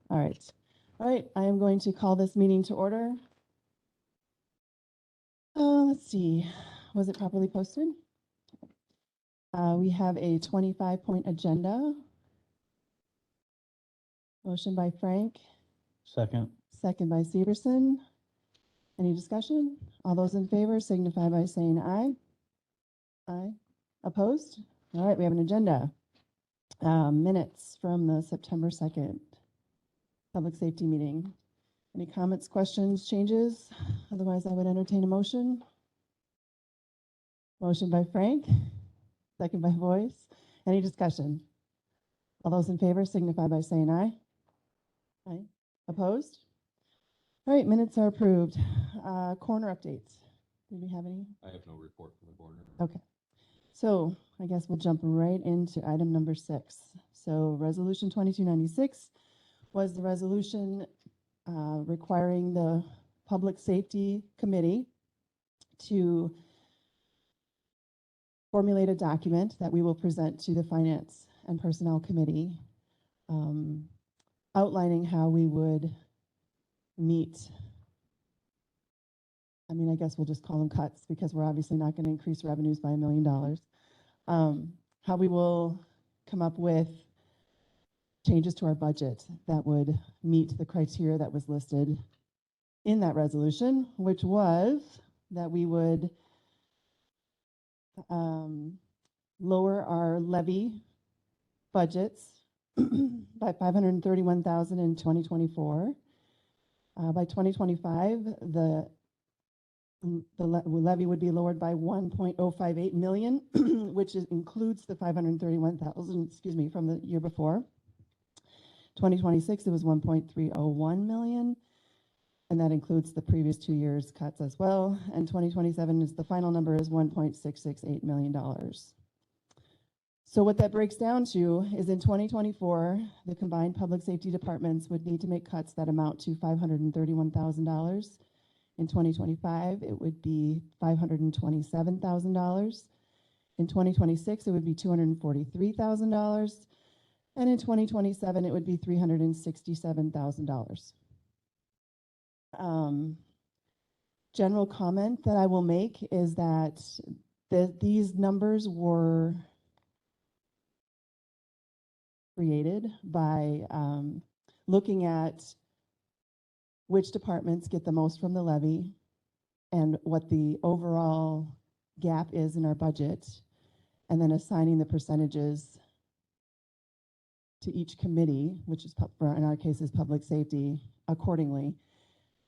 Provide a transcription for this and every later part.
All right. All right, I am going to call this meeting to order. Let's see, was it properly posted? We have a 25-point agenda. Motion by Frank, Second. second by Severson. Any discussion? All those in favor signify by saying aye. Aye. Opposed? All right, we have an agenda. Minutes from the September 2nd public safety meeting. Any comments, questions, changes? Otherwise, I would entertain a motion. Motion by Frank, second by Voice. Any discussion? All those in favor signify by saying aye. Aye. Opposed? All right, minutes are approved. Corner updates. Do we have any? I have no report from the board. Okay. So I guess we'll jump right into item number 6. So resolution 2296 was the resolution requiring the Public Safety Committee to formulate a document that we will present to the Finance and Personnel Committee, outlining how we would meet. I mean, I guess we'll just call them cuts because we're obviously not going to increase revenues by $1 million. How we will come up with changes to our budget that would meet the criteria that was listed in that resolution, which was that we would lower our levy budgets by $531,000 in 2024. By 2025, the levy would be lowered by $1.058 million, which includes the $531,000, from the year before. 2026, it was $1.301 million, and that includes the previous 2 years' cuts as well. And 2027 is the final number is $1.668 million. So what that breaks down to is in 2024, the combined public safety departments would need to make cuts that amount to $531,000. In 2025, it would be $527,000. In 2026, it would be $243,000. And in 2027, it would be $367,000. General comment that I will make is that these numbers were created by looking at which departments get the most from the levy and what the overall gap is in our budget, and then assigning the percentages to each committee, which is, in our case, is public safety, accordingly.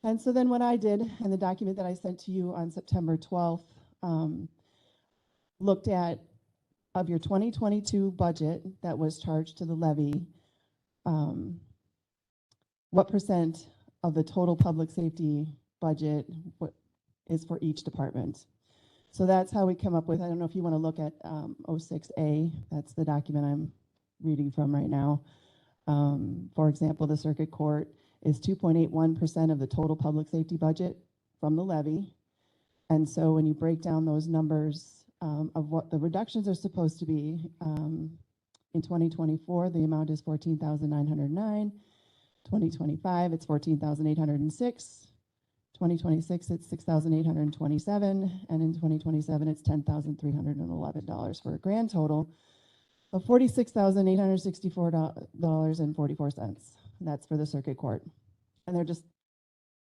And so then what I did in the document that I sent to you on September 12th, looked at, of your 2022 budget that was charged to the levy, what percent of the total public safety budget is for each department. So that's how we come up with, I don't know if you want to look at 06A, that's the document I'm reading from right now. For example, the circuit court is 2.81% of the total public safety budget from the levy. And so when you break down those numbers of what the reductions are supposed to be, in 2024, the amount is $14,909. 2025, it's $14,806. 2026, it's $6,827. And in 2027, it's $10,311 for a grand total of $46,864.44. That's for the circuit court. And they're just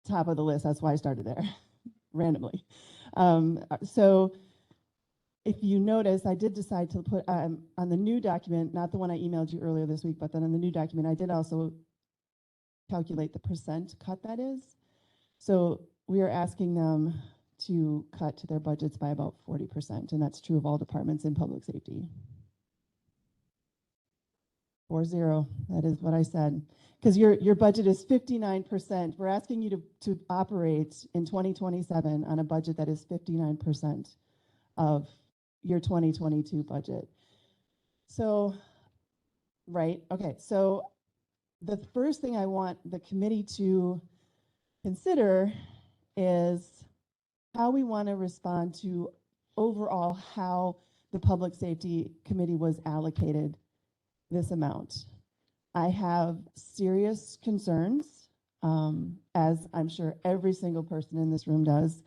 top of the list. That's why I started there randomly. So if you notice, I did decide to put on the new document, not the one I emailed you earlier this week, but then on the new document, I did also calculate the percent cut that is. So we are asking them to cut to their budgets by about 40%, and that's true of all departments in public safety. 40, that is what I said. Because your budget is 59%. We're asking you to operate in 2027 on a budget that is 59% of your 2022 budget. So, right, okay, so the first thing I want the committee to consider is how we want to respond to overall how the Public Safety Committee was allocated this amount. I have serious concerns, as I'm sure every single person in this room does.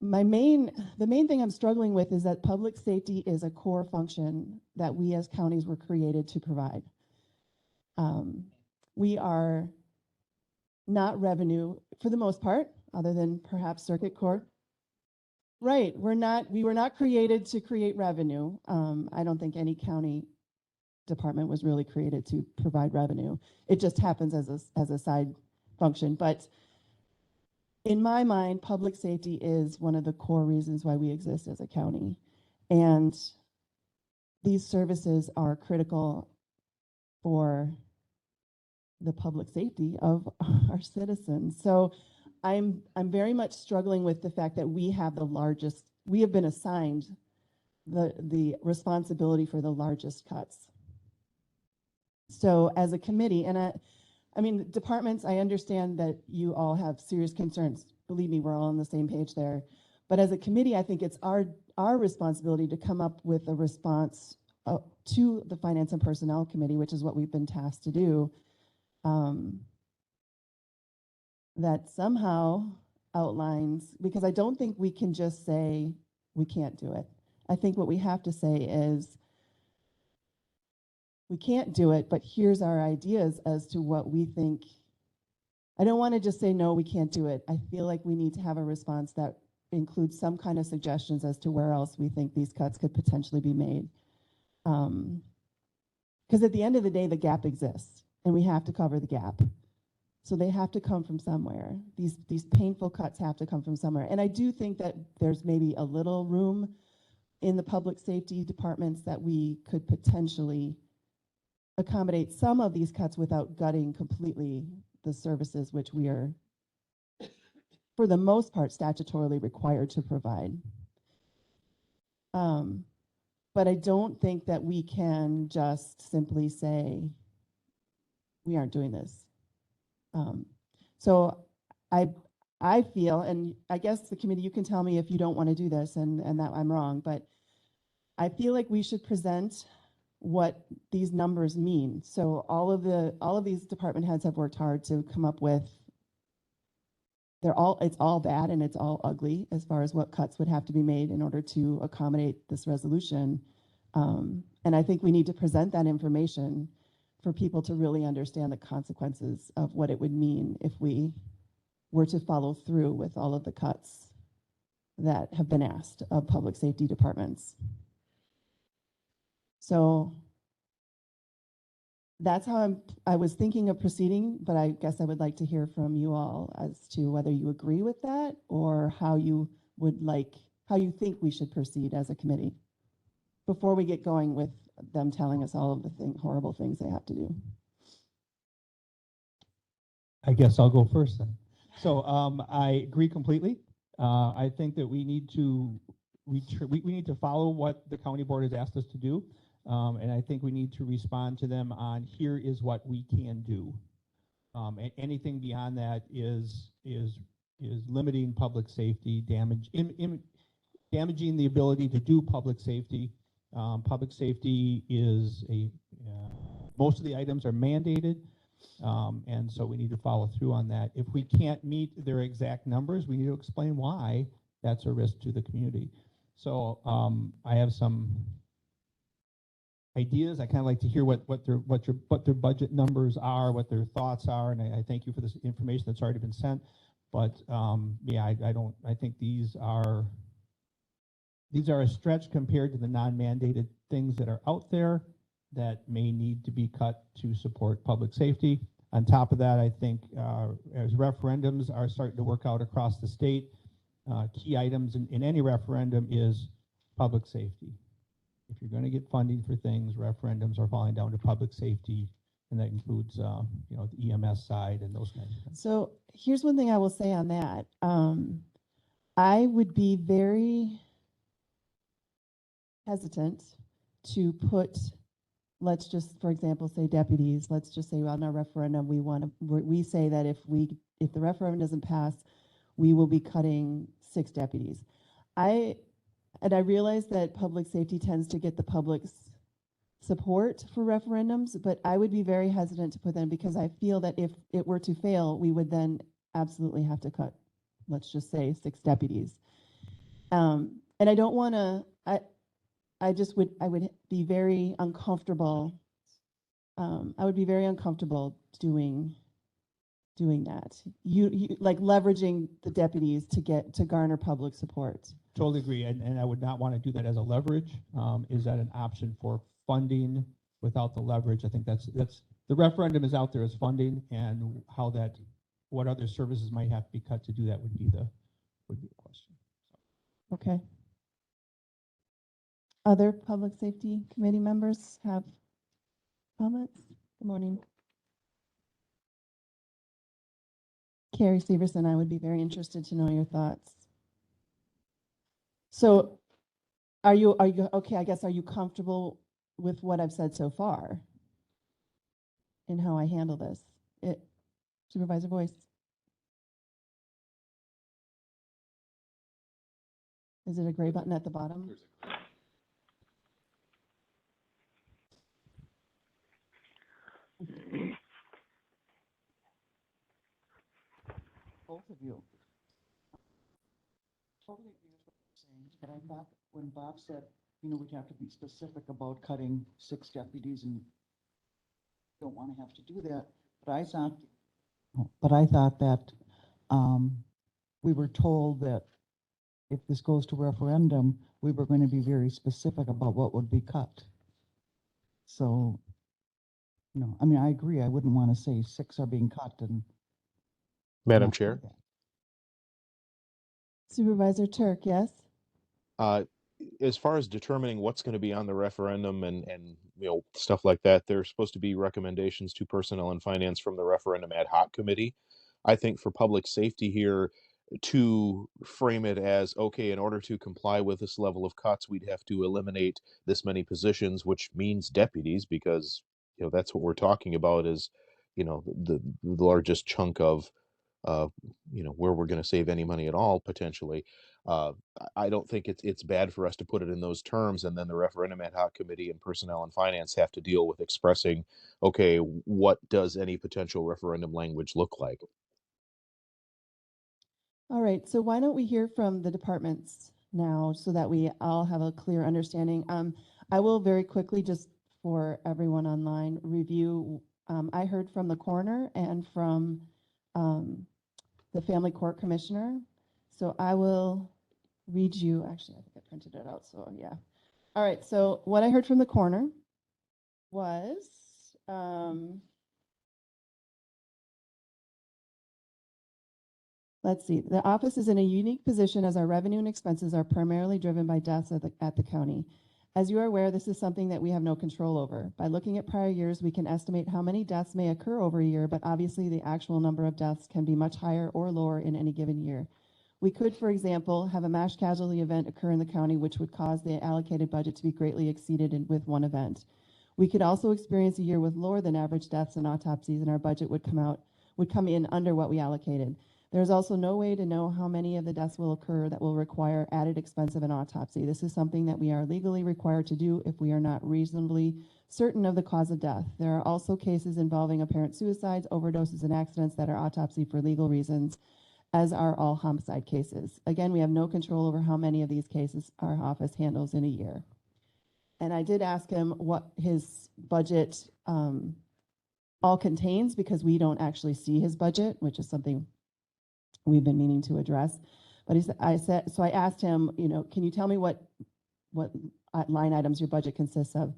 The main thing I'm struggling with is that public safety is a core function that we as counties were created to provide. We are not revenue for the most part, other than perhaps circuit court. Right, we were not created to create revenue. I don't think any county department was really created to provide revenue. It just happens as a side function. But in my mind, public safety is one of the core reasons why we exist as a county. And these services are critical for the public safety of our citizens. So I'm very much struggling with the fact that we have been assigned the responsibility for the largest cuts. So as a committee, and I mean, departments, I understand that you all have serious concerns. Believe me, we're all on the same page there. But as a committee, I think it's our responsibility to come up with a response to the Finance and Personnel Committee, which is what we've been tasked to do, that somehow outlines, because I don't think we can just say we can't do it. I think what we have to say is, we can't do it, but here's our ideas as to what we think. I don't want to just say, no, we can't do it. I feel like we need to have a response that includes some kind of suggestions as to where else we think these cuts could potentially be made. Because at the end of the day, the gap exists, and we have to cover the gap. So they have to come from somewhere. These painful cuts have to come from somewhere. And I do think that there's maybe a little room in the public safety departments that we could potentially accommodate some of these cuts without gutting completely the services which we are, for the most part, statutorily required to provide. But I don't think that we can just simply say, we aren't doing this. So I feel, and I guess the committee, you can tell me if you don't want to do this and that I'm wrong, but I feel like we should present what these numbers mean. So all of these department heads have worked hard to come up with, it's all bad and it's all ugly as far as what cuts would have to be made in order to accommodate this resolution. And I think we need to present that information for people to really understand the consequences of what it would mean if we were to follow through with all of the cuts that have been asked of public safety departments. So that's how I was thinking of proceeding, but I guess I would like to hear from you all as to whether you agree with that or how you think we should proceed as a committee before we get going with them telling us all of the horrible things they have to do. I guess I'll go first then. So I agree completely. I think that we need to follow what the county board has asked us to do. And I think we need to respond to them on, here is what we can do. And anything beyond that is limiting public safety, damaging the ability to do public safety. Public safety is most of the items are mandated, and so we need to follow through on that. If we can't meet their exact numbers, we need to explain why that's a risk to the community. So I have some ideas. I kind of like to hear what their budget numbers are, what their thoughts are, and I thank you for this information that's already been sent. But yeah, I think these are a stretch compared to the non-mandated things that are out there that may need to be cut to support public safety. On top of that, I think as referendums are starting to work out across the state, key items in any referendum is public safety. If you're going to get funding for things, referendums are falling down to public safety, and that includes the EMS side and those kinds of things. So here's one thing I will say on that. I would be very hesitant to put, let's just, for example, say deputies. Let's just say on our referendum, we say that if the referendum doesn't pass, we will be cutting 6 deputies. I realize that public safety tends to get the public's support for referendums, but I would be very hesitant to put them because I feel that if it were to fail, we would then absolutely have to cut, let's just say, 6 deputies. And I don't want to, I would be very uncomfortable. I would be very uncomfortable doing that. You like leveraging the deputies to garner public support. Totally agree, and I would not want to do that as a leverage. Is that an option for funding without the leverage? I think that's the referendum is out there as funding, and what other services might have to be cut to do that would be the question. Okay. Other public safety committee members have comments? Good morning. Carrie Severson, I would be very interested to know your thoughts. So are you okay, I guess, are you comfortable with what I've said so far and how I handle this? Supervisor Boyce? Is it a gray button at the bottom? Both of you. Totally agree with what you're saying, but I thought when Bob said, we'd have to be specific about cutting 6 deputies and don't want to have to do that, but I thought that we were told that if this goes to referendum, we were going to be very specific about what would be cut. So, I mean, I agree. I wouldn't want to say 6 are being cut and. Madam Chair, Supervisor Turk, yes? as far as determining what's going to be on the referendum and stuff like that, there's supposed to be recommendations to Personnel and Finance from the Referendum Ad Hoc Committee. I think for public safety here, to frame it as, okay, in order to comply with this level of cuts, we'd have to eliminate this many positions, which means deputies, because that's what we're talking about is the largest chunk of where we're going to save any money at all potentially. I don't think it's bad for us to put it in those terms, and then the Referendum Ad Hoc Committee and Personnel and Finance have to deal with expressing, okay, what does any potential referendum language look like? All right, so why don't we hear from the departments now so that we all have a clear understanding. I will very quickly, just for everyone online, review. I heard from the coroner and from the family court commissioner. So I will read you, actually, I think I printed it out, so yeah. All right, so what I heard from the coroner was, let's see, the office is in a unique position as our revenue and expenses are primarily driven by deaths at the county. As you are aware, this is something that we have no control over. By looking at prior years, we can estimate how many deaths may occur over a year, but obviously the actual number of deaths can be much higher or lower in any given year. We could, for example, have a mass casualty event occur in the county, which would cause the allocated budget to be greatly exceeded with one event. We could also experience a year with lower than average deaths and autopsies, and our budget would come in under what we allocated. There's also no way to know how many of the deaths will occur that will require added expense of an autopsy. This is something that we are legally required to do if we are not reasonably certain of the cause of death. There are also cases involving apparent suicides, overdoses, and accidents that are autopsied for legal reasons, as are all homicide cases. Again, we have no control over how many of these cases our office handles in a year. And I did ask him what his budget all contains, because we don't actually see his budget, which is something we've been meaning to address. But I asked him, can you tell me what line items your budget consists of?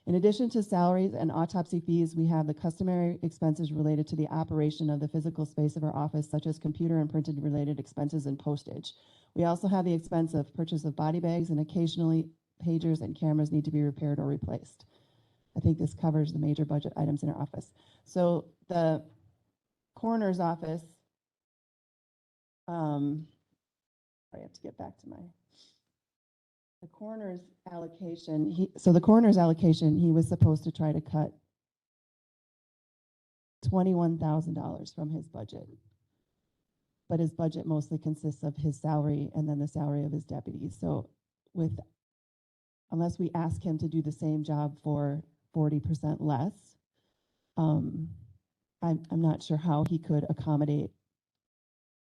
In addition to salaries and autopsy fees, we have the customary expenses related to the operation of the physical space of our office, such as computer and printed related expenses and postage. We also have the expense of purchase of body bags, and occasionally pagers and cameras need to be repaired or replaced. I think this covers the major budget items in our office. So the coroner's office, I have to get back to the coroner's allocation. The coroner's allocation, he was supposed to try to cut $21,000 from his budget. But his budget mostly consists of his salary and then the salary of his deputies. So with unless we ask him to do the same job for 40% less, I'm not sure how he could accommodate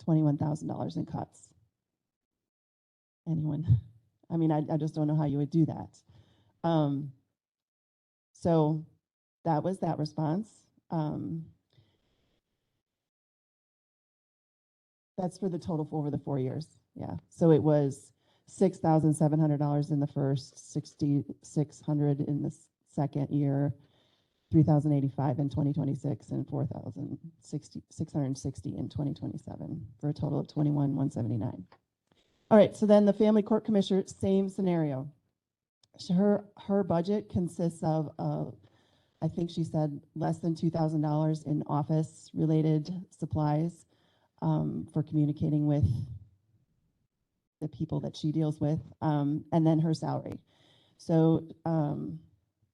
$21,000 in cuts. Anyone? I mean, I just don't know how you would do that. So that was that response. That's for the total for over the 4 years. Yeah. So it was $6,700 in the first, $6,600 in the second year, $3,085 in 2026, and $4,660 in 2027 for a total of $21,179. All right. So then the family court commissioner, same scenario. Her budget consists of, I think she said, less than $2,000 in office related supplies for communicating with the people that she deals with, and then her salary. So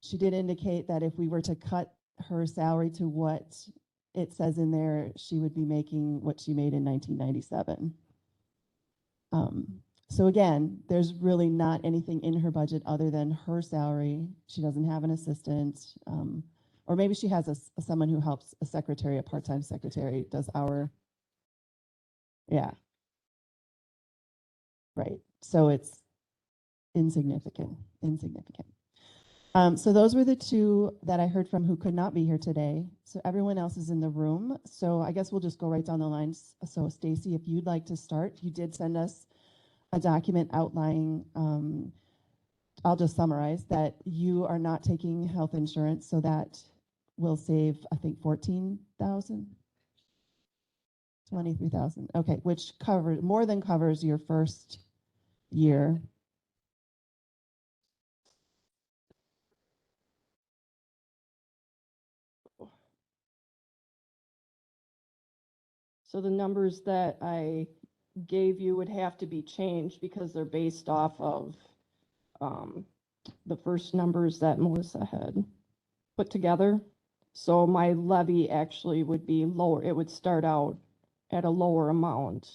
she did indicate that if we were to cut her salary to what it says in there, she would be making what she made in 1997. So again, there's really not anything in her budget other than her salary. She doesn't have an assistant, or maybe she has someone who helps, a secretary, a part-time secretary, does our, yeah. Right. So it's insignificant. So those were the two that I heard from who could not be here today. So everyone else is in the room. So I guess we'll just go right down the lines. So Stacy, if you'd like to start, you did send us a document outlining, I'll just summarize that you are not taking health insurance, so that will save, I think, 14,000. 23,000. Okay, which more than covers your first year. So the numbers that I gave you would have to be changed because they're based off of the first numbers that Melissa had put together. So my levy actually would be lower. It would start out at a lower amount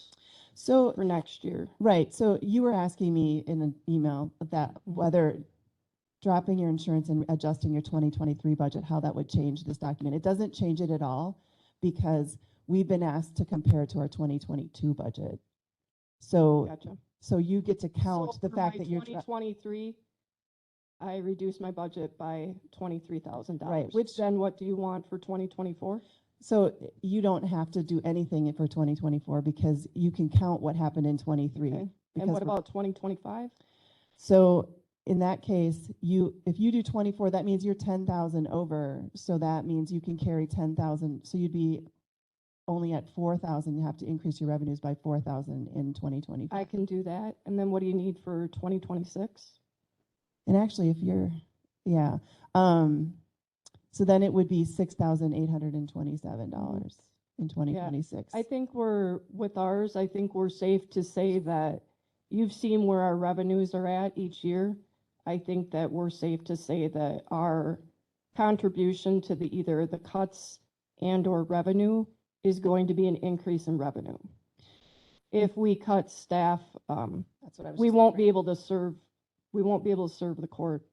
So for next year. right. So you were asking me in an email that whether dropping your insurance and adjusting your 2023 budget, how that would change this document. It doesn't change it at all because we've been asked to compare it to our 2022 budget. So, Gotcha. so you get to count So the for fact my that you're 2023, I reduced my budget by $23,000. Right, which- Then what do you want for 2024? so you don't have to do anything for 2024 because you can count what happened in 23. Okay. And because what we're- about 2025? So in that case, if you do 24, that means you're 10,000 over. So that means you can carry 10,000. So you'd be only at 4,000. You have to increase your revenues by 4,000 in 2025. I can do that. And then what do you need for 2026? And actually, if you're, yeah. So then it would be $6,827 in 2026. I think with ours, I think we're safe to say that you've seen where our revenues are at each year. I think that we're safe to say that our contribution to either the cuts and or revenue is going to be an increase in revenue. If we cut staff, That's what I was we just won't be wondering. able to serve the court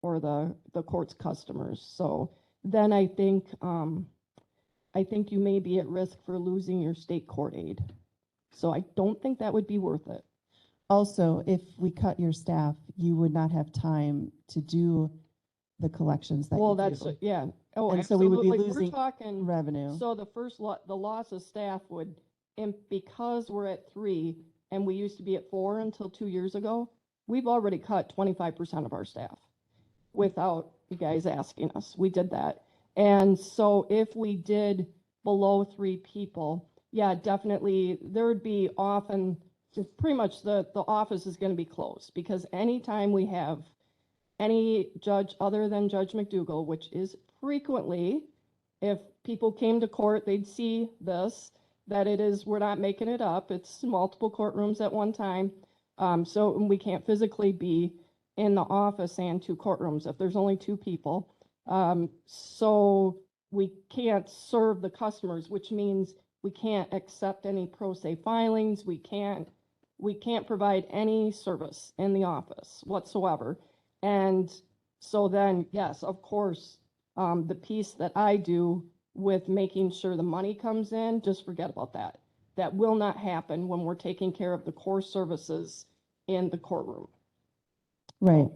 or the court's customers. So then I think you may be at risk for losing your state court aid. So I don't think that would be worth it. Also, if we cut your staff, you would not have time to do the collections that Well, you that's, do. yeah. Oh, And so we would be absolutely. losing We're talking, revenue. so the loss of staff would, and because we're at 3 and we used to be at 4 until 2 years ago, we've already cut 25% of our staff without you guys asking us. We did that. And so if we did below 3 people, yeah, definitely there would be often, pretty much the office is going to be closed because anytime we have any judge other than Judge McDougall, which is frequently, if people came to court, they'd see this, that we're not making it up. It's multiple courtrooms at one time. So we can't physically be in the office and 2 courtrooms if there's only 2 people. So we can't serve the customers, which means we can't accept any pro se filings. We can't provide any service in the office whatsoever. And so then, yes, of course, the piece that I do with making sure the money comes in, just forget about that. That will not happen when we're taking care of the core services in the courtroom. Right.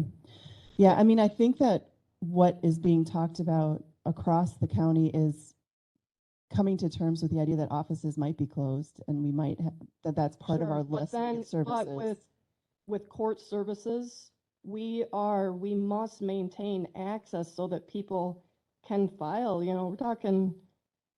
Yeah, I mean, I think that what is being talked about across the county is coming to terms with the idea that offices might be closed and we might have, that's part of Sure, our but list then- of services. But with court services, we must maintain access so that people can file, we're talking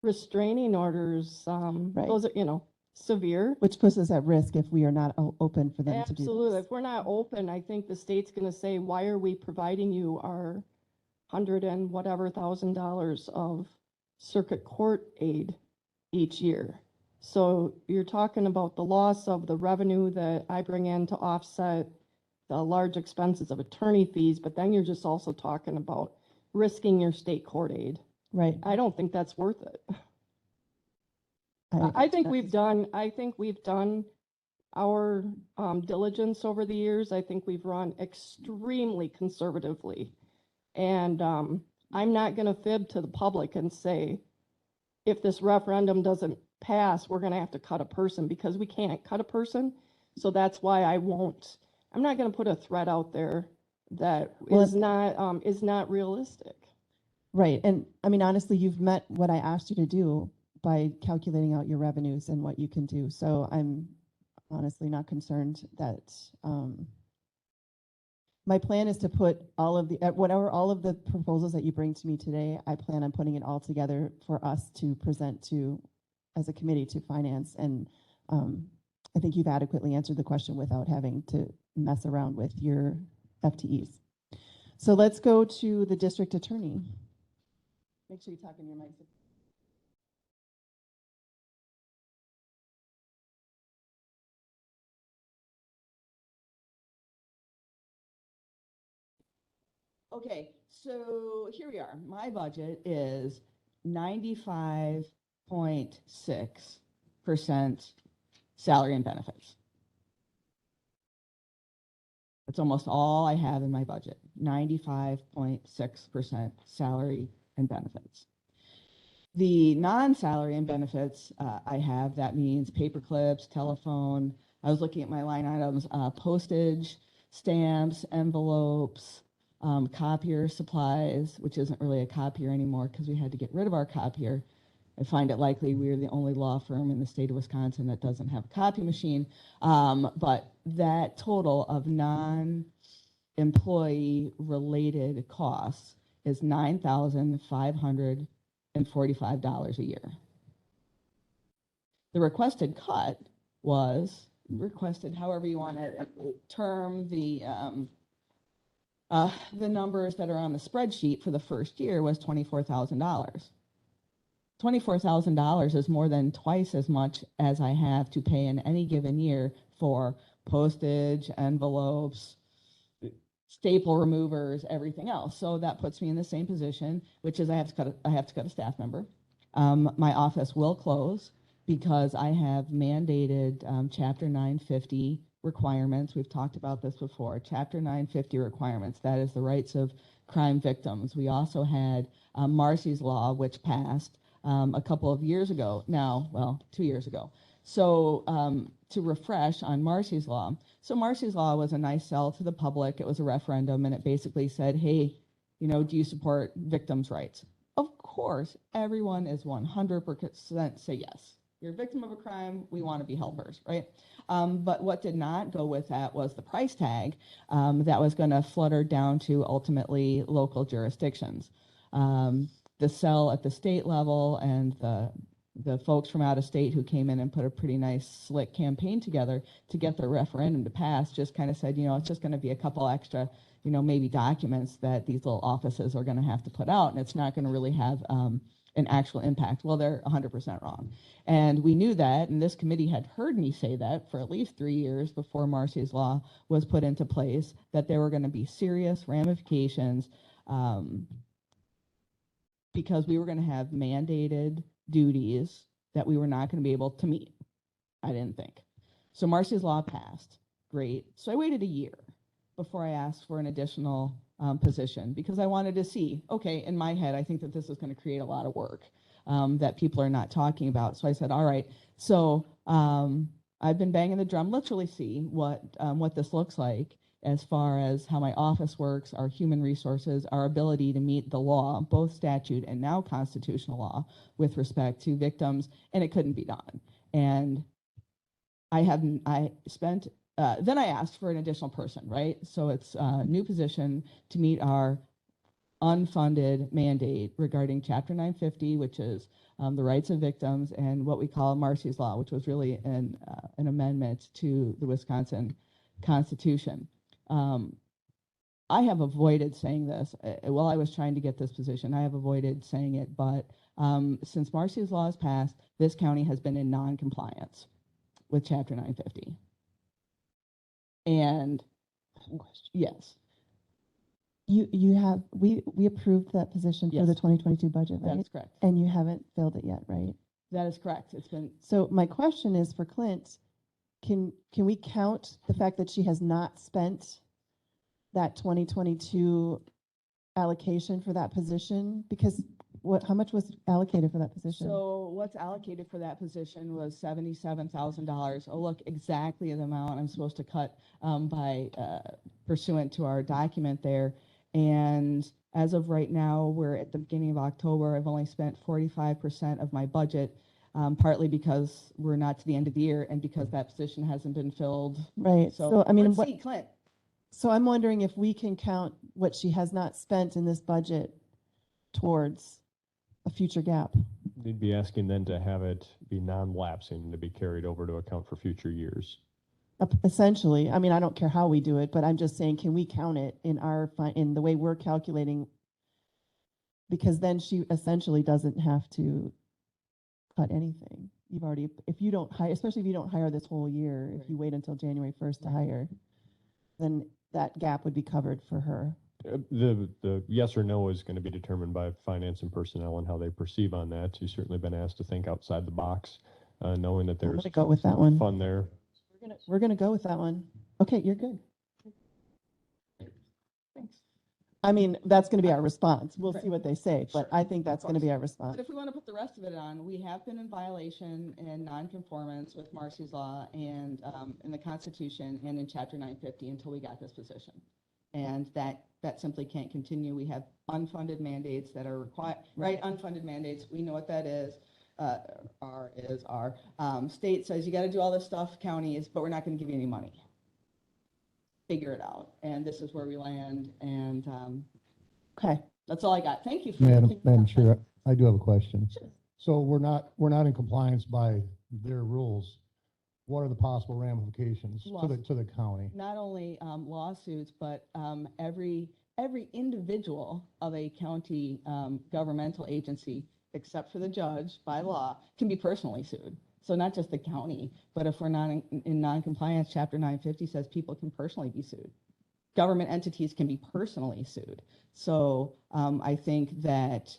restraining orders, Right. those are, severe. Which puts us at risk if we are not open for them to do Absolutely. this. If we're not open, I think the state's gonna say, why are we providing you our $100 and whatever thousand dollars of circuit court aid each year? So you're talking about the loss of the revenue that I bring in to offset the large expenses of attorney fees, but then you're just also talking about risking your state court aid. Right. I don't think that's worth it. I think we've done our diligence over the years. I think we've run extremely conservatively. And I'm not going to fib to the public and say, if this referendum doesn't pass, we're going to have to cut a person, because we can't cut a person. So that's why I'm not going to put a threat out there that is not realistic. Right. And I mean, honestly, you've met what I asked you to do by calculating out your revenues and what you can do. So I'm honestly not concerned that my plan is to put all of the proposals that you bring to me today, I plan on putting it all together for us to present to, as a committee, to finance. And I think you've adequately answered the question without having to mess around with your FTEs. So let's go to the district attorney. Make sure you talk in your mic. Okay, so here we are. My budget is 95.6% salary and benefits. That's almost all I have in my budget, 95.6% salary and benefits. The non-salary and benefits I have, that means paper clips, telephone. I was looking at my line items, postage, stamps, envelopes, copier supplies, which isn't really a copier anymore because we had to get rid of our copier. I find it likely we're the only law firm in the state of Wisconsin that doesn't have a copy machine. But that total of non-employee related costs is $9,545 a year. The requested cut was requested, however you want to term the numbers that are on the spreadsheet for the first year, was $24,000. $24,000 is more than twice as much as I have to pay in any given year for postage, envelopes, staple removers, everything else. So that puts me in the same position, which is I have to cut a staff member. My office will close because I have mandated Chapter 950 requirements. We've talked about this before. Chapter 950 requirements. That is the rights of crime victims. We also had Marcy's Law, which passed a couple of years ago now, well, 2 years ago. So to refresh on Marcy's Law. So Marcy's Law was a nice sell to the public. It was a referendum, and it basically said, hey, do you support victims' rights? Of course, everyone is 100% say yes. You're a victim of a crime, we want to be helpers, right? But what did not go with that was the price tag that was going to flutter down to ultimately local jurisdictions. The sell at the state level and the folks from out of state who came in and put a pretty nice slick campaign together to get the referendum to pass just kind of said, it's just going to be a couple extra, maybe documents that these little offices are going to have to put out, and it's not going to really have an actual impact. Well, they're 100% wrong. And we knew that, and this committee had heard me say that for at least 3 years before Marcy's Law was put into place, that there were going to be serious ramifications because we were going to have mandated duties that we were not going to be able to meet, I didn't think. So Marcy's Law passed. Great. So I waited a year before I asked for an additional position, because I wanted to see, okay, in my head, I think that this is going to create a lot of work that people are not talking about. So I said, all right, so I've been banging the drum. Let's really see what this looks like as far as how my office works, our human resources, our ability to meet the law, both statute and now constitutional law, with respect to victims, and it couldn't be done. And then I asked for an additional person, right? So it's a new position to meet our unfunded mandate regarding Chapter 950, which is the rights of victims, and what we call Marcy's Law, which was really an amendment to the Wisconsin Constitution. I have avoided saying this while I was trying to get this position. I have avoided saying it, but since Marcy's Law has passed, this county has been in non-compliance with Chapter 950. And yes, we approved that position for Yes. the 2022 budget, right? that's correct. And you haven't filled it yet, right? That is correct. It's been, So my question is for Clint, can we count the fact that she has not spent that 2022 allocation for that position? Because how much was allocated for that position? so what's allocated for that position was $77,000. Oh, look, exactly the amount I'm supposed to cut by pursuant to our document there. And as of right now, we're at the beginning of October. I've only spent 45% of my budget, partly because we're not to the end of the year and because that position hasn't been filled. Right, So so I mean, let's see, Clint. so I'm wondering if we can count what she has not spent in this budget towards a future gap. They'd be asking then to have it be non-lapsing, to be carried over to account for future years. Essentially, I mean, I don't care how we do it, but I'm just saying, can we count it in in the way we're calculating? Because then she essentially doesn't have to cut anything. You've already, if you don't hire, especially if you don't hire this whole year, if you wait until January 1st to hire, then that gap would be covered for her. The yes or no is going to be determined by finance and personnel and how they perceive on that. You've certainly been asked to think outside the box, knowing that I'm there's gonna go with that one. fun there. We're gonna go with that one. Okay, you're good. Thanks. I mean, that's gonna be our response. We'll Right. see what they say, but I think that's gonna be our response. But if we want to put the rest of it on, we have been in violation and non-conformance with Marcy's Law and in the Constitution and in Chapter 950 until we got this position. And that simply can't continue. We have unfunded mandates that are required, right? Unfunded mandates, we know what that is. Our state says you got to do all this stuff, counties, but we're not going to give you any money. Figure it out. And this is where we land. And Okay, that's all I got. Thank you. For Madam Chair, I do have a question. Sure. So we're not in compliance by their rules. What are the possible ramifications to the county? Not only lawsuits, but every individual of a county governmental agency, except for the judge by law, can be personally sued. So not just the county, but if we're not in non-compliance, Chapter 950 says people can personally be sued. Government entities can be personally sued. So I think that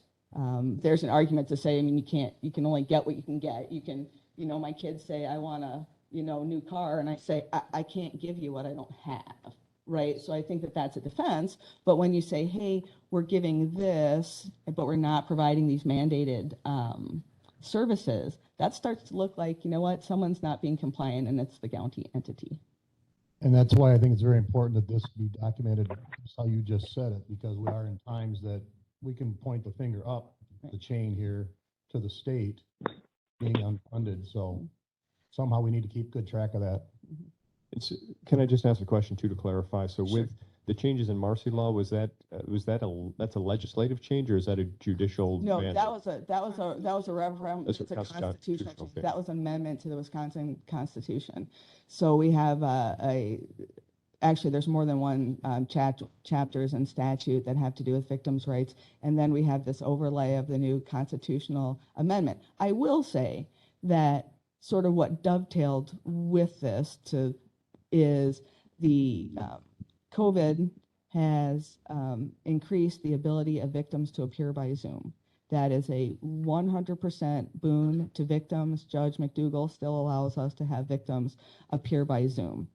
there's an argument to say, I mean, you can only get what you can get. You can, my kids say, I want a, new car, and I say, I can't give you what I don't have, right? So I think that that's a defense. But when you say, hey, we're giving this, but we're not providing these mandated services, that starts to look like, someone's not being compliant, and it's the county entity. And that's why I think it's very important that this be documented, just how you just said it, because we are in times that we can point the finger up the chain here to the state being unfunded. So somehow we need to keep good track of that. Can I just ask a question too to clarify? So Sure. with the changes in Marcy Law, that's a legislative change, or is that a judicial? No, mandate? that was a referendum. That's It's a constitutional, constitutional change. okay. That was an amendment to the Wisconsin Constitution. So we have actually, there's more than one chapters and statute that have to do with victims' rights. And then we have this overlay of the new constitutional amendment. I will say that sort of what dovetailed with this is the COVID has increased the ability of victims to appear by Zoom. That is a 100% boon to victims. Judge McDougall still allows us to have victims appear by Zoom.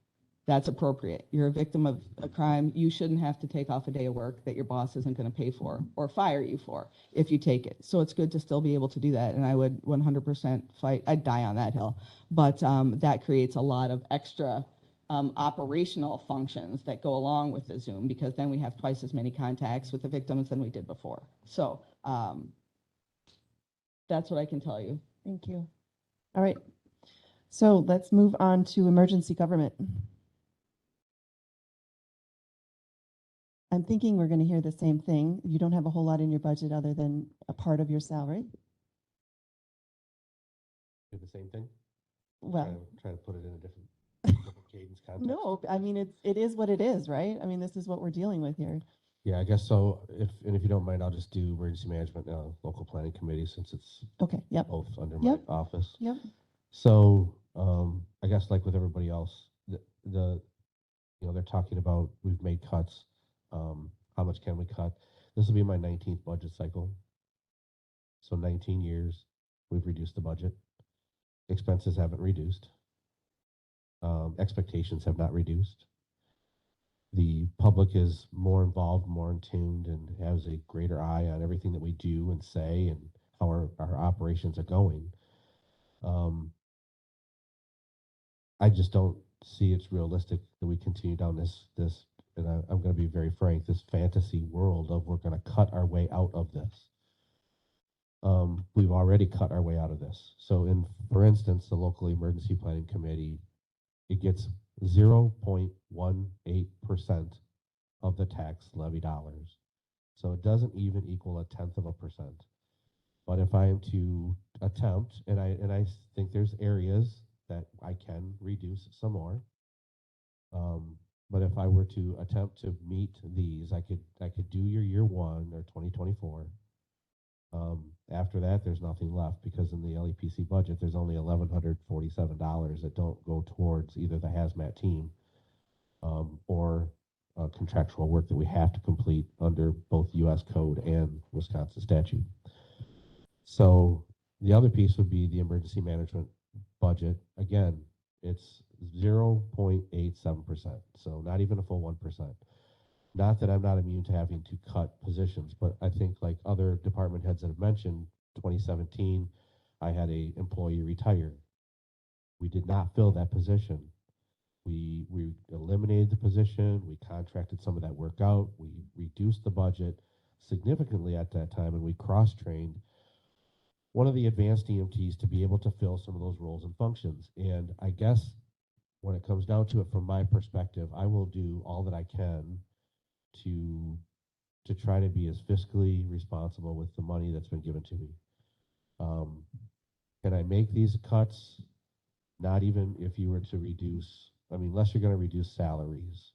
That's appropriate. You're a victim of a crime. You shouldn't have to take off a day of work that your boss isn't going to pay for or fire you for if you take it. So it's good to still be able to do that. And I would 100% fight. I'd die on that hill. But that creates a lot of extra operational functions that go along with the Zoom, because then we have twice as many contacts with the victims than we did before. So that's what I can tell you. Thank you. All right. So let's move on to emergency government. I'm thinking we're going to hear the same thing. You don't have a whole lot in your budget other than a part of your salary. Do the same thing? Well, Try to put it in a different cadence context. no, I mean, it is what it is, right? I mean, this is what we're dealing with here. Yeah, I guess so. If you don't mind, I'll just do emergency management now, local planning committee, since it's Okay, yep, both under Yep. my office. yep. So, I guess like with everybody else, they're talking about we've made cuts. How much can we cut? This will be my 19th budget cycle. So 19 years, we've reduced the budget. Expenses haven't reduced. Expectations have not reduced. The public is more involved, more in tuned, and has a greater eye on everything that we do and say and how our operations are going. I just don't see it's realistic that we continue down this, and I'm going to be very frank, this fantasy world of we're going to cut our way out of this. We've already cut our way out of this. So for instance, the local emergency planning committee, it gets 0.18% of the tax levy dollars. So it doesn't even equal 0.1%. But if I am to attempt, and I think there's areas that I can reduce some more. But if I were to attempt to meet these, I could do your year one or 2024. After that, there's nothing left, because in the LEPC budget, there's only $1,147 that don't go towards either the hazmat team or contractual work that we have to complete under both U.S. code and Wisconsin statute. So the other piece would be the emergency management budget. Again, it's 0.87%, so not even a full 1%. Not that I'm not immune to having to cut positions, but I think like other department heads that have mentioned, 2017, I had a employee retire. We did not fill that position. We eliminated the position. We contracted some of that work out. We reduced the budget significantly at that time, and we cross-trained one of the advanced EMTs to be able to fill some of those roles and functions. And I guess when it comes down to it, from my perspective, I will do all that I can to try to be as fiscally responsible with the money that's been given to me. Can I make these cuts? Not even if you were to reduce, unless you're going to reduce salaries.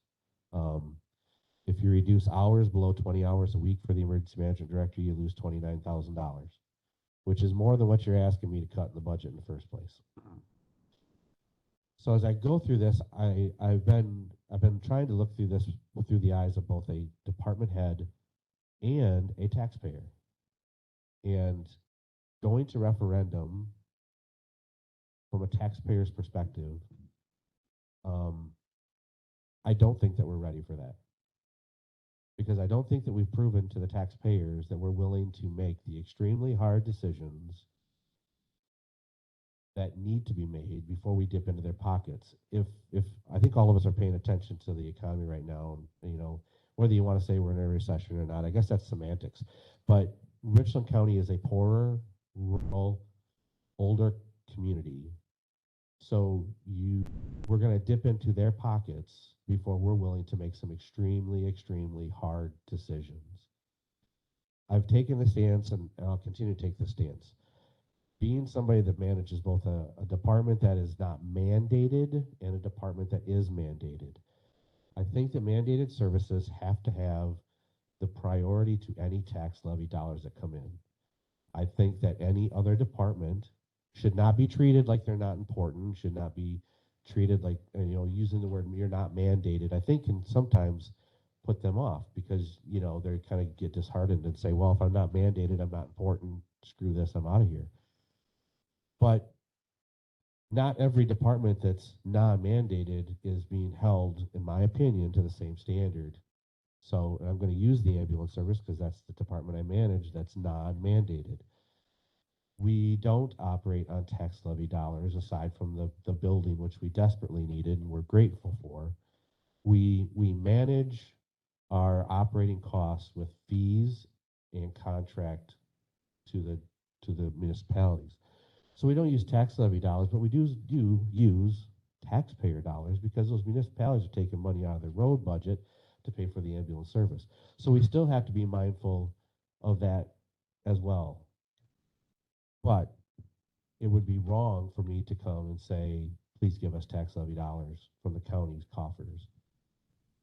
If you reduce hours below 20 hours a week for the emergency management director, you lose $29,000, which is more than what you're asking me to cut in the budget in the first place. So as I go through this, I've been trying to look through this through the eyes of both a department head and a taxpayer. And going to referendum from a taxpayer's perspective, I don't think that we're ready for that. Because I don't think that we've proven to the taxpayers that we're willing to make the extremely hard decisions that need to be made before we dip into their pockets. If I think all of us are paying attention to the economy right now, and whether you want to say we're in a recession or not, I guess that's semantics. But Richland County is a poorer, rural, older community. So we're going to dip into their pockets before we're willing to make some extremely, extremely hard decisions. I've taken the stance, and I'll continue to take the stance. Being somebody that manages both a department that is not mandated and a department that is mandated, I think that mandated services have to have the priority to any tax levy dollars that come in. I think that any other department should not be treated like they're not important, should not be treated like, using the word you're not mandated, I think can sometimes put them off, because, they kind of get disheartened and say, well, if I'm not mandated, I'm not important, screw this, I'm out of here. But not every department that's non-mandated is being held, in my opinion, to the same standard. So and I'm going to use the ambulance service because that's the department I manage that's non-mandated. We don't operate on tax levy dollars aside from the building, which we desperately needed and we're grateful for. We manage our operating costs with fees and contract to the municipalities. So we don't use tax levy dollars, but we do use taxpayer dollars because those municipalities are taking money out of their road budget to pay for the ambulance service. So we still have to be mindful of that as well. But it would be wrong for me to come and say, please give us tax levy dollars from the county's coffers.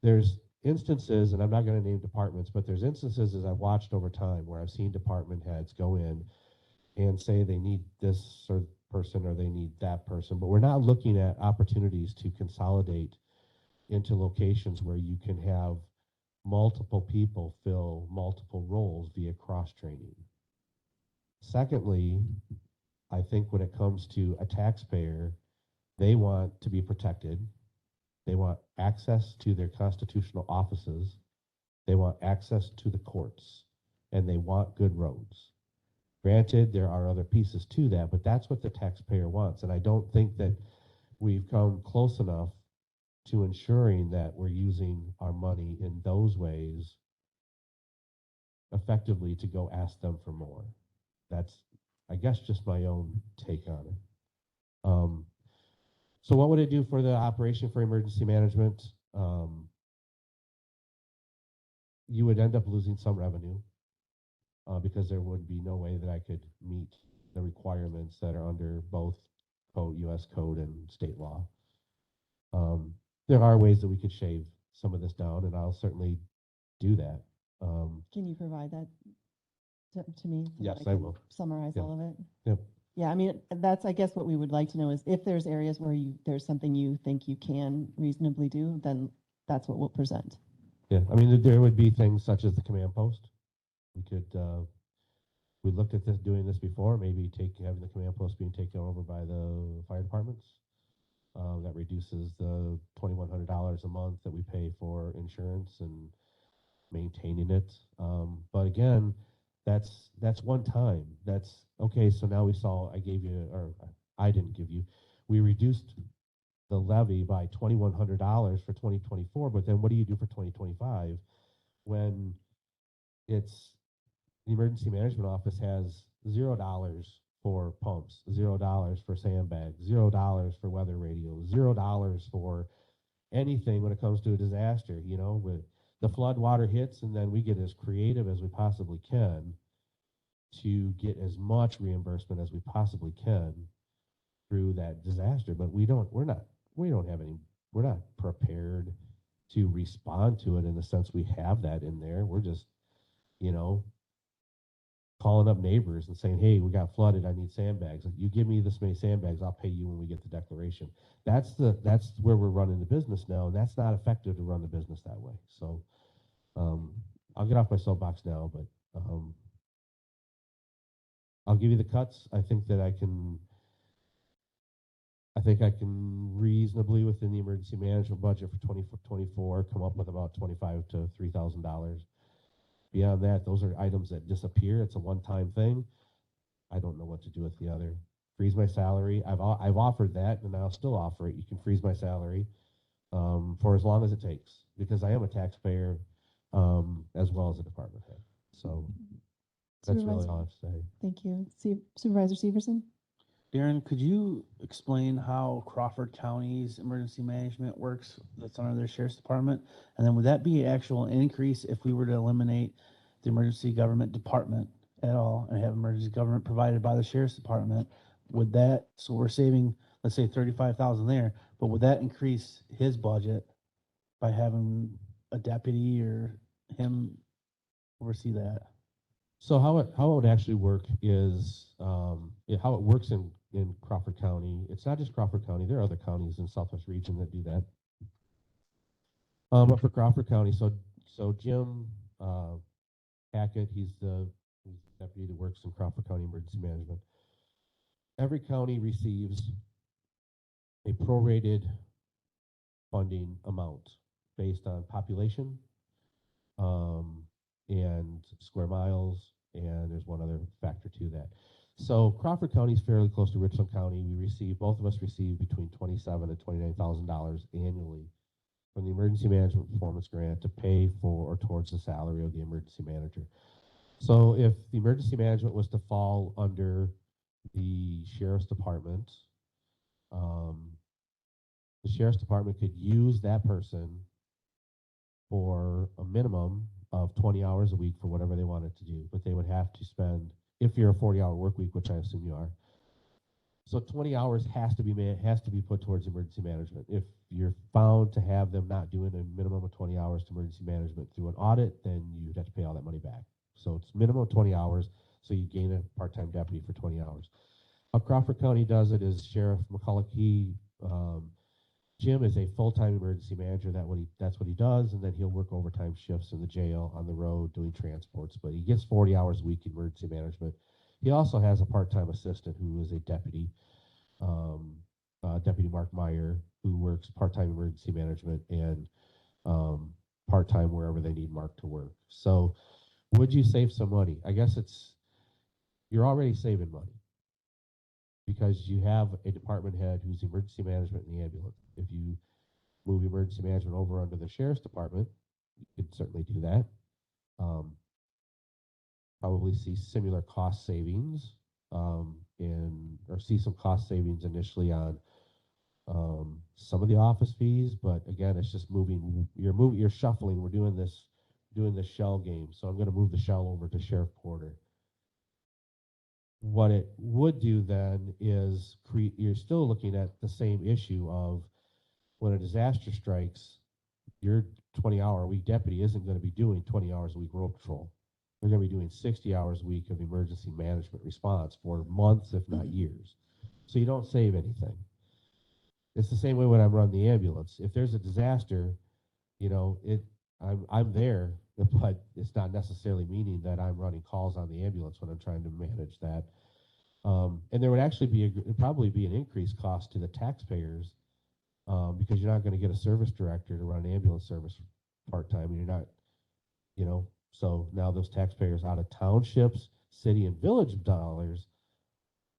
There's instances, and I'm not going to name departments, but there's instances as I've watched over time where I've seen department heads go in and say they need this sort of person or they need that person, but we're not looking at opportunities to consolidate into locations where you can have multiple people fill multiple roles via cross-training. Secondly, I think when it comes to a taxpayer, they want to be protected. They want access to their constitutional offices. They want access to the courts, and they want good roads. Granted, there are other pieces to that, but that's what the taxpayer wants. And I don't think that we've come close enough to ensuring that we're using our money in those ways effectively to go ask them for more. That's, I guess, just my own take on it. So what would it do for the operation for emergency management? You would end up losing some revenue because there would be no way that I could meet the requirements that are under both U.S. code and state law. There are ways that we could shave some of this down, and I'll certainly do that. Can you provide that to me? So that Yes, I can will. Summarize Yeah. all of it? Yep. Yeah, I mean, that's, I guess what we would like to know is if there's areas where there's something you think you can reasonably do, then that's what we'll present. Yeah, I mean, there would be things such as the command post. We could, we looked at doing this before, maybe having the command post being taken over by the fire departments. That reduces the $2,100 a month that we pay for insurance and maintaining it. But again, that's one time. That's okay. So now I didn't give you. We reduced the levy by $2,100 for 2024. But then what do you do for 2025 when it's the emergency management office has $0 for pumps, $0 for sandbags, $0 for weather radios, $0 for anything when it comes to a disaster. You know, with the flood water hits, and then we get as creative as we possibly can to get as much reimbursement as we possibly can through that disaster. But we're not prepared to respond to it in the sense we have that in there. We're just, you know, calling up neighbors and saying, hey, we got flooded, I need sandbags. You give me this many sandbags, I'll pay you when we get the declaration. That's where we're running the business now, and that's not effective to run the business that way. So I'll get off my soapbox now, but I'll give you the cuts. I think I can reasonably within the emergency management budget for 2024 come up with about $2,500 to $3,000. Beyond that, those are items that disappear. It's a one-time thing. I don't know what to do with the other. Freeze my salary. I've offered that, and I'll still offer it. You can freeze my salary for as long as it takes, because I am a taxpayer as well as a department head. So that's really all I have to say. Thank you. Supervisor Severson? Darren, could you explain how Crawford County's emergency management works that's under their sheriff's department? And then would that be an actual increase if we were to eliminate the emergency government department at all and have emergency government provided by the sheriff's department? Would that, so we're saving, let's say 35,000 there, but would that increase his budget by having a deputy or him oversee that? So how it would actually work is how it works in Crawford County. It's not just Crawford County. There are other counties in Southwest region that do that. But for Crawford County, so Jim Hackett, he's the deputy that works in Crawford County Emergency Management. Every county receives a prorated funding amount based on population, and square miles, and there's one other factor to that. So Crawford County is fairly close to Richland County. Both of us receive between $27,000 and $29,000 annually from the Emergency Management Performance Grant to pay for or towards the salary of the emergency manager. So if the emergency management was to fall under the sheriff's department, the sheriff's department could use that person for a minimum of 20 hours a week for whatever they wanted to do, but they would have to spend, if you're a 40-hour work week, which I assume you are, so 20 hours has to be put towards emergency management. If you're found to have them not doing a minimum of 20 hours to emergency management through an audit, then you'd have to pay all that money back. So it's minimum of 20 hours, so you gain a part-time deputy for 20 hours. How Crawford County does it is Sheriff McCulloch, Jim is a full-time emergency manager. That's what he does, and then he'll work overtime shifts in the jail, on the road, doing transports. But he gets 40 hours a week in emergency management. He also has a part-time assistant who is a deputy, Deputy Mark Meyer, who works part-time emergency management and part-time wherever they need Mark to work. So would you save some money? I guess you're already saving money, because you have a department head who's emergency management in the ambulance. If you move emergency management over under the sheriff's department, you could certainly do that. Probably see similar cost savings, or see some cost savings initially on some of the office fees, but again, it's just you're shuffling. We're doing this shell game. So I'm going to move the shell over to Sheriff Porter. What it would do then is you're still looking at the same issue of when a disaster strikes, your 20-hour-a-week deputy isn't going to be doing 20 hours a week road patrol. They're going to be doing 60 hours a week of emergency management response for months, if not years. So you don't save anything. It's the same way when I run the ambulance. If there's a disaster, I'm there, but it's not necessarily meaning that I'm running calls on the ambulance when I'm trying to manage that. And there would actually probably be an increased cost to the taxpayers, because you're not going to get a service director to run an ambulance service part-time, and you're not, so now those taxpayers out of townships, city and village dollars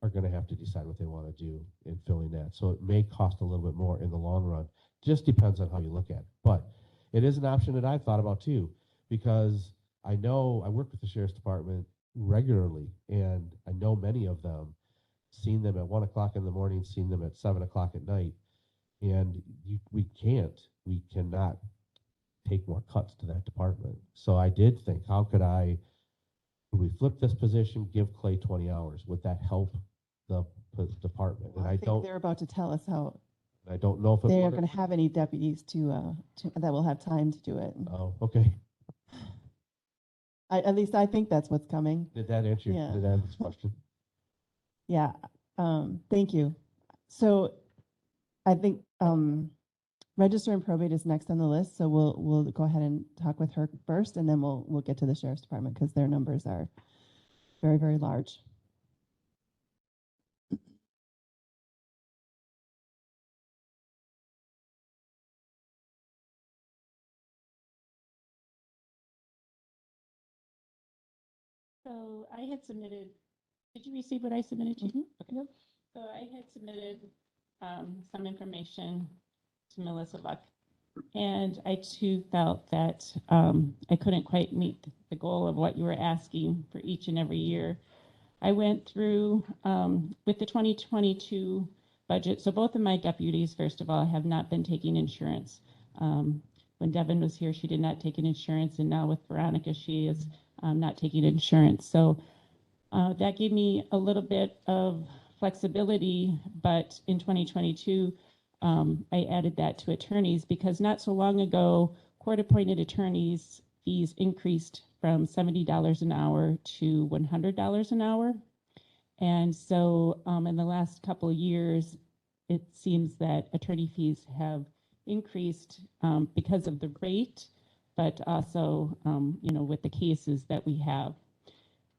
are going to have to decide what they want to do in filling that. So it may cost a little bit more in the long run. Just depends on how you look at it. But it is an option that I've thought about too, because I know I work with the sheriff's department regularly, and I know many of them, seen them at 1 o'clock in the morning, seen them at 7 o'clock at night, and we cannot take more cuts to that department. So I did think, could we flip this position, give Clay 20 hours? Would that help the department? And I think they're about to tell us how I don't know if they are going to have any deputies that will have time to do it. Oh, okay. At least I think that's what's coming. Did that answer this question? Yeah. Thank you. So I think register and probate is next on the list. So we'll go ahead and talk with her first, and then we'll get to the sheriff's department, because their numbers are very, very large. So I had submitted, did you receive what I submitted to you? Okay. Yep. So I had submitted some information to Melissa Buck, and I too felt that I couldn't quite meet the goal of what you were asking for each and every year. I went through with the 2022 budget. So both of my deputies, first of all, have not been taking insurance. When Devin was here, she did not take an insurance, and now with Veronica, she is not taking insurance. So that gave me a little bit of flexibility, but in 2022, I added that to attorneys, because not so long ago, court-appointed attorneys' fees increased from $70 an hour to $100 an hour. And so in the last couple of years, it seems that attorney fees have increased because of the rate, but also, with the cases that we have.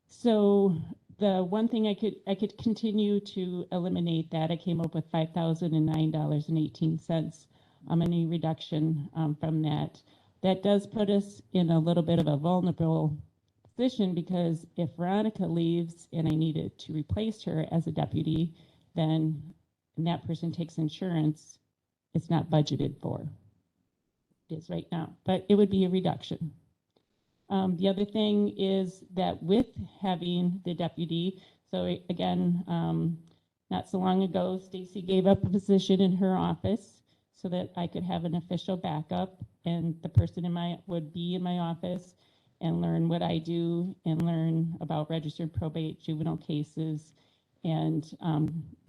So the one thing I could continue to eliminate that. I came up with $5,009.18, any reduction, from that. That does put us in a little bit of a vulnerable position, because if Veronica leaves and I needed to replace her as a deputy, then and that person takes insurance, it's not budgeted for. It is right now, but it would be a reduction. The other thing is that with having the deputy, so again, not so long ago, Stacy gave up a position in her office so that I could have an official backup, and the person would be in my office and learn what I do and learn about registered probate, juvenile cases, and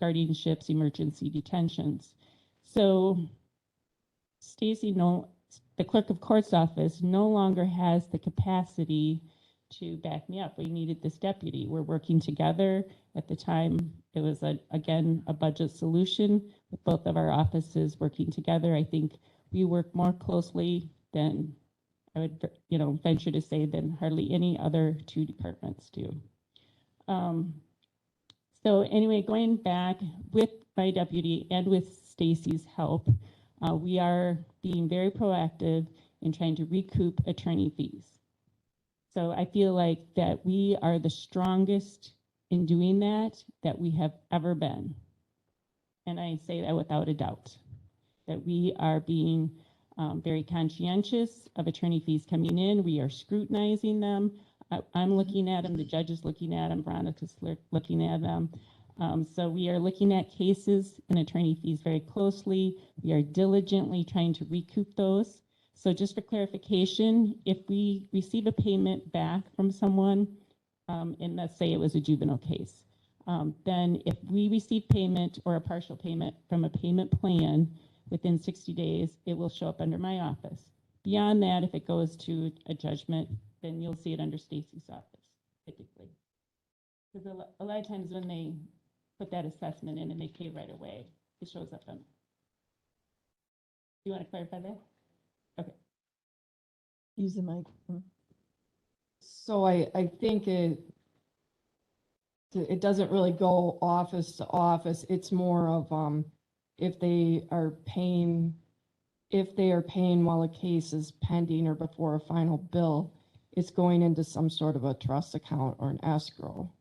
guardianships, emergency detentions. So Stacy, the clerk of court's office no longer has the capacity to back me up. We needed this deputy. We're working together. At the time, it was, again, a budget solution with both of our offices working together. I think we work more closely than I would, venture to say than hardly any other two departments do. So anyway, going back with my deputy and with Stacy's help, we are being very proactive in trying to recoup attorney fees. So I feel like that we are the strongest in doing that we have ever been. And I say that without a doubt, that we are being very conscientious of attorney fees coming in. We are scrutinizing them. I'm looking at them, the judge is looking at them, Veronica's looking at them. So we are looking at cases and attorney fees very closely. We are diligently trying to recoup those. So just for clarification, if we receive a payment back from someone, and let's say it was a juvenile case, then if we receive payment or a partial payment from a payment plan within 60 days, it will show up under my office. Beyond that, if it goes to a judgment, then you'll see it under Stacy's office, typically. Because a lot of times when they put that assessment in and they pay right away, it shows up on. You want to clarify that? Okay. Use the mic. So I think it doesn't really go office to office. It's more of if they are paying while a case is pending or before a final bill, it's going into some sort of a trust account or an escrow.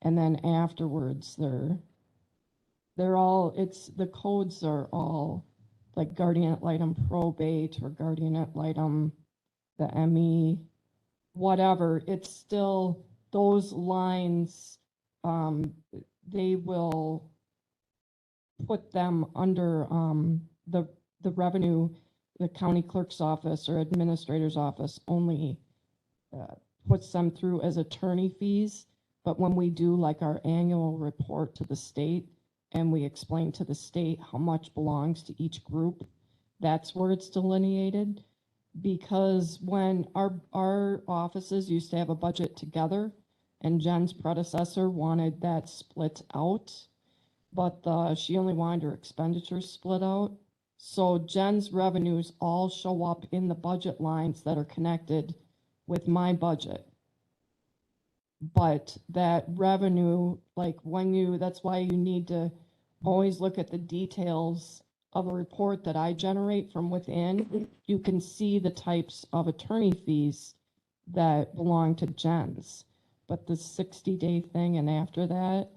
And then afterwards, the codes are all like guardian ad litem probate or guardian ad litem, the ME, whatever. It's still those lines, they will put them under the revenue, the county clerk's office or administrator's office only puts them through as attorney fees. But when we do like our annual report to the state and we explain to the state how much belongs to each group, that's where it's delineated. Because when our offices used to have a budget together and Jen's predecessor wanted that split out, but she only wanted her expenditures split out. So Jen's revenues all show up in the budget lines that are connected with my budget. But that revenue, like that's why you need to always look at the details of a report that I generate from within. You can see the types of attorney fees that belong to Jen's. But the 60-day thing and after that,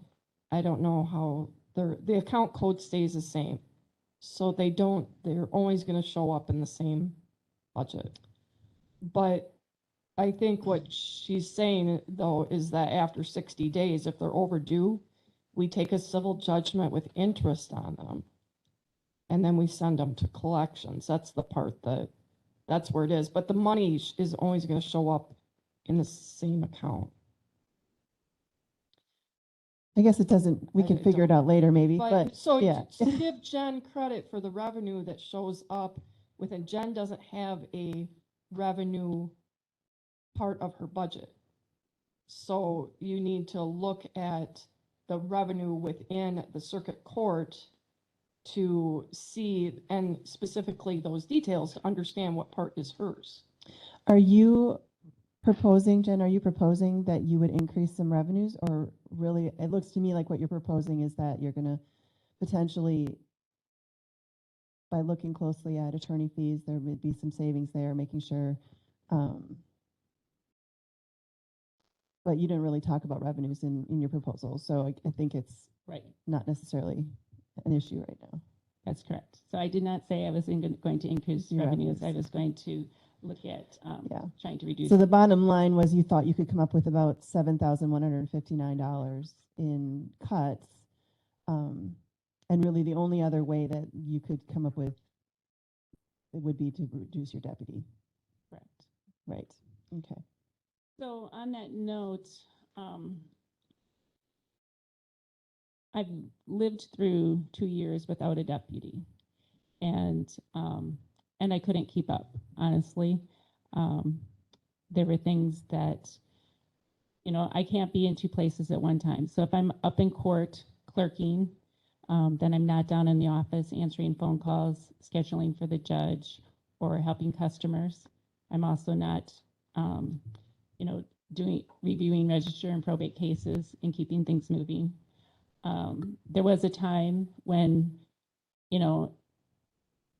I don't know how the account code stays the same. So they're always going to show up in the same budget. But I think what she's saying, though, is that after 60 days, if they're overdue, we take a civil judgment with interest on them. And then we send them to collections. That's the part that's where it is. But the money is always going to show up in the same account. I guess it doesn't, we can figure it out later maybe, but So yeah. to give Jen credit for the revenue that shows up within, Jen doesn't have a revenue part of her budget. So you need to look at the revenue within the circuit court to see, and specifically those details to understand what part is hers. Are you proposing, Jen, are you proposing that you would increase some revenues, or really, it looks to me like what you're proposing is that you're gonna potentially, by looking closely at attorney fees, there would be some savings there, making sure, but you didn't really talk about revenues in your proposal, so I think it's Right, not necessarily an issue right now. that's correct. So I did not say I was going to increase Your revenues. I revenues. was going to look at Yeah. trying to reduce. So the bottom line was you thought you could come up with about $7,159 in cuts. And really the only other way that you could come up with it would be to reduce your deputy. Correct. Right. Okay. So on that note, I've lived through 2 years without a deputy, and I couldn't keep up, honestly. There were things that, I can't be in two places at one time. So if I'm up in court clerking, then I'm not down in the office answering phone calls, scheduling for the judge, or helping customers. I'm also not, reviewing register and probate cases and keeping things moving. There was a time when,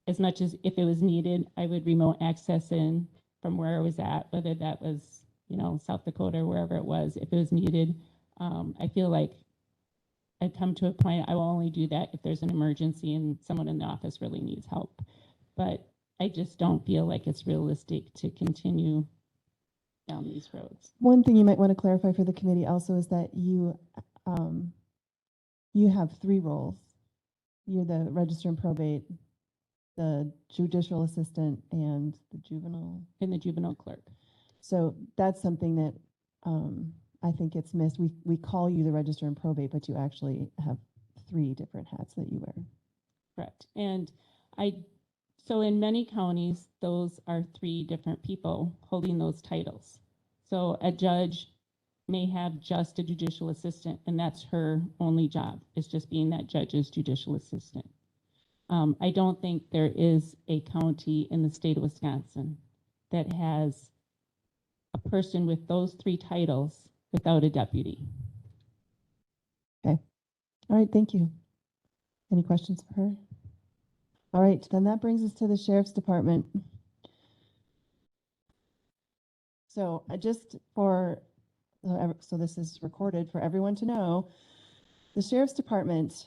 as much as if it was needed, I would remote access in from where I was at, whether that was, South Dakota or wherever it was, if it was needed. I feel like I've come to a point I will only do that if there's an emergency and someone in the office really needs help. But I just don't feel like it's realistic to continue down these roads. One thing you might want to clarify for the committee also is that you have three roles. You're the register and probate, the judicial assistant, and the juvenile. And the juvenile clerk. So that's something that I think gets missed. We call you the register and probate, but you actually have three different hats that you wear. Correct. And so in many counties, those are three different people holding those titles. So a judge may have just a judicial assistant, and that's her only job, is just being that judge's judicial assistant. I don't think there is a county in the state of Wisconsin that has a person with those three titles without a deputy. Okay. All right. Thank you. Any questions for her? All right. Then that brings us to the sheriff's department. So so this is recorded for everyone to know, the sheriff's department,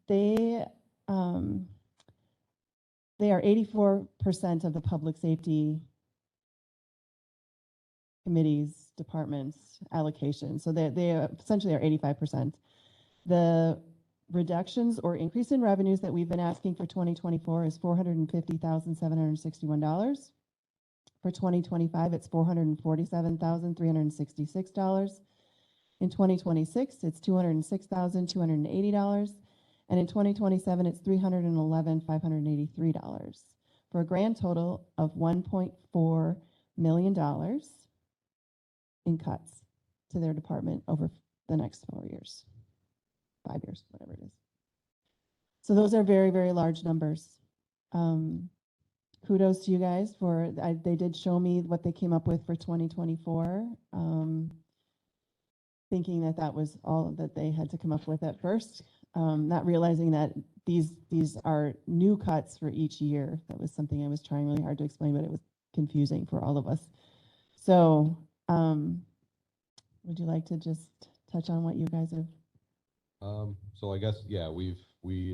they are 84% of the public safety committee's department's allocation. So they essentially are 85%. The reductions or increase in revenues that we've been asking for 2024 is $450,761. For 2025, it's $447,366. In 2026, it's $206,280. And in 2027, it's $311,583 for a grand total of $1.4 million in cuts to their department over the next 4 years, 5 years, whatever it is. So those are very, very large numbers. Kudos to you guys they did show me what they came up with for 2024, thinking that was all that they had to come up with at first, not realizing that these are new cuts for each year. That was something I was trying really hard to explain, but it was confusing for all of us. So would you like to just touch on what you guys have? So I guess, yeah, we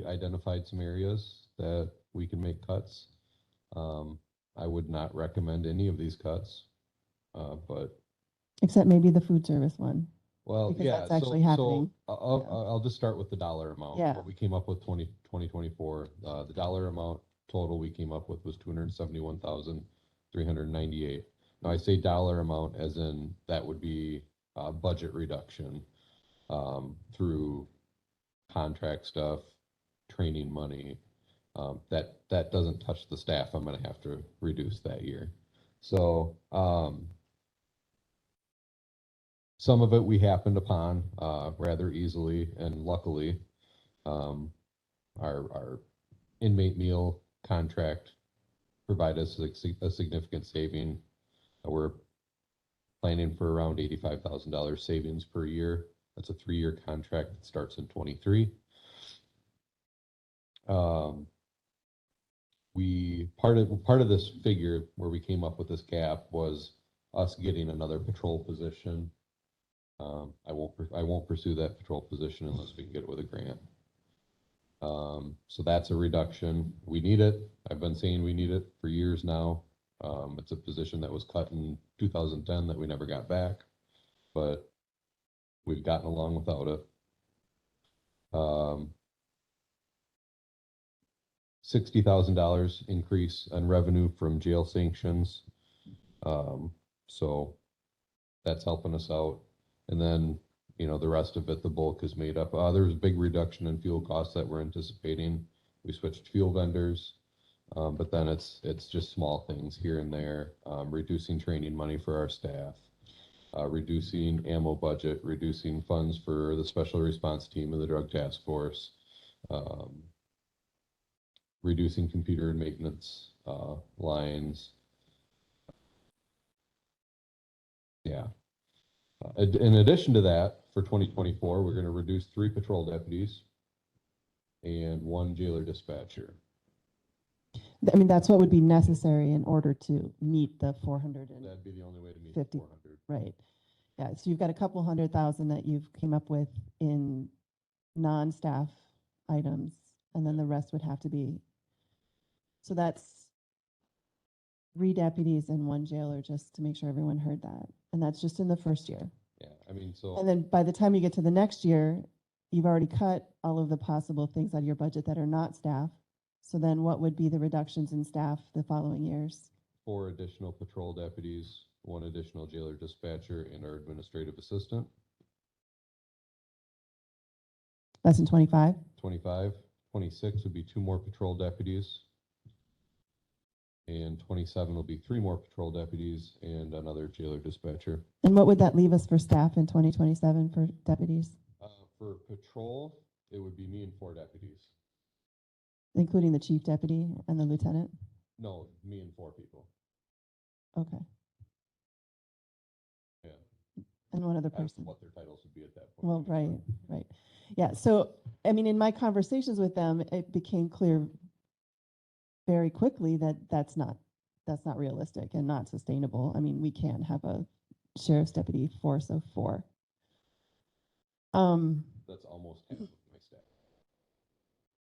identified some areas that we can make cuts. I would not recommend any of these cuts, but. Except maybe the food service one. Well, because yeah, that's actually happening. So I'll just start with the dollar amount. Yeah. What we came up with 2024, the dollar amount total we came up with was $271,398. Now I say dollar amount as in that would be budget reduction through contract stuff, training money. That doesn't touch the staff. I'm going to have to reduce that year. So some of it we happened upon rather easily, and luckily our inmate meal contract provided us a significant saving. We're planning for around $85,000 savings per year. That's a 3-year contract that starts in 23. Part of this figure where we came up with this gap was us getting another patrol position. I won't pursue that patrol position unless we can get it with a grant. So that's a reduction. We need it. I've been saying we need it for years now. It's a position that was cut in 2010 that we never got back, but we've gotten along without it. $60,000 increase in revenue from jail sanctions. So that's helping us out. And then, you know, the rest of it, the bulk is made up. There's a big reduction in fuel costs that we're anticipating. We switched fuel vendors, but then it's just small things here and there, reducing training money for our staff, reducing ammo budget, reducing funds for the special response team and the drug task force, reducing computer and maintenance lines. Yeah. In addition to that, for 2024, we're going to reduce 3 patrol deputies and 1 jailer dispatcher. I mean, that's what would be necessary in order to meet the 400 and That'd be the only way to meet 50, 400. right? Yeah, so you've got a couple $100,000 that you've came up with in non-staff items, and then the rest would have to be. So that's 3 deputies and 1 jailer, just to make sure everyone heard that. And that's just in the first year. Yeah, I mean, so. And then by the time you get to the next year, you've already cut all of the possible things out of your budget that are not staff. So then what would be the reductions in staff the following years? 4 additional patrol deputies, 1 additional jailer dispatcher, and our administrative assistant. That's in 25? 25. 26 would be 2 more patrol deputies. And 27 will be 3 more patrol deputies and another jailer dispatcher. And what would that leave us for staff in 2027 for deputies, For patrol, it would be me and 4 deputies. including the chief deputy and the lieutenant? No, me and 4 people. Okay. Yeah. And one other That's person. what their titles would be at that point. Well, right. Yeah, so, I mean, in my conversations with them, it became clear very quickly that that's not realistic and not sustainable. I mean, we can't have a sheriff's deputy force of 4. That's almost half of my staff.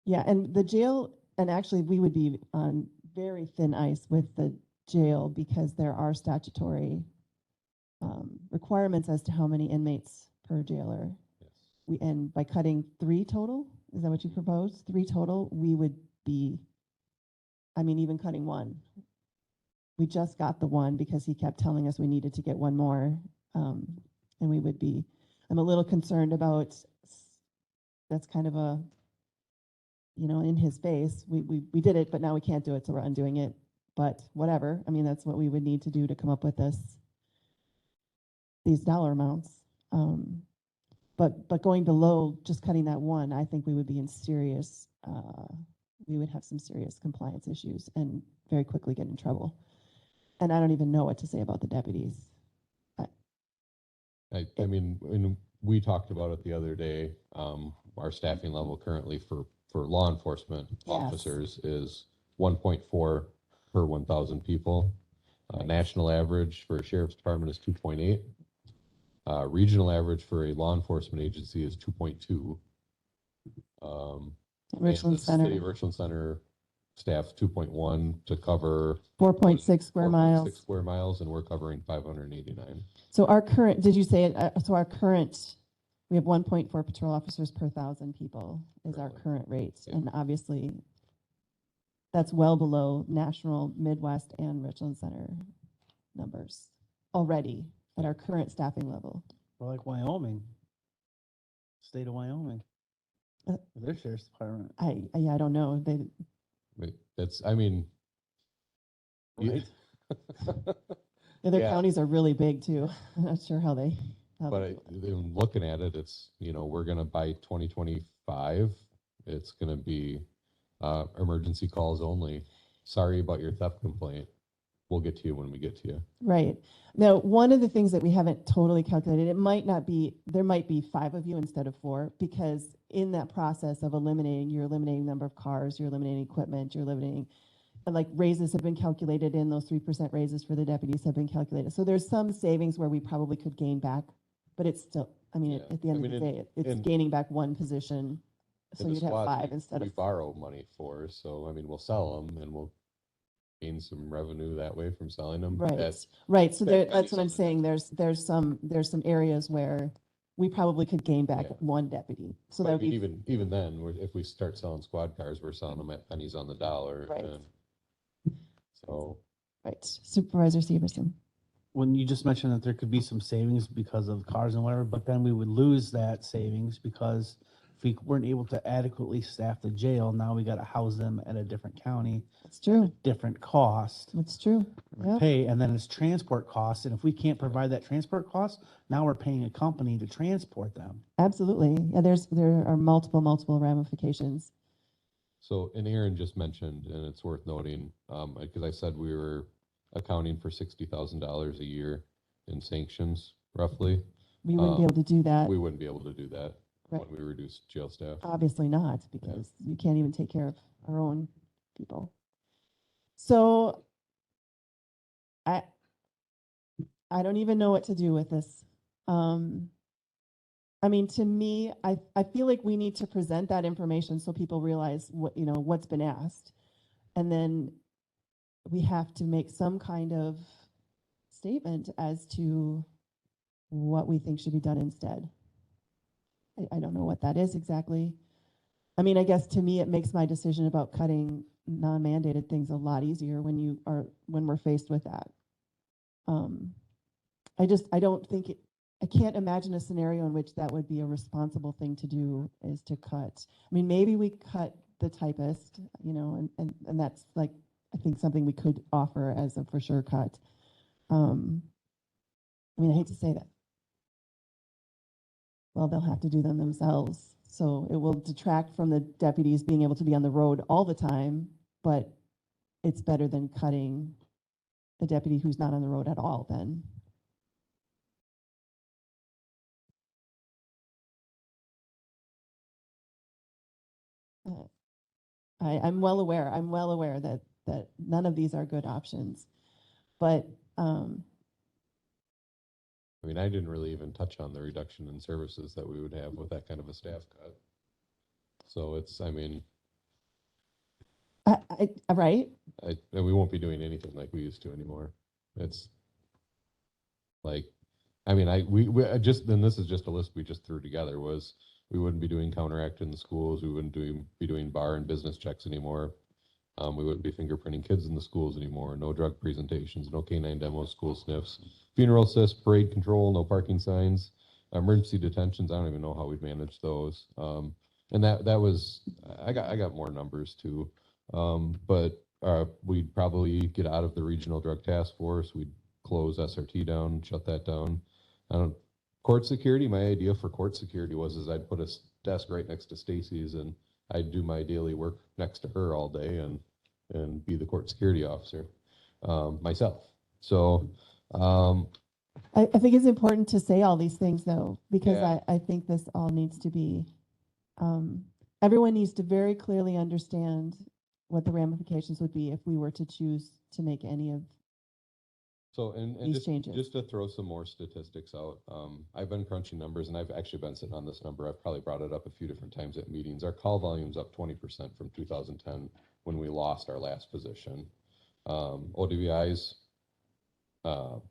Yeah, and the jail, and actually we would be on very thin ice with the jail because there are statutory requirements as to how many inmates per jailer. Yes. And by cutting 3 total, is that what you proposed? 3 total, we would be, I mean, even cutting 1. We just got the 1 because he kept telling us we needed to get 1 more. And we would be, I'm a little concerned about, that's kind of a, you know, in his face, we did it, but now we can't do it, so we're undoing it. But whatever, I mean, that's what we would need to do to come up with these dollar amounts. But going below, just cutting that 1, I think we would be in serious, we would have some serious compliance issues and very quickly get in trouble. And I don't even know what to say about the deputies. I mean, when we talked about it the other day, our staffing level currently for law enforcement officers is 1.4 per 1,000 people. National average for a sheriff's department is 2.8. Regional average for a law enforcement agency is 2.2. Richland Center, City of Richland Center staffs 2.1 to cover 4.6 square miles. 6 square miles, and we're covering 589. So our current, did you say it? So our current, we have 1.4 patrol officers per 1,000 people is our Correct. current rates. Yeah. And obviously, that's well below national, Midwest, and Richland Center numbers already at our current staffing level. We're like Wyoming, state of Wyoming. With their sheriff's department. I don't know. But that's, I mean, Right. The other Yeah. counties are really big too. I'm not sure how they. but looking at it, it's, you know, we're gonna, by 2025, it's gonna be emergency calls only. Sorry about your theft complaint. we'll get to you when we get to you. Right. Now, one of the things that we haven't totally calculated, it might not be, there might be 5 of you instead of 4, because in that process of eliminating, you're eliminating number of cars, you're eliminating equipment, you're eliminating, like raises have been calculated in, those 3% raises for the deputies have been calculated. So there's some savings where we probably could gain back, but it's still, I mean, Yeah. at the end I of the mean, day, it's and- gaining back 1 position. So And the you'd have squad 5 we- instead we of, borrow money for, so I mean, we'll sell them and we'll gain some revenue that way from selling them. right, right. So that there, pennies that's what on I'm the saying. There's some areas where we probably could gain back Yeah. 1 deputy. So But that I would mean, be, even then, if we start selling squad cars, we're selling them at pennies on the dollar. Right. And so, right. Supervisor Severson. When you just mentioned that there could be some savings because of cars and whatever, but then we would lose that savings because if we weren't able to adequately staff the jail, now we got to house them at a different county, That's true. different cost. That's true. Yep. Pay, and then it's transport costs, and if we can't provide that transport cost, now we're paying a company to transport them. Absolutely. Yeah, there are multiple ramifications. so, and Aaron just mentioned, and it's worth noting, because I said we were accounting for $60,000 a year in sanctions, roughly. We wouldn't be able to do that. We wouldn't be able to do that Right. when we reduce jail staff. Obviously not, because you can't even take care of our own people. So I don't even know what to do with this. I mean, to me, I feel like we need to present that information so people realize what, what's been asked. And then we have to make some kind of statement as to what we think should be done instead. I don't know what that is exactly. I mean, I guess to me, it makes my decision about cutting non-mandated things a lot easier when we're faced with that. I don't think I can't imagine a scenario in which that would be a responsible thing to do, is to cut. I mean, maybe we cut the typist, and that's like, I think something we could offer as a for sure cut. I mean, I hate to say that. Well, they'll have to do them themselves. So it will detract from the deputies being able to be on the road all the time, but it's better than cutting a deputy who's not on the road at all then. I'm well aware that none of these are good options, but I mean, I didn't really even touch on the reduction in services that we would have with that kind of a staff cut. So it's, I mean, right? and we won't be doing anything like we used to anymore. It's like, I mean, we just, then this is just a list we just threw together, was we wouldn't be doing counteract in the schools. We wouldn't be doing bar and business checks anymore. We wouldn't be fingerprinting kids in the schools anymore. No drug presentations, no canine demos, school sniffs, funeral assist, parade control, no parking signs, emergency detentions. I don't even know how we'd manage those. And that was, I got more numbers too. But we'd probably get out of the regional drug task force. We'd close SRT down, shut that down. Court security, my idea for court security was I'd put a desk right next to Stacy's, and I'd do my daily work next to her all day and be the court security officer myself. So I think it's important to say all these things though, because Yeah. I think this all needs to be, everyone needs to very clearly understand what the ramifications would be if we were to choose to make any of So, and these just, changes. just to throw some more statistics out, I've been crunching numbers, and I've actually been sitting on this number. I've probably brought it up a few different times at meetings. Our call volume's up 20% from 2010 when we lost our last position. ODVI's up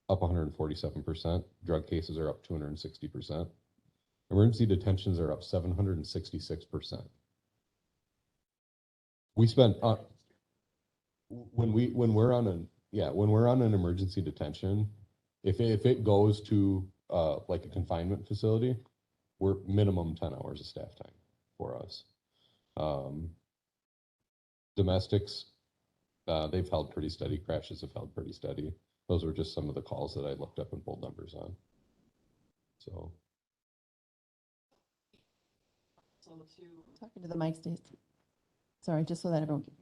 147%. Drug cases are up 260%. Emergency detentions are up 766%. We spent when we're on an emergency detention, if it goes to like a confinement facility, we're minimum 10 hours of staff time for us. Domestics, they've held pretty steady. Crashes have held pretty steady. Those were just some of the calls that I looked up and pulled numbers on. So talking to the mic, Stacy. Sorry, just so that everyone can.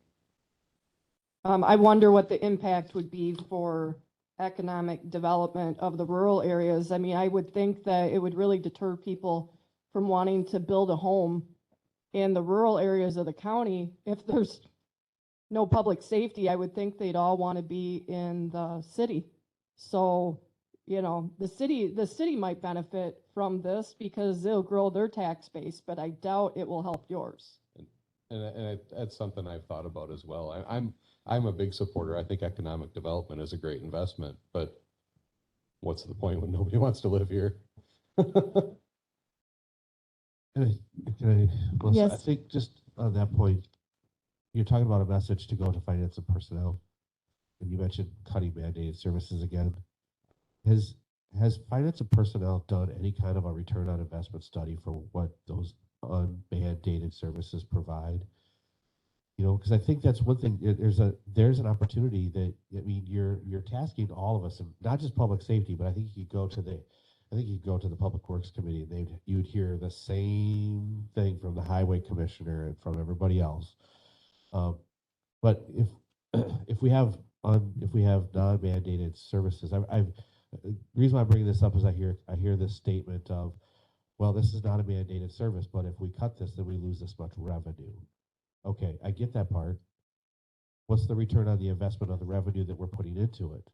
I wonder what the impact would be for economic development of the rural areas. I mean, I would think that it would really deter people from wanting to build a home in the rural areas of the county. If there's no public safety, I would think they'd all want to be in the city. So, you know, the city might benefit from this because they'll grow their tax base, but I doubt it will help yours. And that's something I've thought about as well. I'm a big supporter. I think economic development is a great investment, but what's the point when nobody wants to live here? Melissa, I Yes. think just on that point, you're talking about a message to go to finance and personnel, and you mentioned cutting mandated services again. Has finance and personnel done any kind of a return on investment study for what those unmandated services provide? You know, because I think that's one thing. There's an opportunity that, I mean, you're tasking all of us, and not just public safety, but I think you go to the Public Works Committee, and you'd hear the same thing from the Highway Commissioner and from everybody else. But if we have non-mandated services, the reason why I'm bringing this up is I hear this statement of, well, this is not a mandated service, but if we cut this, then we lose this much revenue. Okay, I get that part. What's the return on the investment of the revenue that we're putting into it?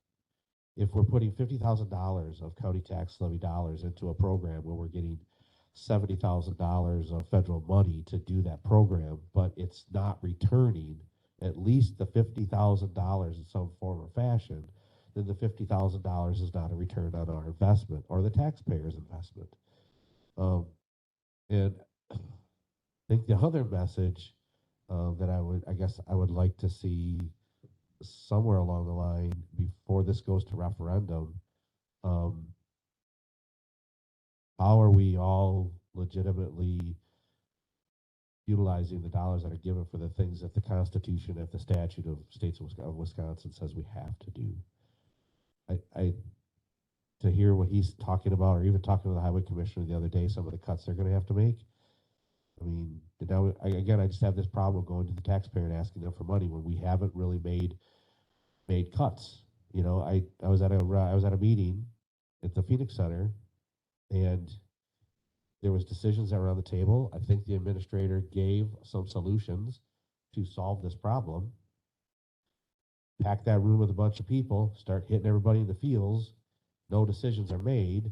If we're putting $50,000 of county tax levy dollars into a program where we're getting $70,000 of federal money to do that program, but it's not returning at least the $50,000 in some form or fashion, then the $50,000 is not a return on our investment or the taxpayer's investment. And I think the other message that I would like to see somewhere along the line before this goes to referendum, how are we all legitimately utilizing the dollars that are given for the things that the Constitution and the statute of states of Wisconsin says we have to do? To hear what he's talking about, or even talking to the Highway Commissioner the other day, some of the cuts they're going to have to make. I mean, now I just have this problem going to the taxpayer and asking them for money when we haven't really made cuts. You know, I was at a meeting at the Phoenix Center, and there was decisions that were on the table. I think the administrator gave some solutions to solve this problem. Pack that room with a bunch of people, start hitting everybody in the fields. No decisions are made.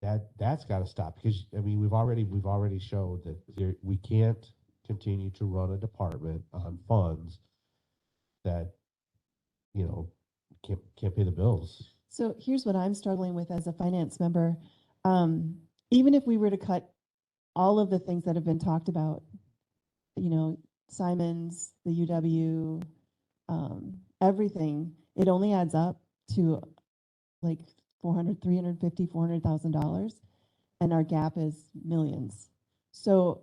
That's got to stop, because I mean we've already showed that we can't continue to run a department on funds that, you know, can't pay the bills. So here's what I'm struggling with as a finance member. Even if we were to cut all of the things that have been talked about, you know, Simon's, the UW, everything, it only adds up to like $400,000, and our gap is millions. So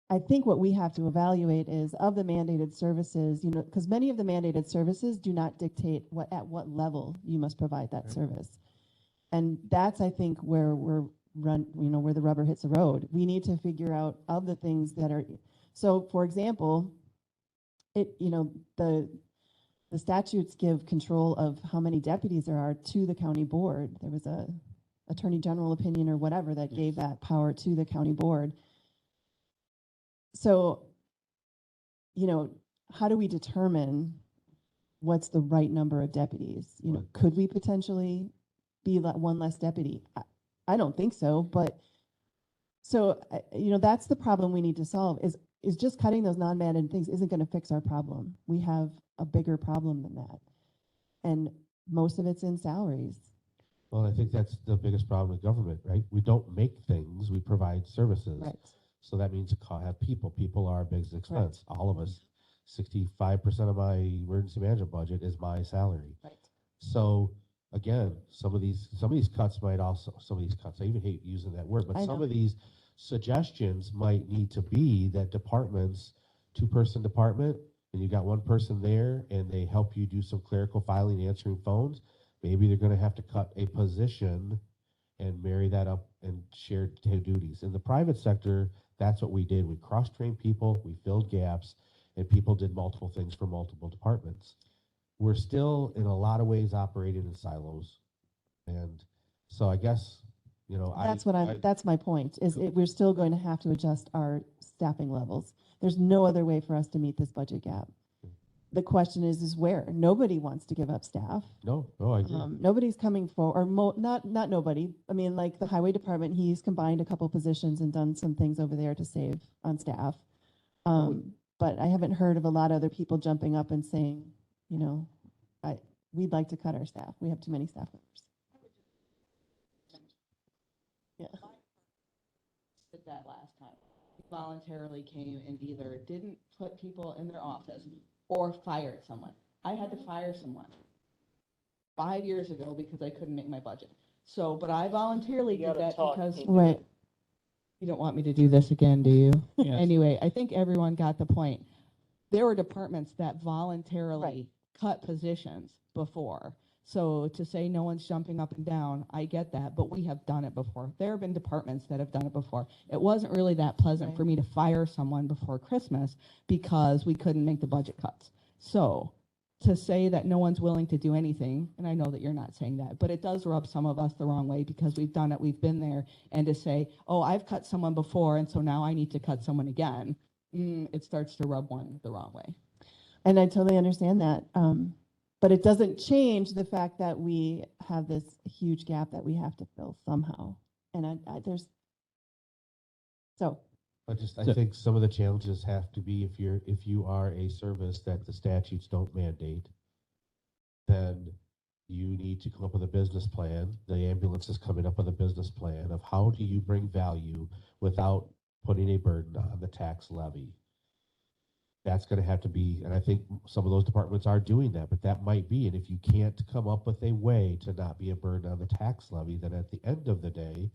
I think what we have to evaluate is, of the mandated services, you know, because many of the mandated services do not dictate at what level you must provide that service. And that's, I think, where where the rubber hits the road. We need to figure out, of the things that are, so for example, the statutes give control of how many deputies there are to the county board. There was a attorney general opinion or whatever that gave that power to the county board. So, you know, how do we determine what's the right number of deputies? You know, could we potentially be one less deputy? I don't think so, but so, you know, that's the problem we need to solve, is just cutting those non-mandated things isn't going to fix our problem. We have a bigger problem than that. And most of it's in salaries. Well, I think that's the biggest problem with government, right? We don't make things, we provide services. Right. So that means have people. People are a big expense. Right. All of us, 65% of my emergency management budget is my salary. Right. So again, some of these cuts might also, I even hate using that word, but some of these suggestions might need to be that departments, two-person department, and you got one person there and they help you do some clerical filing, answering phones. Maybe they're going to have to cut a position and marry that up and share duties. In the private sector, that's what we did. We cross-trained people, we filled gaps, and people did multiple things for multiple departments. We're still in a lot of ways operating in silos. And so I guess, you know, That's my point, we're still going to have to adjust our staffing levels. There's no other way for us to meet this budget gap. The question is where? Nobody wants to give up staff. No, I agree. Nobody's coming for, or not nobody. I mean, like the highway department, he's combined a couple positions and done some things over there to save on staff. But I haven't heard of a lot of other people jumping up and saying, you know, we'd like to cut our staff. We have too many staff members. Yeah. Did that last time. Voluntarily came and either didn't put people in their office or fired someone. I had to fire someone 5 years ago because I couldn't make my budget. So, but I voluntarily did that because. Right. You don't want me to do this again, do you? Yes. Anyway, I think everyone got the point. There were departments that voluntarily Right. cut positions before. So to say no one's jumping up and down, I get that, but we have done it before. There have been departments that have done it before. It wasn't really that pleasant Right. for me to fire someone before Christmas because we couldn't make the budget cuts. So to say that no one's willing to do anything, and I know that you're not saying that, but it does rub some of us the wrong way because we've done it, we've been there, and to say, oh, I've cut someone before, and so now I need to cut someone again, it starts to rub one the wrong way. And I totally understand that. But it doesn't change the fact that we have this huge gap that we have to fill somehow. And I think some of the challenges have to be if you are a service that the statutes don't mandate, then you need to come up with a business plan. The ambulance is coming up with a business plan of how do you bring value without putting a burden on the tax levy. That's going to have to be, and I think some of those departments are doing that, but that might be, and if you can't come up with a way to not be a burden on the tax levy, then at the end of the day,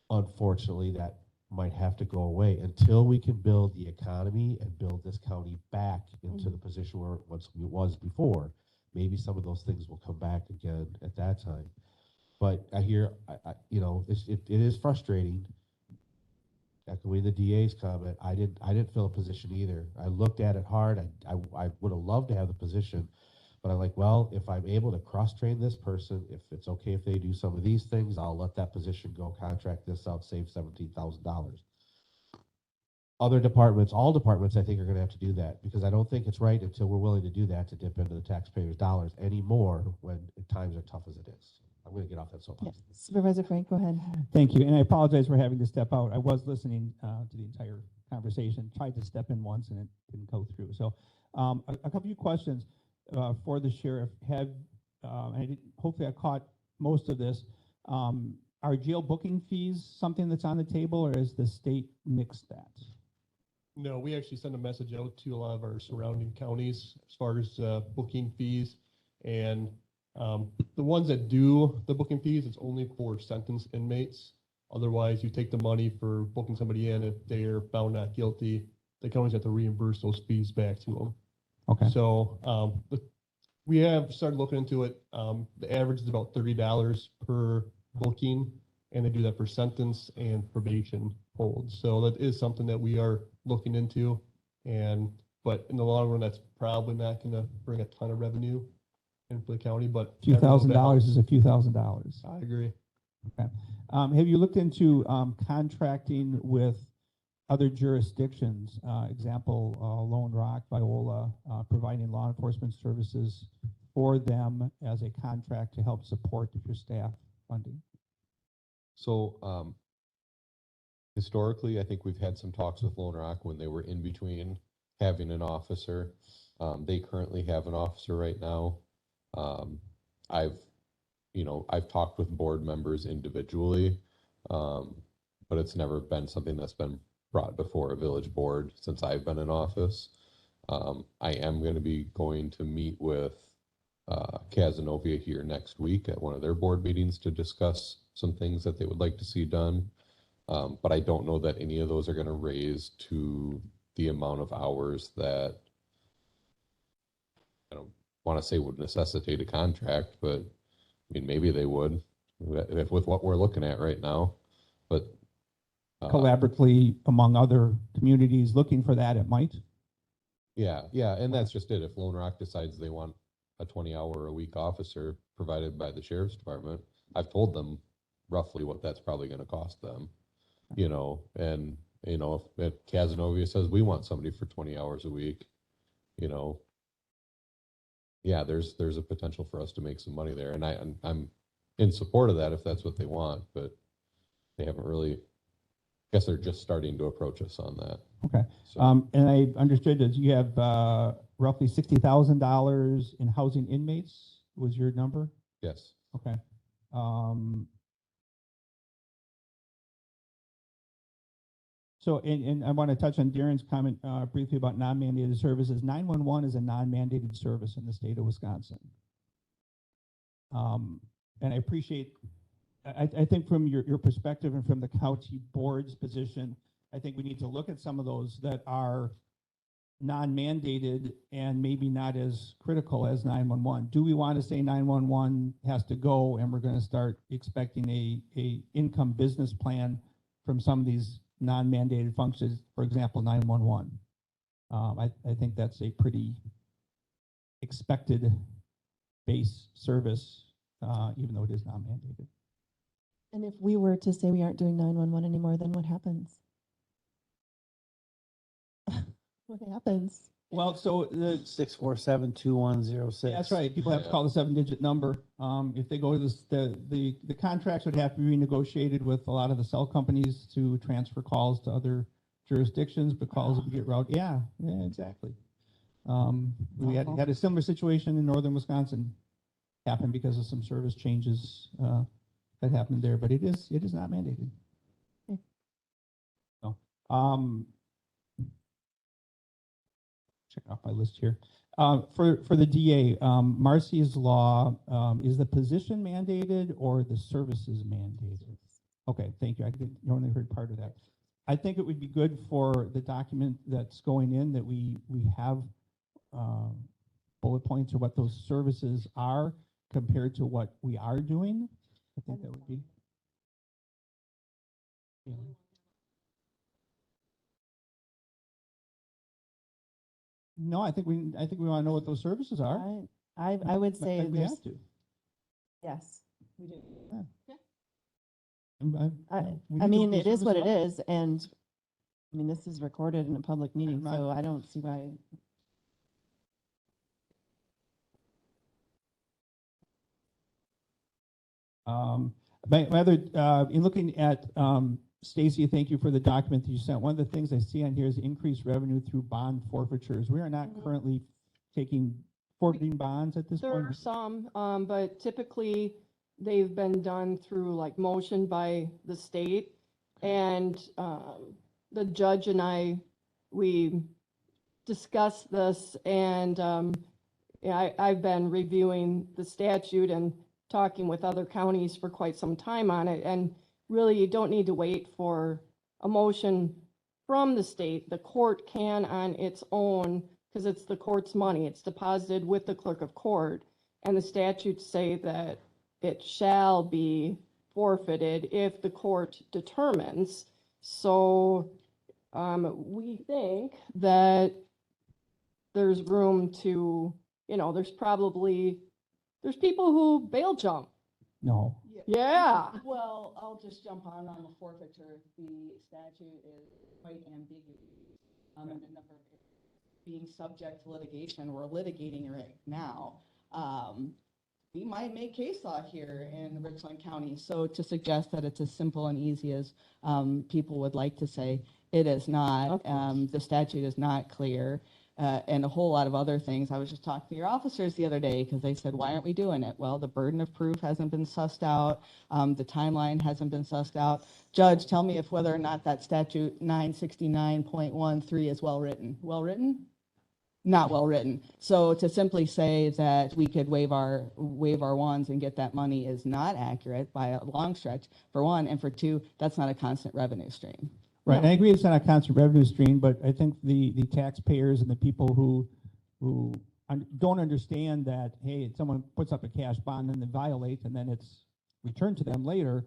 unfortunately, that might have to go away until we can build the economy and build this county back into the position where it was before. Maybe some of those things will come back again at that time. But I hear, you know, it is frustrating. Echoing the DA's comment, I didn't fill a position either. I looked at it hard. I would have loved to have the position, but I'm like, well, if I'm able to cross-train this person, if it's okay if they do some of these things, I'll let that position go, contract this out, save $17,000. Other departments, all departments, I think are going to have to do that because I don't think it's right until we're willing to do that to dip into the taxpayers' dollars anymore when times are tough as it is. I'm going to get off that soapbox. yeah. Supervisor Frank, go ahead. Thank you, and I apologize for having to step out. I was listening to the entire conversation, tried to step in once, and it didn't go through. So a couple of questions for the sheriff. Hopefully I caught most of this. Are jail booking fees something that's on the table, or is the state nixed that? No, we actually send a message out to a lot of our surrounding counties as far as booking fees. And the ones that do the booking fees, it's only for sentenced inmates. Otherwise, you take the money for booking somebody in. If they are found not guilty, the counties have to reimburse those fees back to them. Okay. So we have started looking into it. The average is about $30 per booking, and they do that for sentence and probation holds. So that is something that we are looking into. But in the long run, that's probably not going to bring a ton of revenue in for the county. But A few $1,000s is a few $1,000s. I agree. Okay. Have you looked into contracting with other jurisdictions? Example, Lone Rock, Viola, providing law enforcement services for them as a contract to help support your staff funding? So historically, I think we've had some talks with Lone Rock when they were in between having an officer. They currently have an officer right now. I've talked with board members individually, but it's never been something that's been brought before a village board since I've been in office. I am going to be going to meet with Casanova here next week at one of their board meetings to discuss some things that they would like to see done. But I don't know that any of those are going to raise to the amount of hours that I don't want to say would necessitate a contract, but I mean, maybe they would with what we're looking at right now. But Collaboratively among other communities looking for that, it might. Yeah, and that's just it. If Lone Rock decides they want a 20-hour-a-week officer provided by the sheriff's department, I've told them roughly what that's probably gonna cost them, and, if Casanova says we want somebody for 20 hours a week, you know, yeah, there's a potential for us to make some money there, and I'm in support of that if that's what they want, but they haven't really, I guess they're just starting to approach us on that. Okay. So, And I understood that you have roughly $60,000 in housing inmates was your number? yes. Okay. So, and I want to touch on Darren's comment briefly about non-mandated services. 911 is a non-mandated service in the state of Wisconsin. And I appreciate, I think from your perspective and from the county board's position, I think we need to look at some of those that are non-mandated and maybe not as critical as 911. Do we want to say 911 has to go and we're going to start expecting a income business plan from some of these non-mandated functions, for example, 911? I think that's a pretty expected base service, even though it is not mandated. And if we were to say we aren't doing 911 anymore, then what happens? What happens? Well, so the 647-2106. that's right. People have to call the 7-digit number. If they go to the contracts would have to be renegotiated with a lot of the cell companies to transfer calls to other jurisdictions, but calls would get routed. Yeah, exactly. We had a similar situation in northern Wisconsin happen because of some service changes that happened there, but it is not mandated. Okay. So, check off my list here. For the DA, Marcy's law, is the position mandated or the services mandated? Okay, thank you. I only heard part of that. I think it would be good for the document that's going in that we have bullet points of what those services are compared to what we are doing. I think that would be. Yeah. No, I think we want to know what those services are. I would say we there's, have to. yes, we do. We I need to mean, know it is what it services is, and I mean, this is recorded in a public meeting, so I don't see why. My other, in looking at, Stacy, thank you for the document that you sent. One of the things I see on here is increased revenue through bond forfeitures. We are not currently forfeiting bonds at this There point. are some, but typically they've been done through like motion by the state. And the judge and we discussed this, and I've been reviewing the statute and talking with other counties for quite some time on it. And really, you don't need to wait for a motion from the state. The court can on its own, because it's the court's money. It's deposited with the clerk of court. And the statutes say that it shall be forfeited if the court determines. So we think that there's room to, there's people who bail jump. No. Yeah. Well, I'll just jump on the forfeiture. The statute is quite ambiguous. And the number being subject to litigation, we're litigating right now. We might make case law here in Richland County. So to suggest that it's as simple and easy as people would like to say, it is not. The statute is not clear. And a whole lot of other things. I was just talking to your officers the other day because they said, why aren't we doing it? Well, the burden of proof hasn't been sussed out. The timeline hasn't been sussed out. Judge, tell me if whether or not that statute 969.13 is well written. Well written? Not well written. So to simply say that we could waive our wands and get that money is not accurate by a long stretch, for one, and for two, that's not a constant revenue stream. Right, I agree it's not a constant revenue stream, but I think the taxpayers and the people who don't understand that, hey, someone puts up a cash bond and they violate and then it's returned to them later,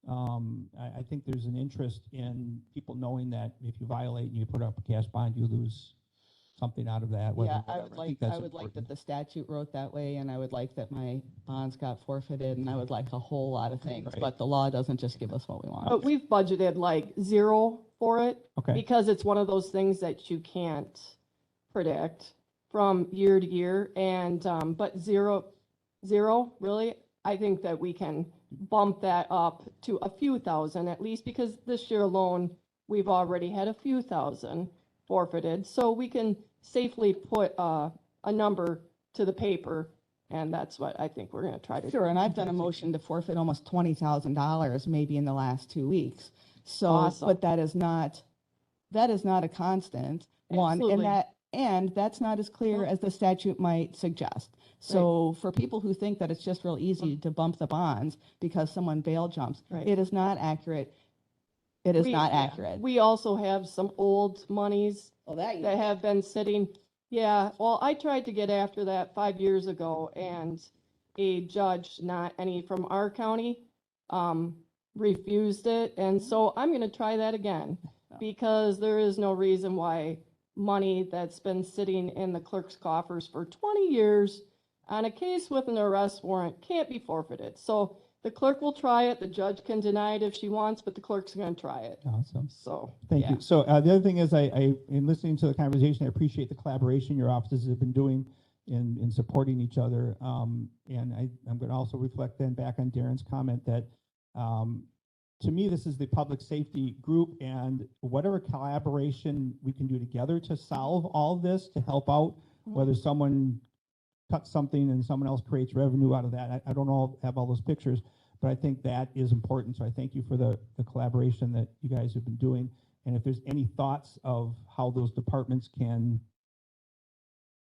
I think there's an interest in people knowing that if you violate and you put up a cash bond, you lose something out of that. whether- Yeah, I whatever. would think like, that's I would like that important. the statute wrote that way, and I would like that my bonds got forfeited, and I would like a whole lot of things, Right. but the law doesn't just give us what we want. But we've budgeted like 0 for it. Okay. Because it's one of those things that you can't predict from year to year. And, but zero, really, I think that we can bump that up to a few thousand at least, because this year alone, we've already had a few thousand forfeited. So we can safely put a number to the paper, and that's what I think we're gonna try to do. Sure, and I've done a motion to forfeit almost $20,000 maybe in the last 2 weeks. So, Awesome. but that is not a constant one, Absolutely. and that's not as clear No. as the statute might suggest. So for people who think that it's just real easy to bump the bonds because someone bail jumps, Right. it is not accurate. It is not Yeah. accurate. We also have some old monies Well, that that have been sitting. Yeah, well, I tried to get after that 5 years ago, and a judge, not any from our county, refused it. And so I'm gonna try that again, because there is no reason why money that's been sitting in the clerk's coffers for 20 years on a case with an arrest warrant can't be forfeited. So the clerk will try it, the judge can deny it if she wants, but the clerk's gonna try it. Awesome. So, Thank yeah. you. So the other thing is, in listening to the conversation, I appreciate the collaboration your offices have been doing in supporting each other. And I'm going to also reflect then back on Darren's comment that, to me, this is the public safety group, and whatever collaboration we can do together to solve all of this, to help out, whether someone cuts something and someone else creates revenue out of that. I don't all have all those pictures, but I think that is important. So I thank you for the collaboration that you guys have been doing. And if there's any thoughts of how those departments can,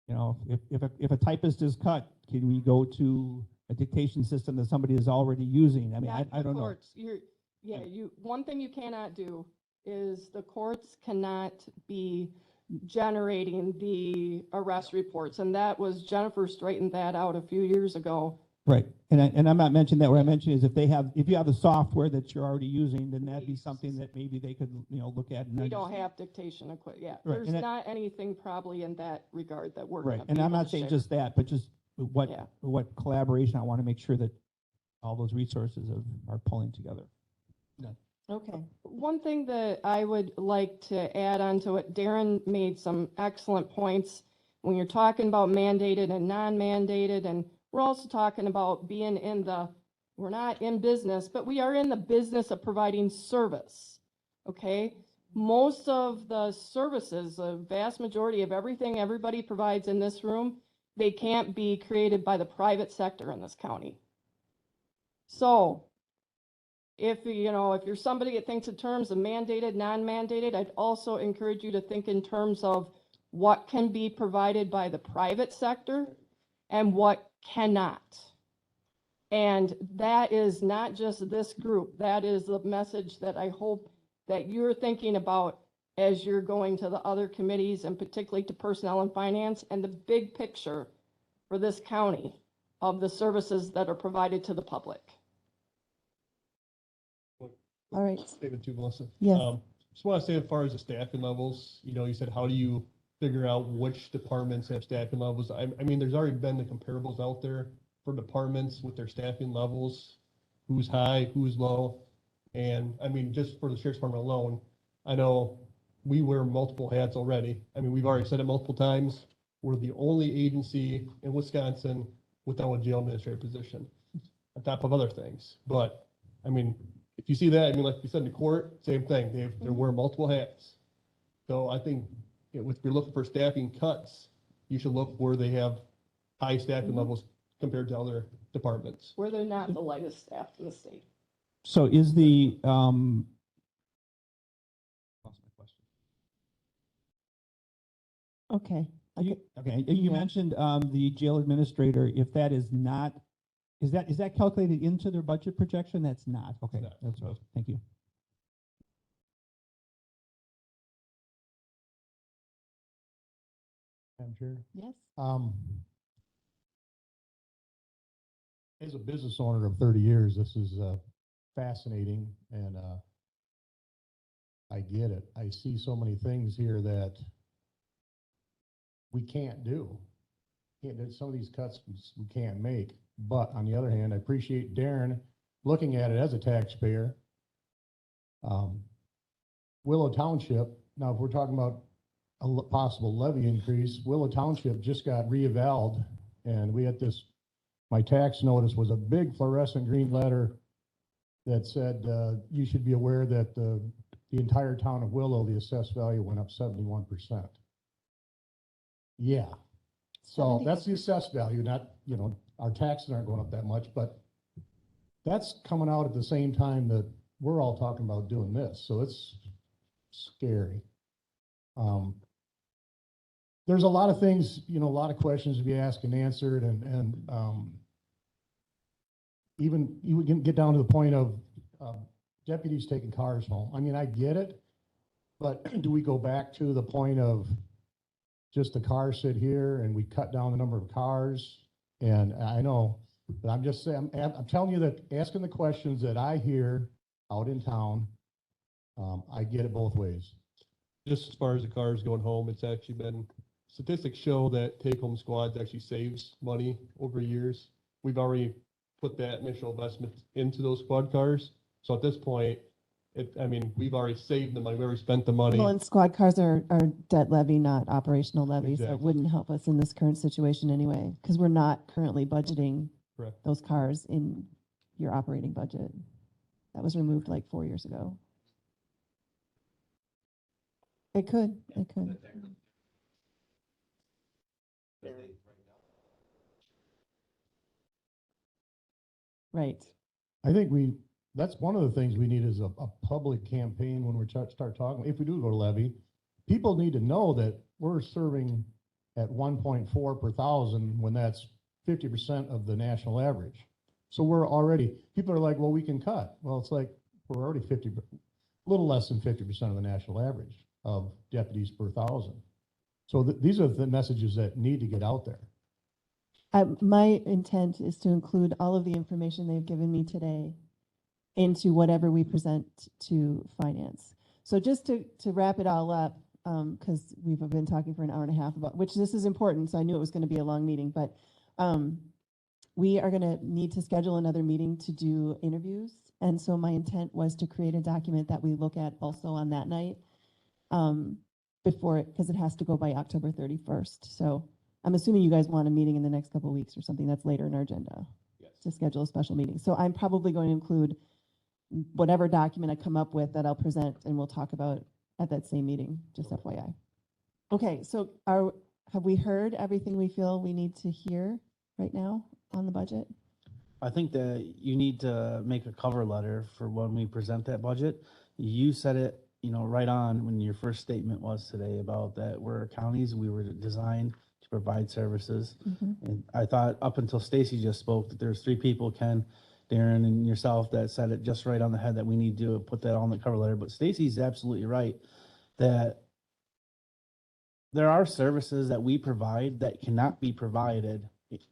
if a typist is cut, can we go to a dictation system that somebody is already using? I mean, Not I the don't know. courts. One thing you cannot do is the courts cannot be generating the arrest reports, and that was, Jennifer straightened that out a few years ago. Right. And I'm not mentioning that. What I mentioned is if you have the software that you're already using, then that'd be something that maybe they could, look at. And We don't understand. have dictation equipment, yeah. Right, There's and that- not anything probably in that regard that we're Right. gonna be And I'm able not to saying share. just that, but just Yeah. what collaboration, I want to make sure that all those resources are pulling together. Okay. One thing that I would like to add on to it, Darren made some excellent points when you're talking about mandated and non-mandated, and we're also talking about being we're not in business, but we are in the business of providing service, okay? Most of the services, a vast majority of everything everybody provides in this room, they can't be created by the private sector in this county. So, if you're somebody that thinks in terms of mandated, non-mandated, I'd also encourage you to think in terms of what can be provided by the private sector and what cannot. And that is not just this group. That is the message that I hope that you're thinking about as you're going to the other committees, and particularly to personnel and finance, and the big picture for this county of the services that are provided to the public. All right. Statement too, Melissa. Yes. Just want to say, as far as the staffing levels, you said, how do you figure out which departments have staffing levels? I mean, there's already been the comparables out there for departments with their staffing levels, who's high, who's low. And I mean, just for the sheriff's department alone, I know we wear multiple hats already. I mean, we've already said it multiple times. We're the only agency in Wisconsin without a jail administrator position, on top of other things. But I mean, if you see that, I mean, like you said in court, same thing. They're wearing multiple hats. So I think if you're looking for staffing cuts, you should look where they have high staffing levels compared to other departments. Where they're not the lightest staff in the state. So is the, lost my question. Okay. Okay, you mentioned the jail administrator. If that is not, is that calculated into their budget projection? That's not. Okay, not. that's right. Thank you. Madam Chair. Yes. As a business owner of 30 years, this is fascinating, and I get it. I see so many things here that we can't do. Some of these cuts we can't make. But on the other hand, I appreciate Darren looking at it as a taxpayer. Willow Township, now if we're talking about a possible levy increase, Willow Township just got reevaluated, and we had this, my tax notice was a big fluorescent green letter that said, you should be aware that the entire town of Willow, the assessed value went up 71%. Yeah. So that's the assessed value, not, you know, our taxes aren't going up that much, but that's coming out at the same time that we're all talking about doing this. So it's scary. There's a lot of things, you know, a lot of questions to be asked and answered, and even you can get down to the point of deputies taking cars home. I mean, I get it, but do we go back to the point of just the cars sit here and we cut down the number of cars? And I know, but I'm just saying, I'm telling you that asking the questions that I hear out in town, I get it both ways. Just as far as the cars going home, it's actually been, statistics show that take-home squads actually saves money over years. We've already put that initial investment into those squad cars. So at this point, I mean, we've already saved the money, we already spent the money. Well, and squad cars are debt levy, not operational levy, so it Exactly. wouldn't help us in this current situation anyway, because we're not currently budgeting Correct. those cars in your operating budget. That was removed like 4 years ago. It could. Right. I think that's one of the things we need is a public campaign when we start talking. If we do go to levy, people need to know that we're serving at 1.4 per thousand when that's 50% of the national average. So we're already, people are like, well, we can cut. Well, it's like, we're already a little less than 50% of the national average of deputies per thousand. So these are the messages that need to get out there. My intent is to include all of the information they've given me today into whatever we present to finance. So just to wrap it all up, because we've been talking for an hour and a half about, which this is important, so I knew it was going to be a long meeting, but we are going to need to schedule another meeting to do interviews. And so my intent was to create a document that we look at also on that night before it, because it has to go by October 31st. So I'm assuming you guys want a meeting in the next couple of weeks or something that's later in our agenda. Yes. To schedule a special meeting. So I'm probably going to include whatever document I come up with that I'll present and we'll talk about at that same meeting, just FYI. Okay, so have we heard everything we feel we need to hear right now on the budget? I think that you need to make a cover letter for when we present that budget. You said it, you know, right on when your first statement was today about that we're counties, we were designed to provide services. And I thought up until Stacy just spoke that there's three people, Ken, Darren, and yourself, that said it just right on the head that we need to put that on the cover letter. But Stacy's absolutely right that there are services that we provide that cannot be provided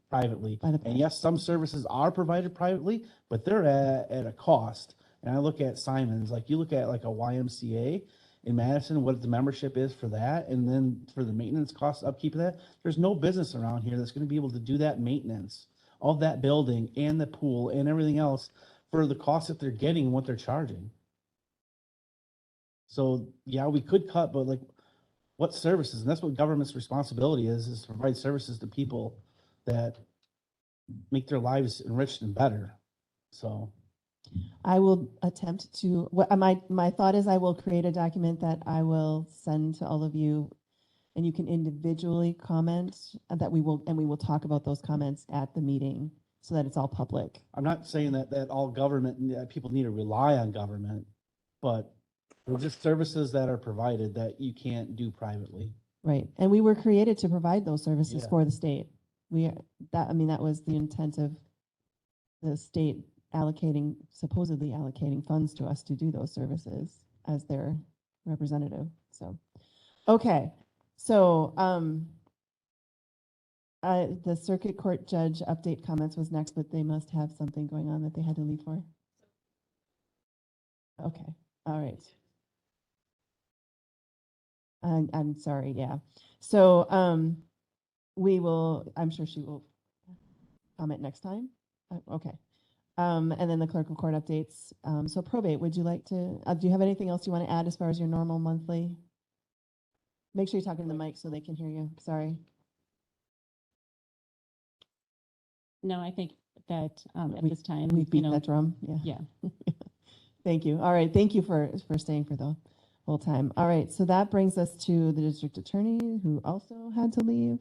privately. And yes, some services are provided privately, but they're at a cost. And I look at Simon's, like you look at like a YMCA in Madison, what the membership is for that, and then for the maintenance costs, upkeep of that, there's no business around here that's going to be able to do that maintenance of that building and the pool and everything else for the cost that they're getting and what they're charging. So yeah, we could cut, but like what services? And that's what government's responsibility is to provide services to people that make their lives enriched and better. So I will attempt to, my thought is I will create a document that I will send to all of you, and you can individually comment that we will talk about those comments at the meeting so that it's all public. I'm not saying that all government, people need to rely on government, but they're just services that are provided that you can't do privately. Right. And we were created to provide those services Yeah. for the state. That was the intent of the state supposedly allocating funds to us to do those services as their representative. So, okay. So, the circuit court judge update comments was next, but they must have something going on that they had to leave for. Okay. All right. I'm sorry. Yeah. So, we will, I'm sure she will comment next time. Okay. And then the clerk of court updates. So probate, would you like to, do you have anything else you want to add as far as your normal monthly? Make sure you're talking to the mic so they can hear you. Sorry. No, I think that at We- this time, We you beat know, that drum. Yeah. yeah. Thank you. All right. Thank you for staying for the whole time. All right. So that brings us to the district attorney who also had to leave.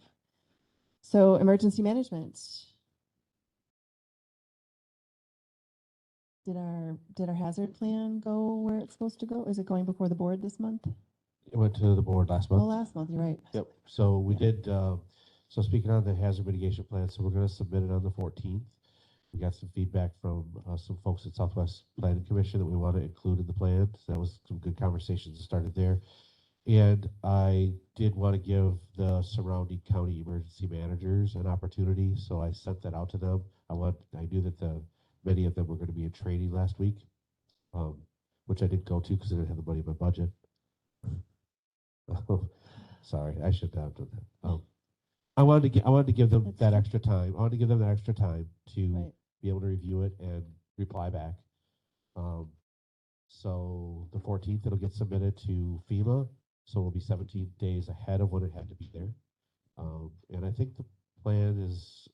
So emergency management. Did our hazard plan go where it's supposed to go? Is it going before the board this month? It went to the board last Oh, month. last month. You're right. Yep. So we did, so speaking on the hazard mitigation plan, so we're gonna submit it on the 14th. We got some feedback from some folks at Southwest Planning Commission that we want to include in the plan. So that was some good conversations that started there. And I did want to give the surrounding county emergency managers an opportunity, so I sent that out to them. I knew that many of them were going to be in training last week, which I didn't go to because I didn't have the money in my budget. Sorry, I should not have done that. I wanted to give them that extra time. I wanted to give them that extra time to be able to review it and reply back. So the 14th, it'll get submitted to FEMA. So it'll be 17 days ahead of when it had to be there. And I think the plan is,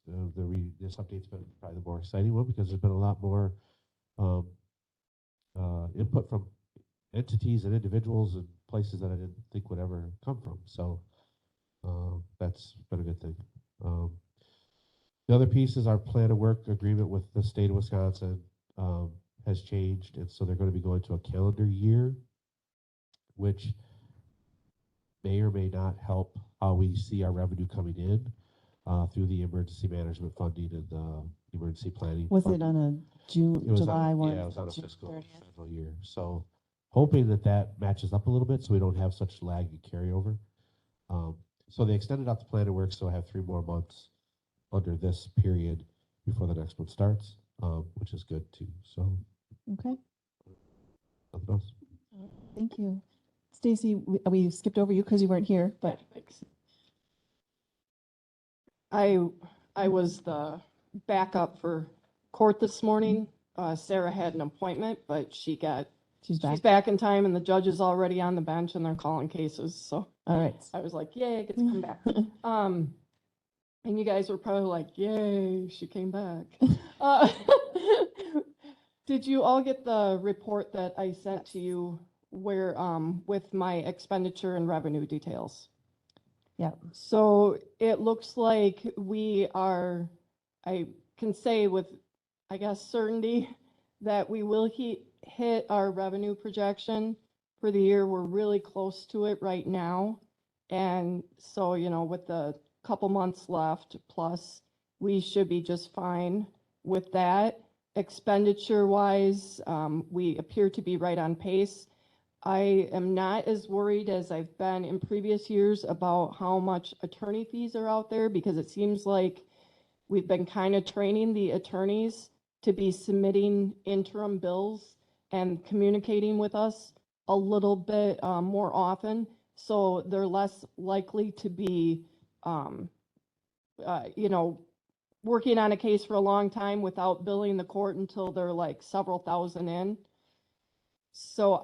this update's been probably the more exciting one because there's been a lot more input from entities and individuals and places that I didn't think would ever come from. So that's been a good thing. The other piece is our plan of work agreement with the state of Wisconsin has changed. And so they're going to be going to a calendar year, which may or may not help how we see our revenue coming in through the emergency management funding and the emergency planning. Was funding. it on a July 1? Yeah, it was on a June fiscal 30th? federal year. So hoping that matches up a little bit so we don't have such lag and carryover. So they extended out the plan of work, so I have 3 more months under this period before the next one starts, which is good too. So Okay. nothing else. Thank you. Stacy, we skipped over you because you weren't here, but Thanks. I was the backup for court this morning. Sarah had an appointment, but she's back in time and the judge is already on the bench and they're calling cases. So all right. I was like, yay, I get to come back. And you guys were probably like, yay, she came back. Did you all get the report that I sent to you where, with my expenditure and revenue details? Yeah. So it looks like I can say with, I guess, certainty that we will hit our revenue projection for the year. We're really close to it right now. And so, with the couple months left, plus we should be just fine with that. Expenditure-wise, we appear to be right on pace. I am not as worried as I've been in previous years about how much attorney fees are out there because it seems like we've been kind of training the attorneys to be submitting interim bills and communicating with us a little bit more often. So they're less likely to be, working on a case for a long time without billing the court until they're like several thousand in. So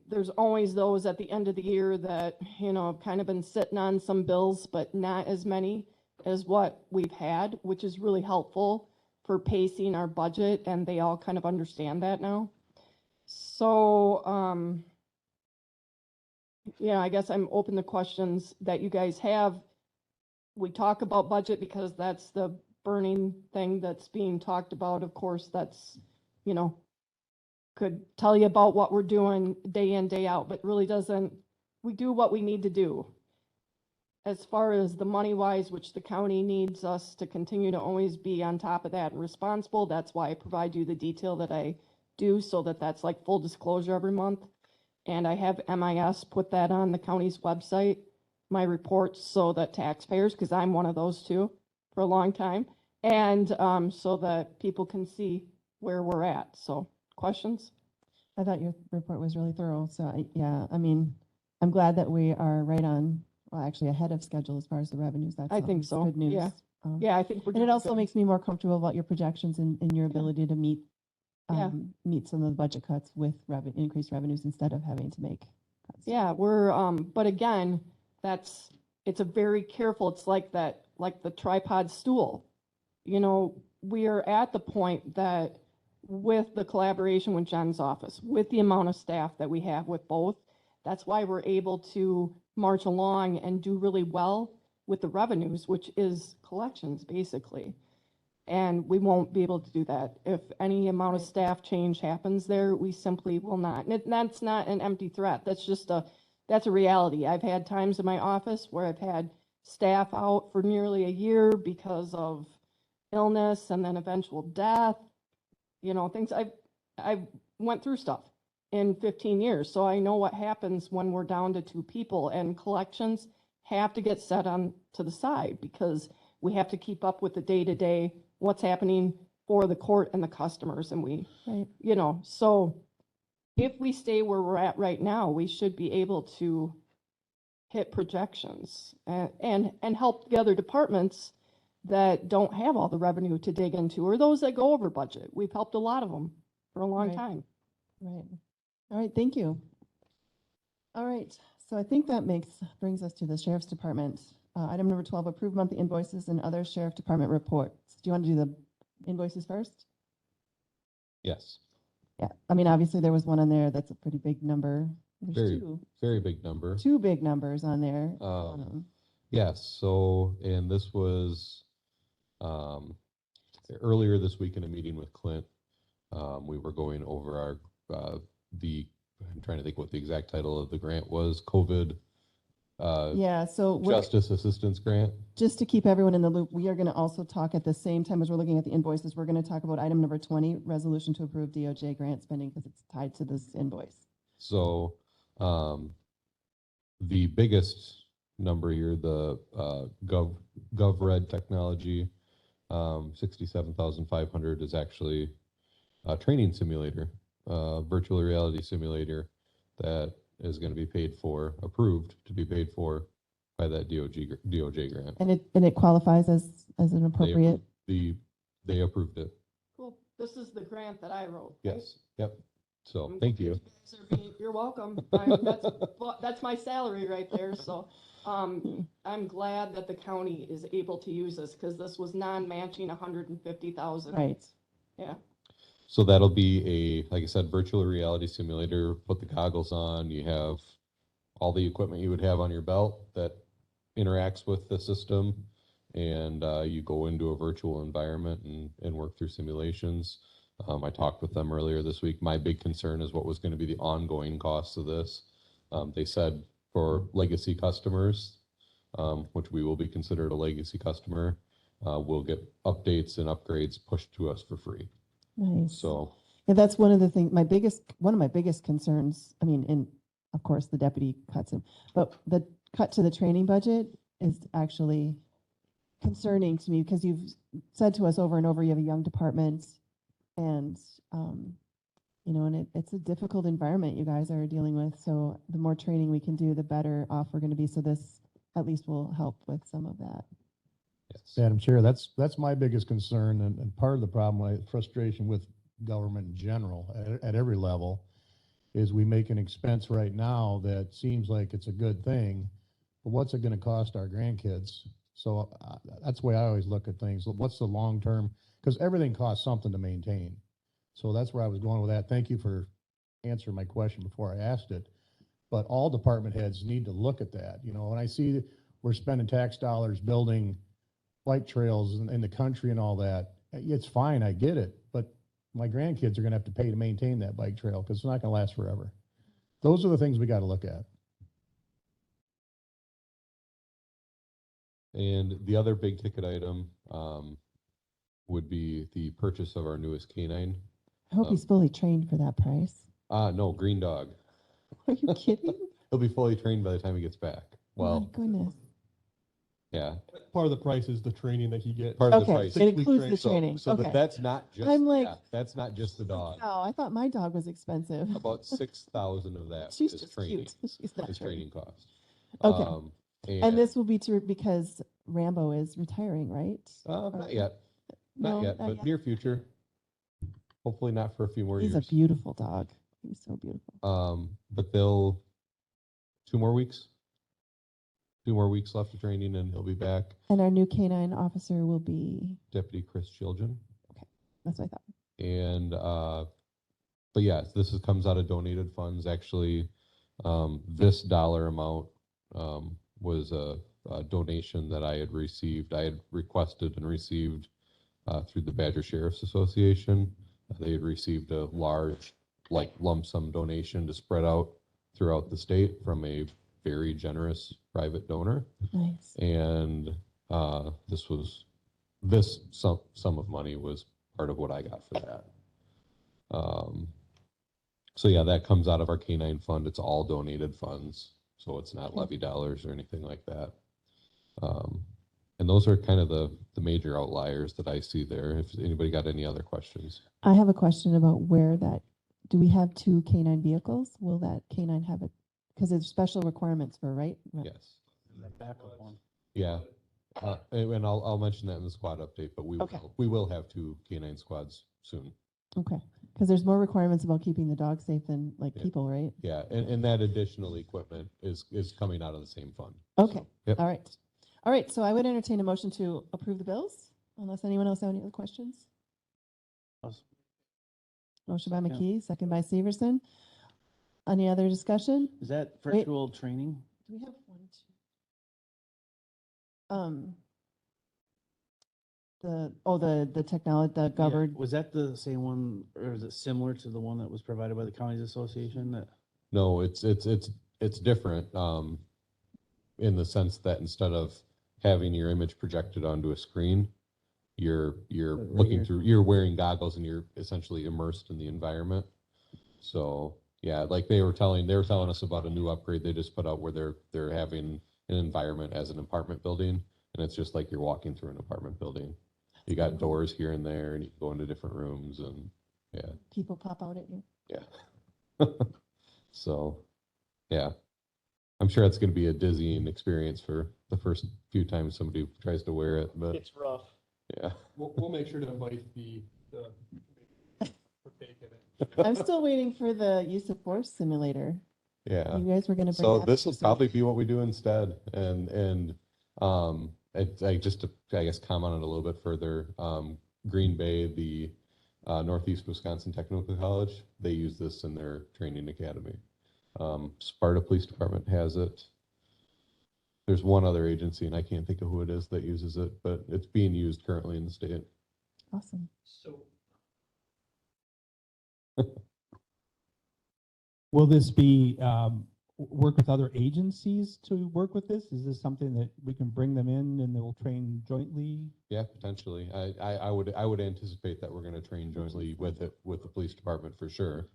there's always those at the end of the year that, have kind of been sitting on some bills, but not as many as what we've had, which is really helpful for pacing our budget, and they all kind of understand that now. So, I guess I'm open to questions that you guys have. We talk about budget because that's the burning thing that's being talked about. Of course, that's, could tell you about what we're doing day in, day out, but really doesn't, we do what we need to do. As far as the money wise, which the county needs us to continue to always be on top of that and responsible, that's why I provide you the detail that I do so that that's like full disclosure every month. And I have MIS put that on the county's website, my reports, so that taxpayers, because I'm one of those too for a long time, and so that people can see where we're at. So questions? I thought your report was really thorough. So I'm glad that we are right on well, actually ahead of schedule as far as the revenues. That's I think so, good news. yeah. Um, Yeah, I think we're. And it doing also good. makes me more comfortable about your projections and your ability to meet, Yeah. meet some of the budget cuts with increased revenues instead of having to make cuts. Yeah, we're, but again, it's a very careful, it's like that, like the tripod stool. You know, we are at the point that with the collaboration with Jen's office, with the amount of staff that we have with both, that's why we're able to march along and do really well with the revenues, which is collections, basically. And we won't be able to do that. If any amount of staff change happens there, we simply will not. And that's not an empty threat. That's a reality. I've had times in my office where I've had staff out for nearly a year because of illness and then eventual death. You know, things I've went through stuff in 15 years. So I know what happens when we're down to 2 people, and collections have to get set on to the side because we have to keep up with the day-to-day, what's happening for the court and the customers. And we, Right. you know, so if we stay where we're at right now, we should be able to hit projections and help the other departments that don't have all the revenue to dig into, or those that go over budget. We've helped a lot of them for a long Right. time. Right. All right, thank you. All right, so I think that brings us to the Sheriff's Department. Item number 12, approve monthly invoices and other Sheriff Department reports. Do you want to do the invoices first? Yes, Yeah, I mean, obviously there was one on there that's a pretty big number. There's very, two, very big number. two big numbers on there. Yes, so, and this was, earlier this week in a meeting with Clint, we were going over our, I'm trying to think what the exact title of the grant was, COVID, Yeah, so Justice Assistance Grant. just to keep everyone in the loop, we are going to also talk at the same time as we're looking at the invoices, we're going to talk about item number 20, resolution to approve DOJ grant spending because it's tied to this invoice. So, the biggest number here, the, GovRed technology, 67,500 is actually a training simulator, virtual reality simulator that is going to be paid for, approved to be paid for by that DOJ grant. And it qualifies as an appropriate. They approved it. Cool. This is the grant that I wrote. right? Yes. Yep. So thank you. You're welcome. That's my salary right there. So I'm glad that the county is able to use this because this was non-matching 150,000. Right. Yeah. So that'll be like I said, virtual reality simulator, put the goggles on, you have all the equipment you would have on your belt that interacts with the system, and you go into a virtual environment and work through simulations. I talked with them earlier this week. My big concern is what was going to be the ongoing costs of this. They said for legacy customers, which we will be considered a legacy customer, we'll get updates and upgrades pushed to us for free. Nice. So yeah, that's one of the things, one of my biggest concerns, I mean, and of course the deputy cuts him, but the cut to the training budget is actually concerning to me because you've said to us over and over, you have a young department and, you know, and it's a difficult environment you guys are dealing with. So the more training we can do, the better off we're going to be. So this at least will help with some of that. yes. Madam Chair, that's my biggest concern and part of the problem, my frustration with government in general at every level is we make an expense right now that seems like it's a good thing, but what's it going to cost our grandkids? So that's the way I always look at things. What's the long term? Because everything costs something to maintain. So that's where I was going with that. Thank you for answering my question before I asked it. But all department heads need to look at that. You know, when I see we're spending tax dollars building bike trails in the country and all that, it's fine, I get it, but my grandkids are gonna have to pay to maintain that bike trail because it's not gonna last forever. Those are the things we gotta look at. And the other big ticket item would be the purchase of our newest canine. I hope he's fully trained for that price. No, green dog. Are you kidding? He'll be fully trained by the time he gets back. Oh Well, my goodness. yeah, Part of the price is the training that he gets. part of the Okay, price. it includes the So- training. So Okay. that that's not just, I'm like- yeah, that's not just the dog. Oh, I thought my dog was expensive. About 6,000 of that She's is just training, cute. She's not is trained. training cost. Okay. And this will be because Rambo is retiring, right? Not yet, not No, yet, but near future. Hopefully not for a few more He's years. a beautiful dog. He's so beautiful. But they'll 2 more weeks. 2 more weeks left of training, and he'll be back. And our new canine officer will be, Deputy Chris Children. that's what I thought. And but yeah, comes out of donated funds. Actually, this dollar amount was a donation that I had received. I had requested and received through the Badger Sheriff's Association. They had received a large, like, lump sum donation to spread out throughout the state from a very generous private donor. Nice. And this sum of money was part of what I got for that. So yeah, that comes out of our canine fund. It's all donated funds, so it's not levy dollars or anything like that. And those are kind of the major outliers that I see there. If anybody got any other questions. I have a question about do we have 2 canine vehicles? Will that canine have it? Because there's special requirements for, right? Yes. That backup one. Yeah. And I'll mention that in the squad update, but we will have 2 canine squads soon. Okay. Because there's more requirements about keeping the dog safe than people, right? Yeah, and that additional equipment is coming out of the same fund. Okay. So, yep. All right. All right. So I would entertain a motion to approve the bills, unless anyone else have any other questions. Motion by Second. McKee, second by Severson. Any other discussion? Is that Wait. virtual training? Do we have 1, 2? The technology, the Yeah. governed. Was that the same one, or is it similar to the one that was provided by the counties association? That No, it's different in the sense that instead of having your image projected onto a screen, you're looking through, you're wearing goggles and you're essentially immersed in the environment. So yeah, like they were telling us about a new upgrade they just put out where they're having an environment as an apartment building, and it's just like you're walking through an apartment building. You got doors here and there, and you can go into different rooms, and yeah. People pop out at you. Yeah. So, yeah, I'm sure it's going to be a dizzying experience for the first few times somebody tries to wear it, but It's rough. yeah. We'll make sure to invite the partake in it. I'm still waiting for the use of force simulator. Yeah. You guys were going to bring So that this up will this probably week. be what we do instead. And just to, I guess, comment on it a little bit further, Green Bay, the Northeast Wisconsin Technical College, they use this in their training academy. Sparta Police Department has it. There's one other agency, and I can't think of who it is that uses it, but it's being used currently in the state. Awesome. So Will this be work with other agencies to work with this? Is this something that we can bring them in and they will train jointly? Yeah, potentially. I would anticipate that we're going to train jointly with the police department for sure.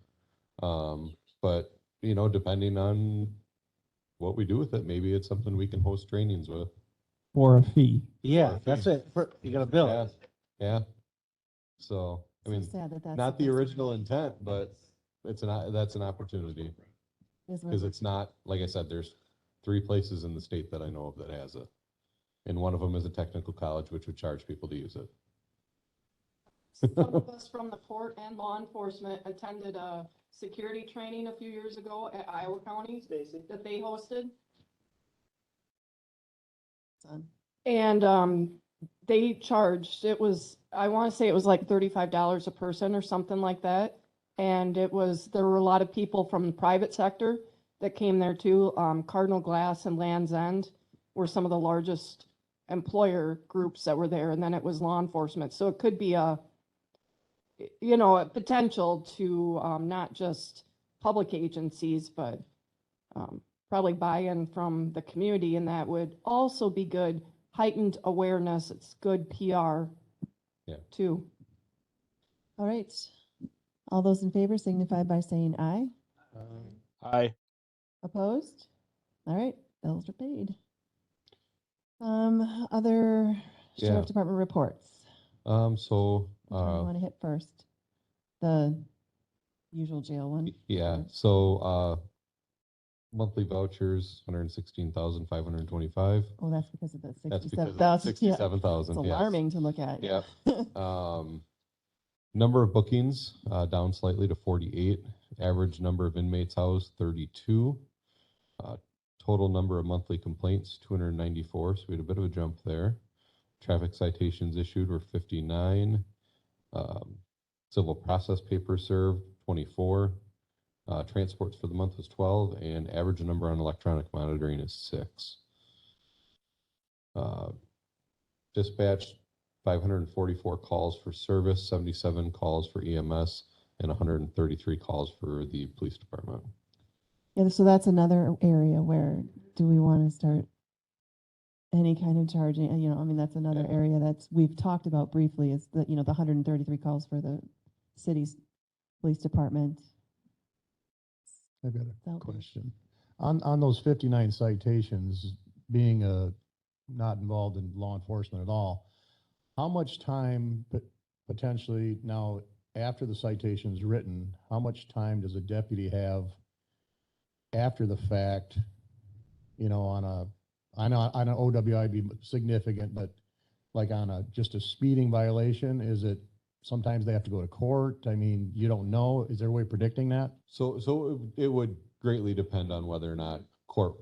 But depending on what we do with it, maybe it's something we can host trainings with. For a fee? Yeah, that's it. You got to bill. Yeah, yeah. So I mean, sad that that's not the supposed to original intent, but that's an opportunity Is what- because it's not, like I said, there's 3 places in the state that I know of that has it, and one of them is a technical college, which would charge people to use it. Some of us from the port and law enforcement attended a security training a few years ago at Iowa County that they hosted. Son. And they charged, I want to say it was like $35 a person or something like that. And there were a lot of people from the private sector that came there too. Cardinal Glass and Land's End were some of the largest employer groups that were there. And then it was law enforcement. So it could be a potential to not just public agencies, but probably buy-in from the community. And that would also be good. Heightened awareness. It's good PR too. All right. All those in favor signify by saying aye. Aye. Opposed? All right, bills are paid. Other Yeah. sheriff department reports. So Which one do you want to hit first? The usual jail one. yeah, so monthly vouchers, 116,525. Oh, that's because of the That's because 67,000. of Yeah. 67,000. It's yes. alarming to look at. Yep. Number of bookings, down slightly to 48. Average number of inmates housed, 32. Total number of monthly complaints, 294. So we had a bit of a jump there. Traffic citations issued were 59. Civil process papers served, 24. Transports for the month was 12, and average number on electronic monitoring is 6. Dispatch, 544 calls for service, 77 calls for EMS, and 133 calls for the police department. Yeah, so that's another area where do we want to start any kind of charging? You know, I mean, that's another area that's we've talked about briefly is the, you know, the 133 calls for the city's police department. I've got a So- question. On those 59 citations, being not involved in law enforcement at all, how much time potentially now after the citation is written, how much time does a deputy have after the fact, you know, I know on an OWI be significant, but like on just a speeding violation, is it sometimes they have to go to court? I mean, you don't know. Is there a way of predicting that? So it would greatly depend on whether or not court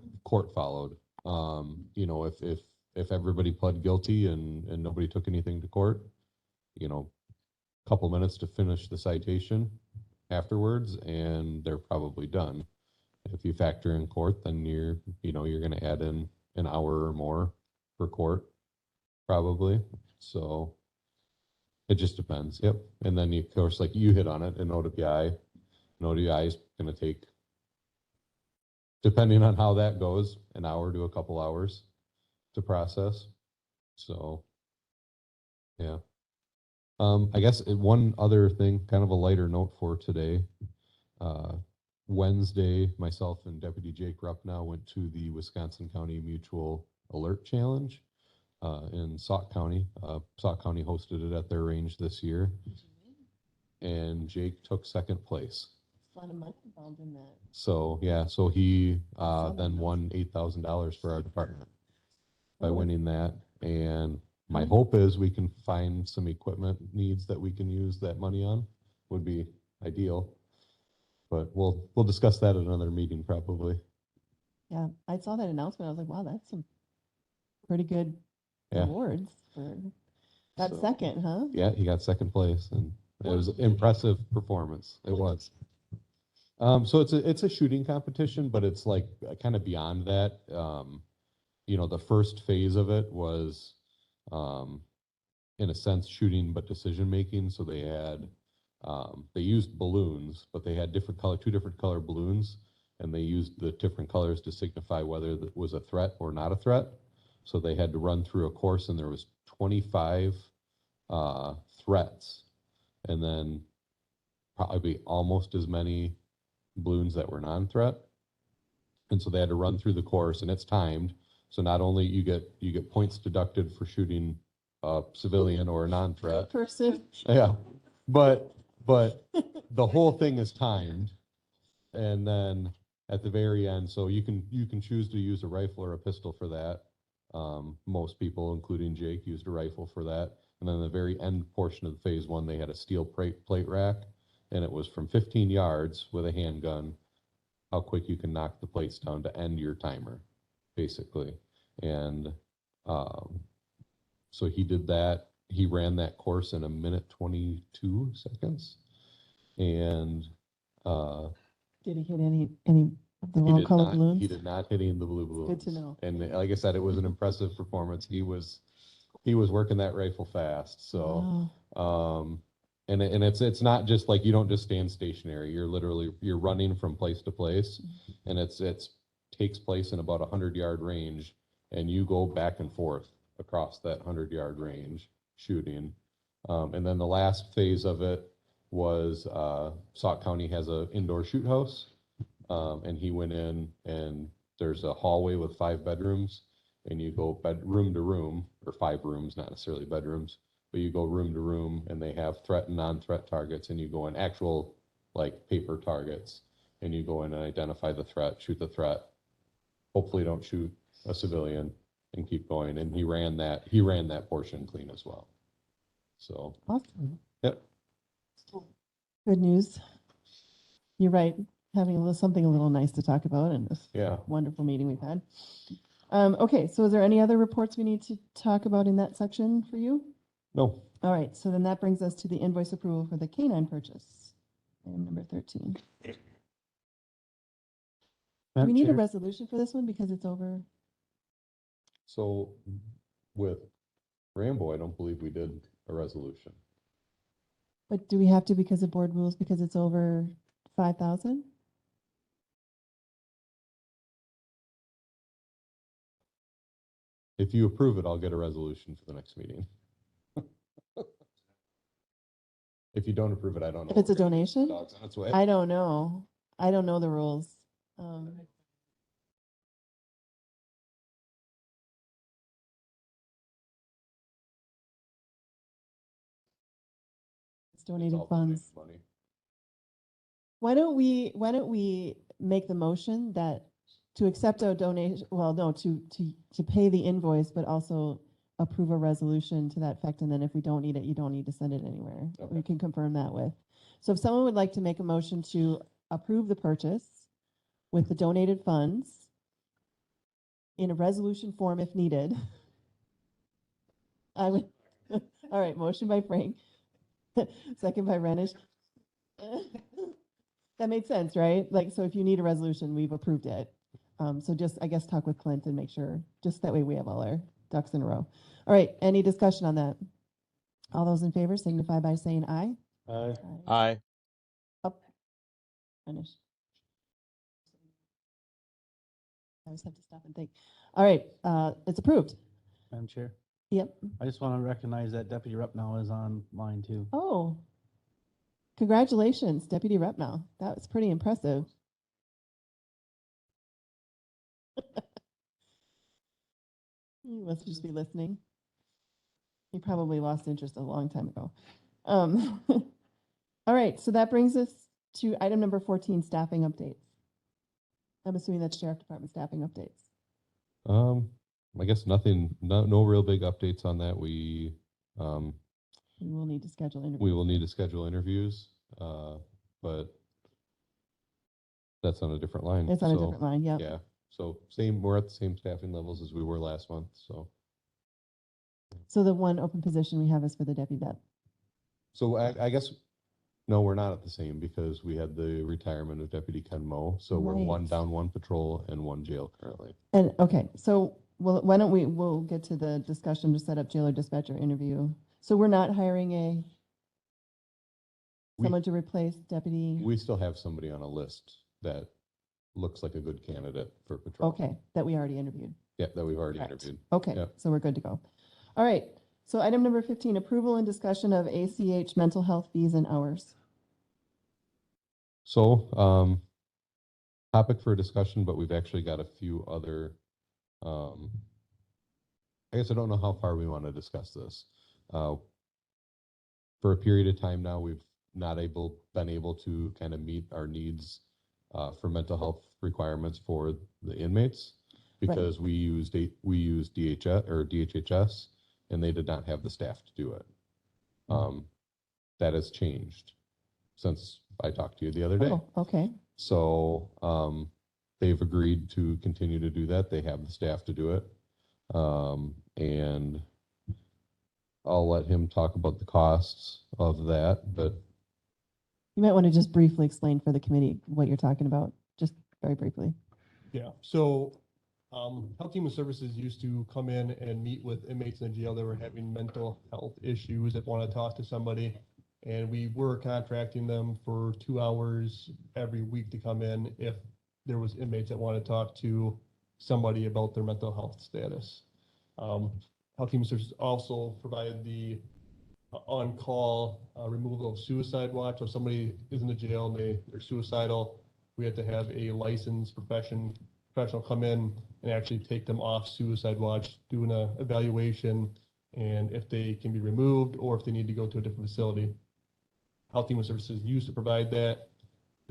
followed. You know, if everybody pled guilty and nobody took anything to court, you know, a couple minutes to finish the citation afterwards, and they're probably done. If you factor in court, then you're going to add in an hour or more for court, probably. So it just depends. Yep. And then of course, like you hit on it, an OWI is going to take, depending on how that goes, an hour to a couple hours to process. So, yeah. I guess one other thing, kind of a lighter note for today. Wednesday, myself and Deputy Jake Rupp now went to the Wisconsin County Mutual Alert Challenge in Sauk County. Sauk County hosted it at their range this year. And Jake took second place. A lot of money involved in that. So, yeah, so he then won $8,000 for our department by winning that. And my hope is we can find some equipment needs that we can use that money on. Would be ideal. But we'll discuss that at another meeting probably. Yeah, I saw that announcement. I was like, wow, that's some pretty good awards for that second, huh? Yeah, he got second place, and it was an impressive performance. It was. So it's a shooting competition, but it's like kind of beyond that. You know, the first phase of it was, in a sense, shooting but decision making. So they had. They used balloons, but they had two different color balloons, and they used the different colors to signify whether that was a threat or not a threat. So they had to run through a course, and there was 25 threats, and then probably almost as many balloons that were non-threat. And so they had to run through the course, and it's timed. So not only you get points deducted for shooting a civilian or a non-threat. Person. Yeah, but the whole thing is timed, and then at the very end, so you can choose to use a rifle or a pistol for that. Most people, including Jake, used a rifle for that. And then the very end portion of phase one, they had a steel plate rack, and it was from 15 yards with a handgun, how quick you can knock the plates down to end your timer, basically. And so he did that. He ran that course in 1:22 seconds. And did he hit any of the wrong color balloons? He did not hit any of the blue balloons. Good to know. And like I said, it was an impressive performance. He was working that rifle fast. So Wow. and it's not just like you don't just stand stationary. You're running from place to place, and it takes place in about 100-yard range, and you go back and forth across that 100-yard range shooting. And then the last phase of it was Sauk County has an indoor shoot house, and he went in, and there's a hallway with 5 bedrooms, and you go room to room, or 5 rooms, not necessarily bedrooms, but you go room to room, and they have threat and non-threat targets, and you go in actual like paper targets, and you go in and identify the threat, shoot the threat, hopefully don't shoot a civilian, and keep going. And he ran that portion clean as well. So, Awesome. yep. Good news. You're right. Having something a little nice to talk about in this Yeah. wonderful meeting we've had. Okay, so is there any other reports we need to talk about in that section for you? No. All right, so then that brings us to the invoice approval for the canine purchase. Item number 13. Do we Madam need a Chair, resolution for this one because it's over? So with Rambo, I don't believe we did a resolution. But do we have to because of board rules because it's over 5,000? If you approve it, I'll get a resolution for the next meeting. If you don't approve it, I don't know. If it's a We're gonna do. donation? Dog's on its way. I don't know. I don't know the rules. It's It's donated all funds. donated money. Why don't we make the motion that to accept a donation, well, no, to pay the invoice, but also approve a resolution to that effect, and then if we don't need it, you don't need to send it anywhere. Okay. We can confirm that with. So if someone would like to make a motion to approve the purchase with the donated funds in a resolution form if needed, I would, all right, motion by Frank, second by Renish. That made sense, right? Like, so if you need a resolution, we've approved it. So just, I guess, talk with Clint and make sure, just that way we have all our ducks in a row. All right, any discussion on that? All those in favor signify by saying aye. Aye. Aye. Up. Finish. I always have to stop and think. All right, it's approved. Madam Chair, Yep. I just want to recognize that Deputy Rep now is online too. Oh, congratulations, Deputy Rep now. That was pretty impressive. You must just be listening. You probably lost interest a long time ago. All right, so that brings us to item number 14, staffing updates. I'm assuming that's Sheriff Department staffing updates. I guess nothing, no real big updates on that. We will need to schedule interviews. We will need to schedule interviews, but that's on a different line. It's on a So, different line, yep. Yeah, so we're at the same staffing levels as we were last month, so. So the one open position we have is for the deputy vet. So I guess, no, we're not at the same because we had the retirement of Deputy Ken Moe. So we're one Right. down, one patrol and one jail currently. And, okay, so, well, why don't we'll get to the discussion to set up jailer dispatcher interview. So we're not hiring We- someone to replace deputy? We still have somebody on a list that looks like a good candidate for patrol. Okay, that we already interviewed. Yeah, that we've already Correct. interviewed. Okay, Yep. so we're good to go. All right, so item number 15, approval and discussion of ACH mental health fees and hours. So, topic for discussion, but we've actually got a few other, I guess I don't know how far we want to discuss this. For a period of time now, we've been able to kind of meet our needs for mental health requirements for the inmates because we used DHS or DHHS and they did not have the staff to do it. That has changed since I talked to you the other day. Oh, okay, So they've agreed to continue to do that. They have the staff to do it. And I'll let him talk about the costs of that, but you might want to just briefly explain for the committee what you're talking about, just very briefly. Yeah, so, Health Human Services used to come in and meet with inmates in the jail that were having mental health issues that want to talk to somebody. And we were contracting them for 2 hours every week to come in if there was inmates that want to talk to somebody about their mental health status. Health Human Services also provided the on-call removal of suicide watch. So if somebody is in the jail and they're suicidal, we have to have a licensed professional come in and actually take them off suicide watch, do an evaluation, and if they can be removed or if they need to go to a different facility. Health Human Services used to provide that.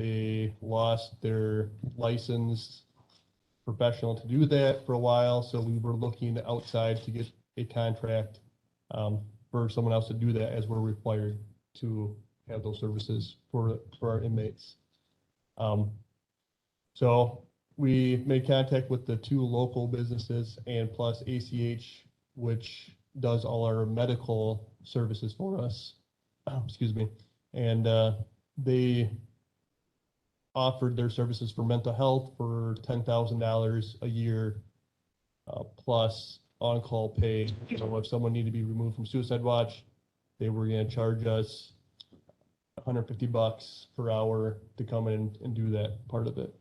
They lost their licensed professional to do that for a while, so we were looking outside to get a contract for someone else to do that, as we're required to have those services for our inmates. So we made contact with the 2 local businesses and plus ACH, which does all our medical services for us. Excuse me. And they offered their services for mental health for $10,000 a year, plus on-call pay. So if someone needed to be removed from suicide watch, they were going to charge us $150 per hour to come in and do that part of it.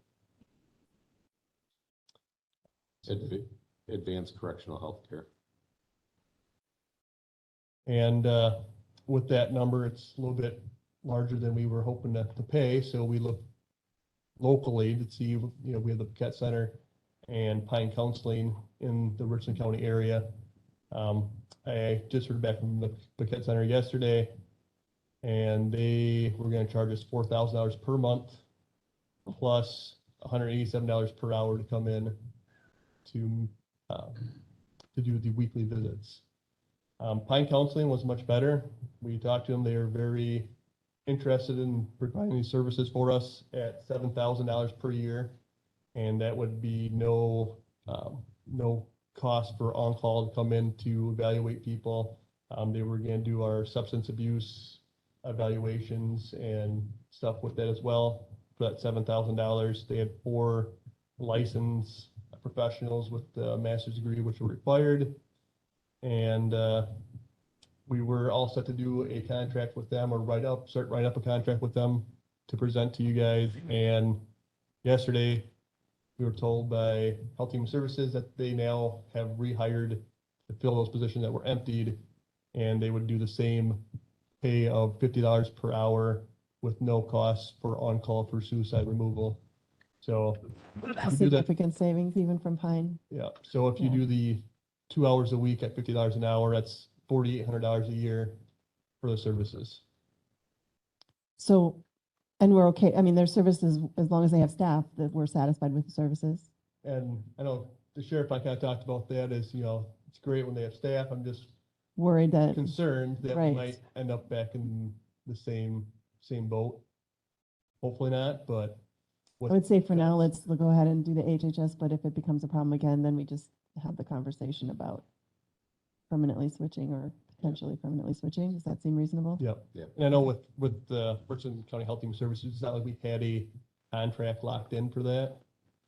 Advanced correctional health care. And with that number, it's a little bit larger than we were hoping to pay. So we looked locally to see, we have the Paquette Center and Pine Counseling in the Richland County area. I just heard back from the Paquette Center yesterday, and they were going to charge us $4,000 per month, plus $187 per hour to come in to do the weekly visits. Pine Counseling was much better. We talked to them. They are very interested in providing these services for us at $7,000 per year. And that would be no cost for on-call to come in to evaluate people. They were going to do our substance abuse evaluations and stuff with that as well for that $7,000. They had 4 licensed professionals with the master's degree, which were required. And we were all set to do a contract with them, or start writing up a contract with them to present to you guys. And yesterday, we were told by Health Human Services that they now have rehired to fill those positions that were emptied, and they would do the same pay of $50 per hour with no cost for on-call for suicide removal. So if you do that, Significant savings even from Pine. yeah. So if you do the 2 hours a week at $50 an hour, that's $4,800 a year for the services. So, and we're okay, I mean, their services, as long as they have staff, that we're satisfied with the services. And I know the sheriff, I kind of talked about that as, it's great when they have staff. I'm just Worried that, concerned that we right. might end up back in the same boat. Hopefully not, but. I would say for now, let's go ahead and do the HHS, but if it becomes a problem again, then we just have the conversation about permanently switching or potentially permanently switching. Does that seem reasonable? Yep. And I know with the Richland County Health Human Services, it's not like we had a contract locked in for that.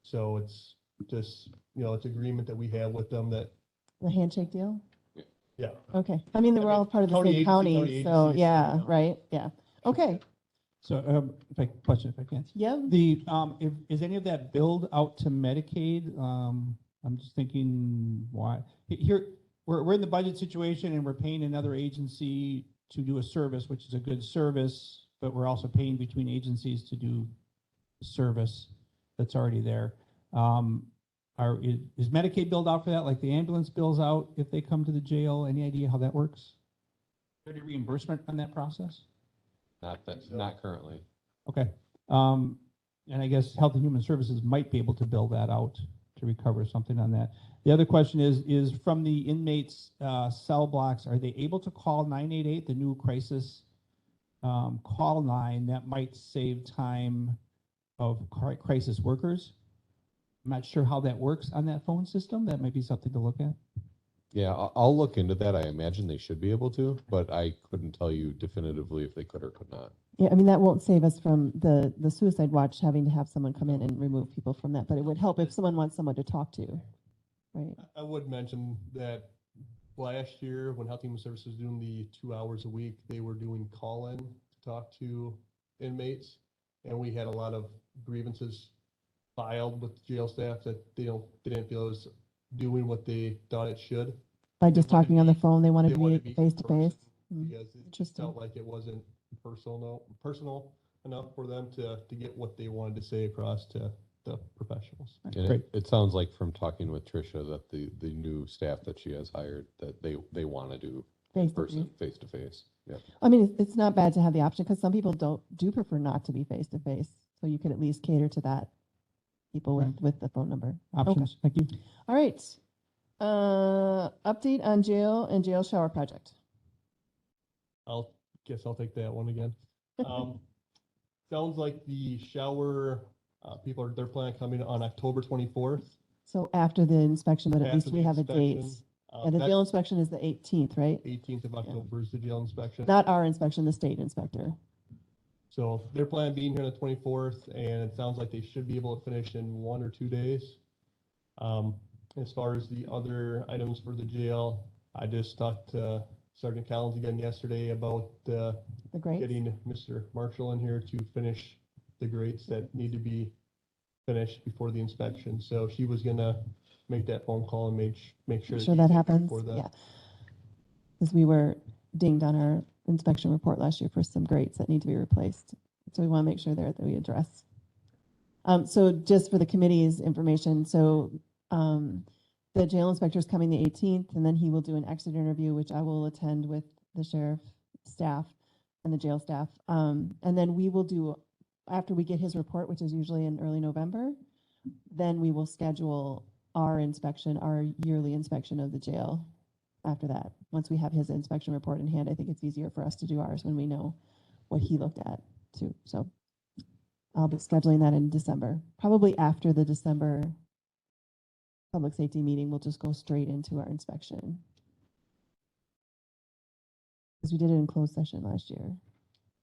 So it's just, it's agreement that we have with them that. The handshake deal? Yeah. Okay. I mean, we're all part of the same county, so yeah, right? Yeah. Okay. So, if I can. Yeah. Is any of that billed out to Medicaid? I'm just thinking, why? Here, we're in the budget situation and we're paying another agency to do a service, which is a good service, but we're also paying between agencies to do service that's already there. Is Medicaid billed out for that, like the ambulance bills out if they come to the jail? Any idea how that works? Is there any reimbursement on that process? Not currently. Okay. And I guess Health and Human Services might be able to bill that out to recover something on that. The other question is from the inmates' cell blocks, are they able to call 988, the new crisis call line that might save time of crisis workers? I'm not sure how that works on that phone system. That might be something to look at. Yeah, I'll look into that. I imagine they should be able to, but I couldn't tell you definitively if they could or could not. Yeah, I mean, that won't save us from the suicide watch having to have someone come in and remove people from that, but it would help if someone wants someone to talk to, right? I would mention that last year when Health Human Services was doing the 2 hours a week, they were doing call-in to talk to inmates, and we had a lot of grievances filed with jail staff that they didn't feel it was doing what they thought it should. By just talking on the phone, they wanted to wanted meet face to face. Because it Interesting. felt like it wasn't personal enough for them to get what they wanted to say across to the professionals. And it sounds like from talking with Tricia that the new staff that she has hired, that they want to do face to face. Yeah. I mean, it's not bad to have the option because some people do prefer not to be face to face. So you could at least cater to that, people with the phone number. Options, thank you. All right. Update on jail and jail shower project. Guess I'll take that one again. Sounds like the shower, they're planning on coming on October 24th. So after the inspection, but at After least we the have a date. inspection. And the That jail inspection is the 18th, right? 18th of October is the jail inspection. Not our inspection, the state inspector. So they're planning on being here on the 24th, and it sounds like they should be able to finish in 1 or 2 days. As far as the other items for the jail, I just talked to Sergeant Collins again yesterday about The grates. getting Mr. Marshall in here to finish the grates that need to be finished before the inspection. So she was gonna make that phone call and make sure Sure he's that in happens, before the- yeah. Because we were dinged on our inspection report last year for some grates that need to be replaced. So we want to make sure that we address. So just for the committee's information, so the jail inspector is coming the 18th, and then he will do an exit interview, which I will attend with the sheriff staff and the jail staff. And then we will do, after we get his report, which is usually in early November, then we will schedule our inspection, our yearly inspection of the jail after that. Once we have his inspection report in hand, I think it's easier for us to do ours when we know what he looked at too. So I'll be scheduling that in December, probably after the December public safety meeting. We'll just go straight into our inspection. Because we did it in closed session last year.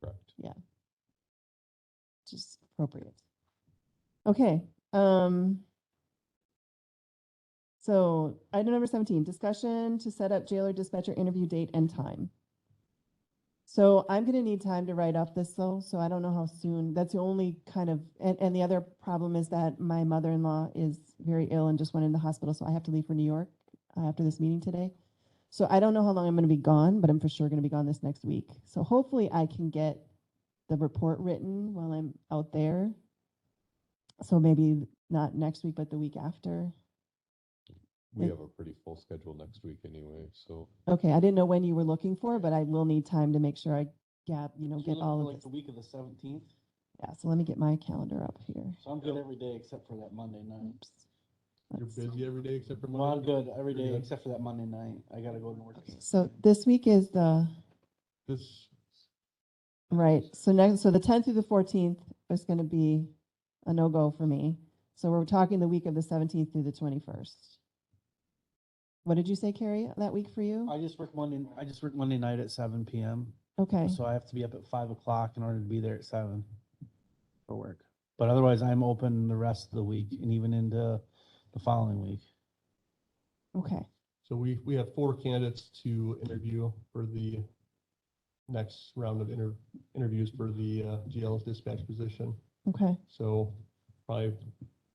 Correct. Yeah. Just appropriate. Okay. So item number 17, discussion to set up jailer dispatcher interview date and time. So I'm going to need time to write up this though, so I don't know how soon. That's the only kind of, and the other problem is that my mother-in-law is very ill and just went into the hospital, so I have to leave for New York after this meeting today. So I don't know how long I'm going to be gone, but I'm for sure going to be gone this next week. So hopefully I can get the report written while I'm out there. So maybe not next week, but the week after. We have a pretty full schedule next week anyway, so. Okay, I didn't know when you were looking for, but I will need time to make sure I get all of Like this. the week of the 17th. Yeah, so let me get my calendar up here. So I'm good every day except for that Monday night. Oops. You're Let's- busy every day except for Well, I'm Monday? good every day You're good? except for that Monday night. I gotta go to work. Okay, so this week is This, right. So the 10th through the 14th is going to be a no-go for me. So we're talking the week of the 17th through the 21st. What did you say, Carrie, that week for you? I just work Monday night at 7 p.m. Okay, So I have to be up at 5 o'clock in order to be there at 7 for work. But otherwise, I'm open the rest of the week and even into the following week. okay, so we have 4 candidates to interview for the next round of interviews for the GL's dispatch position. okay. So probably,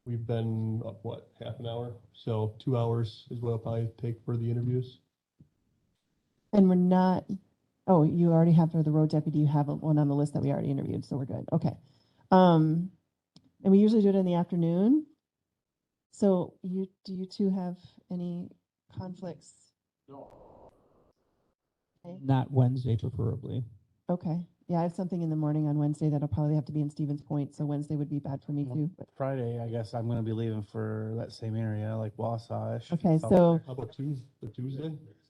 we've been up, what, half an hour? So 2 hours is what it'll probably take for the interviews. And we're not, oh, you already have for the road deputy, you have one on the list that we already interviewed, so we're good. Okay. And we usually do it in the afternoon. So do you two have any conflicts? Okay. Not Wednesday preferably. Okay. Yeah, I have something in the morning on Wednesday that'll probably have to be in Stevens Point, so Wednesday would be bad for me too. But Friday, I guess I'm gonna be leaving for that same area, like Wausau-ish. okay, South so How about Tuesday?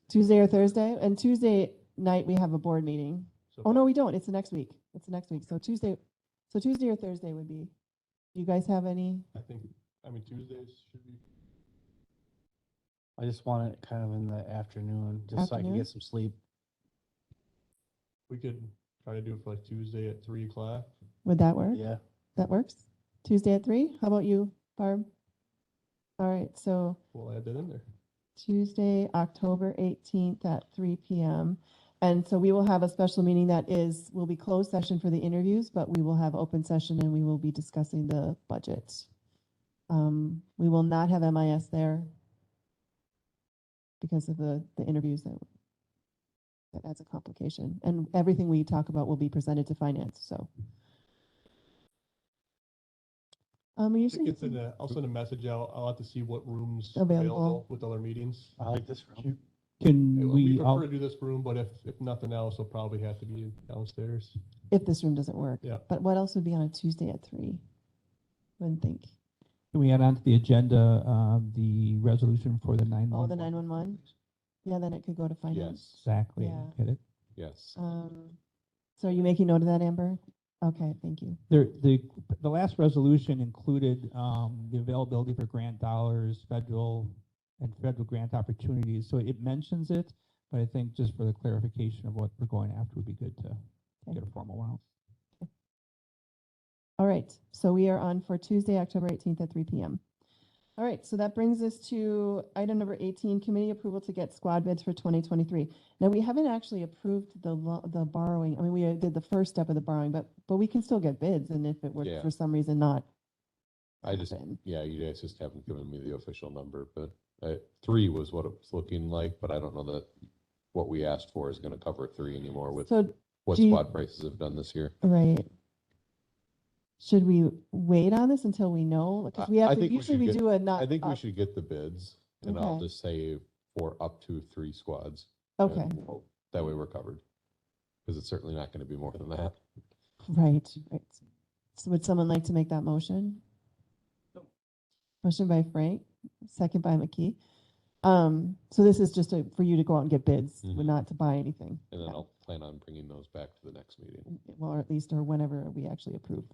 Tuesday or Thursday, and Tuesday night we have a board meeting. So Oh, no, we don't. It's the next week. It's the next week. So Tuesday or Thursday would be. Do you guys have any? Tuesdays should be. I just want it kind of in the afternoon, just so I can Afternoon? get some sleep. We could try to do it for like Tuesday at 3 o'clock. Would that work? Yeah. That works? Tuesday at 3? How about you, Barb? All right, so We'll add that in there. Tuesday, October 18th at 3 p.m. And so we will have a special meeting will be closed session for the interviews, but we will have open session and we will be discussing the budget. We will not have MIS there because of the interviews that adds a complication. And everything we talk about will be presented to finance, so. We usually. I'll send a message out. I'll have to see what rooms Available. available with other meetings. I like this room. Can We we, prefer to do this room, but if nothing else, it'll probably have to be downstairs. If this room doesn't work. Yeah. But what else would be on a Tuesday at 3? Wouldn't think. can we add on to the agenda, the resolution for the 911? Oh, the 911? Yeah, then it could go to finance. Yes, Exactly. Yeah. Get it? yes. So are you making note of that, Amber? Okay, thank you. The last resolution included the availability for grant dollars, federal grant opportunities. So it mentions it, but I think just for the clarification of what we're going after would be good to get a formal one. All right, so we are on for Tuesday, October 18th at 3 p.m. All right, so that brings us to item number 18, committee approval to get squad bids for 2023. Now, we haven't actually approved the borrowing. I mean, we did the first step of the borrowing, but we can still get bids, and if it were Yeah. for some reason not I just, happen. yeah, you guys just haven't given me the official number, but 3 was what it was looking like, but I don't know that what we asked for is gonna cover 3 anymore with So, what do you- squad prices have done this year. right. Should we wait on this until we know? Because we have I to, think we usually should we get- do a not. I think we should get the bids, and I'll Okay. just say for up to 3 squads. Okay, and that way we're covered, because it's certainly not gonna be more than that. right. So would someone like to make that motion? Motion by Frank, second by McKee. So this is just for you to go out and get bids, Mhm. not to buy anything. And then Yeah. I'll plan on bringing those back to the next meeting. Well, or at least, or whenever we actually approve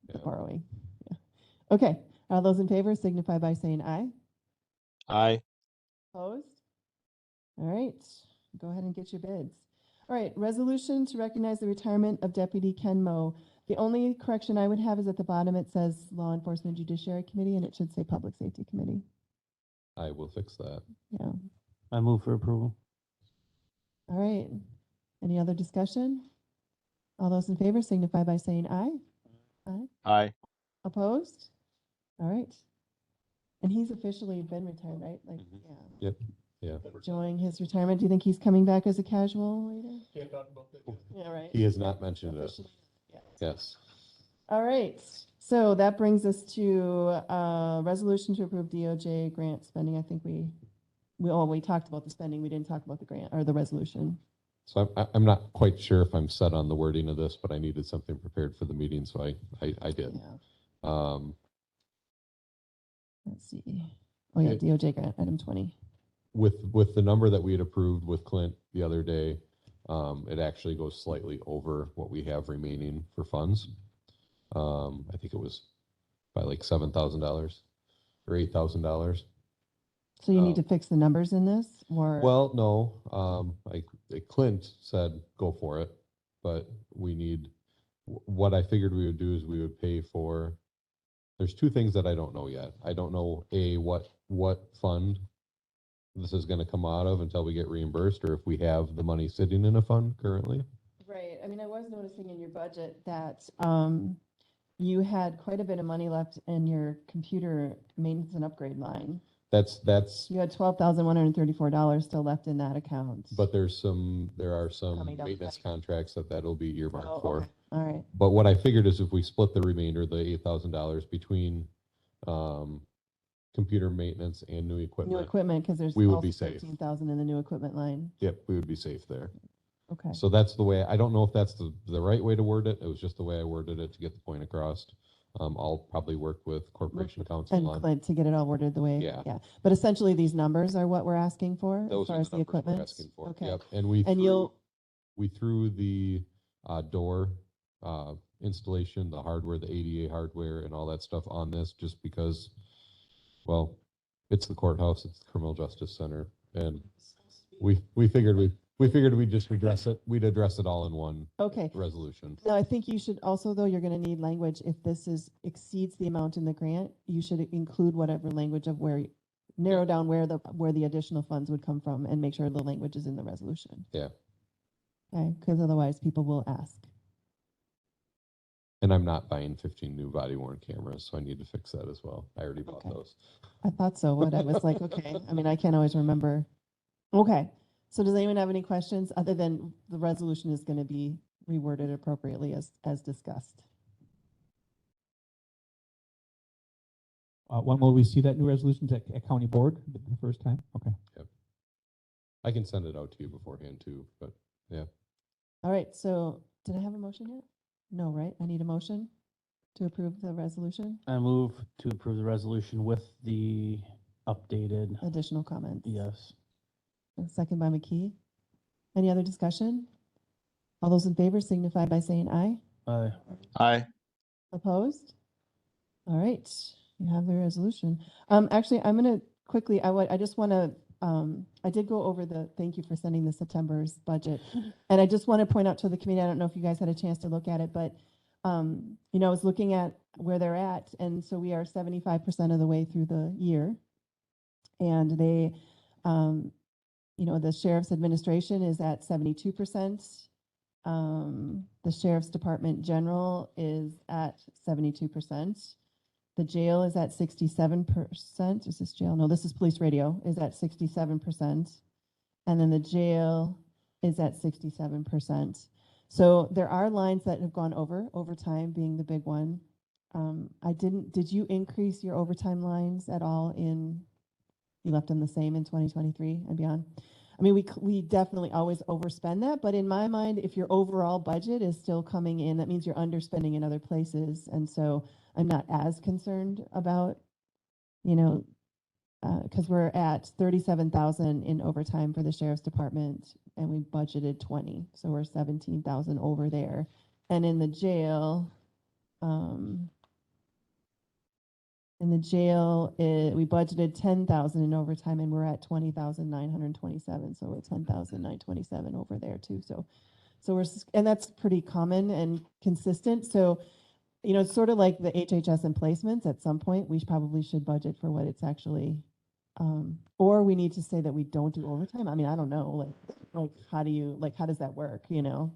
the Yeah. borrowing. Yeah. Okay, all those in favor signify by saying aye. Aye. Opposed? All right, go ahead and get your bids. All right, resolution to recognize the retirement of Deputy Ken Moe. The only correction I would have is at the bottom, it says Law Enforcement Judiciary Committee, and it should say Public Safety Committee. I will fix that. Yeah, I move for approval. all right. Any other discussion? All those in favor signify by saying aye. Aye. Aye. Opposed? All right. And he's officially been retired, right? Like, Mhm. yeah. Yep, yeah. Enjoying his retirement. Do you think he's coming back as a casual later? Can't talk about that yet. Yeah, right. He has not mentioned it. Officially, yeah. Yes. All right, so that brings us to resolution to approve DOJ grant spending. I think we talked about the spending. We didn't talk about the grant or the resolution. So I'm not quite sure if I'm set on the wording of this, but I needed something prepared for the meeting, so I did. Yeah, let's see. Oh yeah, It- DOJ grant, item 20. With the number that we had approved with Clint the other day, it actually goes slightly over what we have remaining for funds. I think it was by like $7,000 or $8,000. So you need Oh. to fix the numbers in this, or? Well, no, Clint said, go for it, but we need, what I figured we would do is we would pay for, there's 2 things that I don't know yet. I don't know, what fund this is gonna come out of until we get reimbursed, or if we have the money sitting in a fund currently. Right, I mean, I was noticing in your budget that you had quite a bit of money left in your computer maintenance and upgrade line. That's, You had $12,134 still left in that account. but there are some Coming down the maintenance pike. contracts that'll be Oh, earmarked for. okay. All right, But what I figured is if we split the remainder, the $8,000 between, computer maintenance and new new equipment, equipment, because there's we would also be safe. 13,000 in the new equipment line. yep, we would be safe there. Okay, So that's the way, I don't know if that's the right way to word it. It was just the way I worded it to get the point across. I'll probably work with Corporation Counsel and on, Clint to get it all worded the way. Yeah. But essentially, these numbers are what we're asking for as those far are as the the numbers we're equipment. asking for. Okay, Yep, and we threw the door installation, the hardware, the ADA hardware and all that stuff on this just because, well, it's the courthouse, it's the criminal justice center. And we figured we'd just address it all in one okay. resolution. Now, I think you should also, though, you're going to need language, if this exceeds the amount in the grant, you should include whatever language of narrow down where the additional funds would come from and make sure the language is in the resolution. Yeah. Okay, because otherwise people will ask. And I'm not buying 15 new body worn cameras, so I need to fix that as well. I already bought Okay. those. I thought so, but I was like, okay, I mean, I can't always remember. Okay, so does anyone have any questions other than the resolution is going to be reworded appropriately as discussed? When will we see that new resolution at county board the first time? Okay. Yep. I can send it out to you beforehand too, but yeah. All right, so did I have a motion yet? No, right? I need a motion to approve the resolution, I move to approve the resolution with the updated, additional comments. yes. A second by McKee. Any other discussion? All those in favor signify by saying aye. Aye. Opposed? All right, you have the resolution. Actually, I'm gonna quickly, I just wanna, I did go over thank you for sending the September's budget. And I just want to point out to the committee, I don't know if you guys had a chance to look at it, but, you know, I was looking at where they're at. And so we are 75% of the way through the year. And they, you know, the sheriff's administration is at 72%. The sheriff's department general is at 72%. The jail is at 67%. Is this jail? No, this is police radio, is at 67%. And then the jail is at 67%. So there are lines that have gone over, overtime being the big one. Did you increase your overtime lines at all you left them the same in 2023 and beyond? I mean, we definitely always overspend that, but in my mind, if your overall budget is still coming in, that means you're underspending in other places. And so I'm not as concerned about, you know, because we're at 37,000 in overtime for the sheriff's department, and we budgeted 20, so we're 17,000 over there. And in the jail, we budgeted 10,000 in overtime, and we're at 20,927, so we're 10,927 over there too. So and that's pretty common and consistent. So, you know, it's sort of like the HHS and placements. At some point, we probably should budget for what it's actually. Or we need to say that we don't do overtime. I mean, I don't know, like how does that work, you know?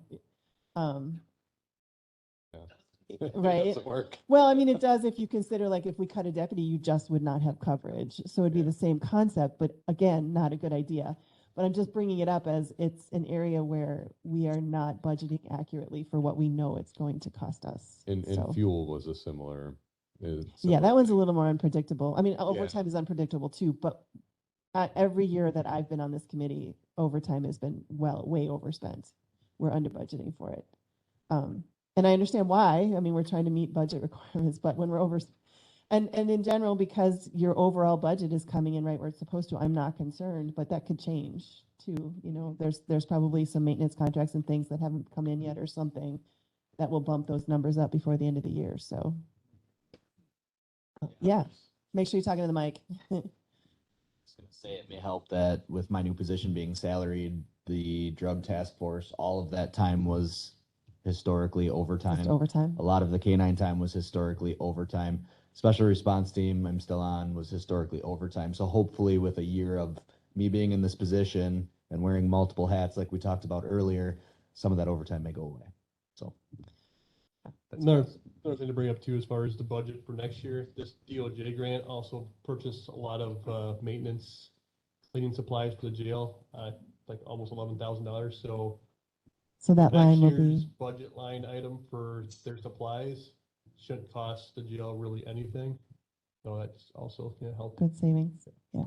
Right. It doesn't work. Well, I mean, it does if you consider, like, if we cut a deputy, you just would not have coverage. So it'd be the same concept, but again, not a good idea. But I'm just bringing it up as it's an area where we are not budgeting accurately for what we know it's going to cost us. And So, fuel was a similar. yeah, that one's a little more unpredictable. I mean, overtime is unpredictable too, but every year that I've been on this committee, overtime has been way overspent. We're under budgeting for it. And I understand why. I mean, we're trying to meet budget requirements, but when we're over, and in general, because your overall budget is coming in right where it's supposed to, I'm not concerned, but that could change too. You know, there's probably some maintenance contracts and things that haven't come in yet or something that will bump those numbers up before the end of the year. So, yeah, make sure you're talking to the mic. Say it may help that with my new position being salaried, the drug task force, all of that time was historically overtime. Just overtime. A lot of the K-9 time was historically overtime. Special response team I'm still on was historically overtime. So hopefully with a year of me being in this position and wearing multiple hats like we talked about earlier, some of that overtime may go away. So that's Another thing to bring up too, as far as the budget for next year, this DOJ grant also purchased a lot of maintenance, cleaning supplies for the jail, like almost $11,000. So that line will next year's be budget line item for their supplies shouldn't cost the jail really anything. So that's also help. good savings. Yeah.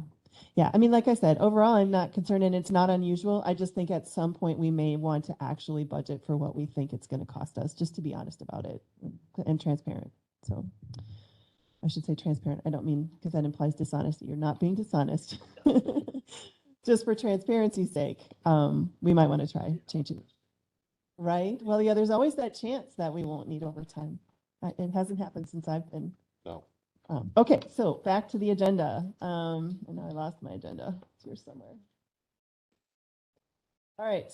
Yeah. I mean, like I said, overall, I'm not concerned and it's not unusual. I just think at some point we may want to actually budget for what we think it's going to cost us, just to be honest about it and transparent. So I should say transparent. I don't mean because that implies dishonesty. You're not being dishonest. Just for transparency's sake, we might want to try change it. Right? Well, yeah, there's always that chance that we won't need overtime. It hasn't happened since I've been. No. Okay, so back to the agenda. And now I lost my agenda. It's here somewhere. All right.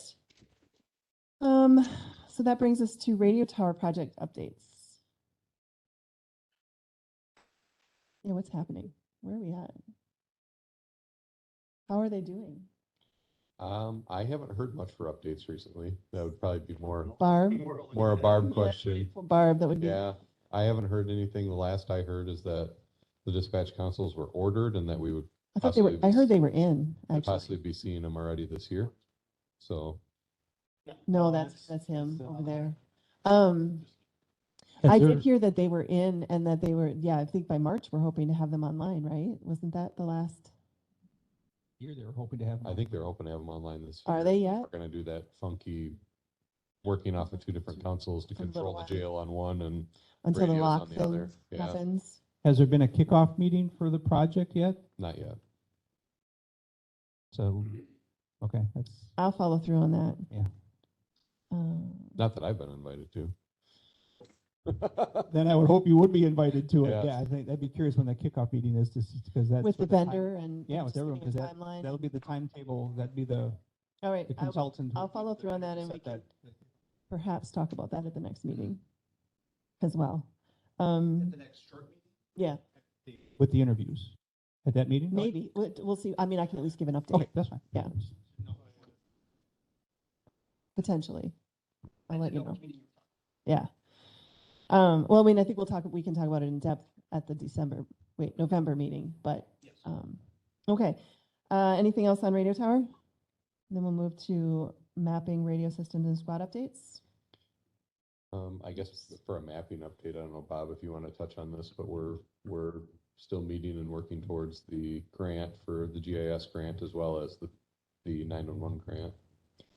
So that brings us to radio tower project updates. Yeah, what's happening? Where are we at? How are they doing? I haven't heard much for updates recently. That would probably be more Barb? a Barb question. For Barb, that would be. Yeah, I haven't heard anything. The last I heard is that the dispatch consoles were ordered and that we would I thought they were. I heard they were in. Actually, possibly be seeing them already this year. So no, that's him over there. I did hear that they were in and that they were. Yeah, I think by March we're hoping to have them online. Right? Wasn't that the last? Here, they were hoping to have. I think they're hoping to have them online this Are year. they yet? We're gonna do that funky, working off of two different councils to For a little control the while. jail on one and Until the radios lock on the other. thing Yeah, happens. Has there been a kickoff meeting for the project yet? not yet. So, okay, that's, I'll follow through on that. Yeah. Not that I've been invited to. then I would hope you would be invited to it. Yeah. Yeah, I think, I'd be curious when the kickoff meeting is, because that's. With the what time- vendor and. Yeah, with just everyone, giving because a timeline. that'll be the timetable, that'd be the All right, consultant. I'll follow through on that and we set can that. perhaps talk about that at the next meeting as well. next short Yeah, meeting? With the interviews, at that meeting? maybe. We'll see. I mean, I can at least give an update, Okay, that's fine. Yeah. potentially. I'll let you know. Yeah. Well, I mean, I think we can talk about it in depth at the November meeting, but, okay. Anything else on radio tower? Then we'll move to mapping radio systems and squad updates. I guess for a mapping update, I don't know, Bob, if you want to touch on this, but we're still meeting and working towards the grant for the GIS grant as well as the 911 grant.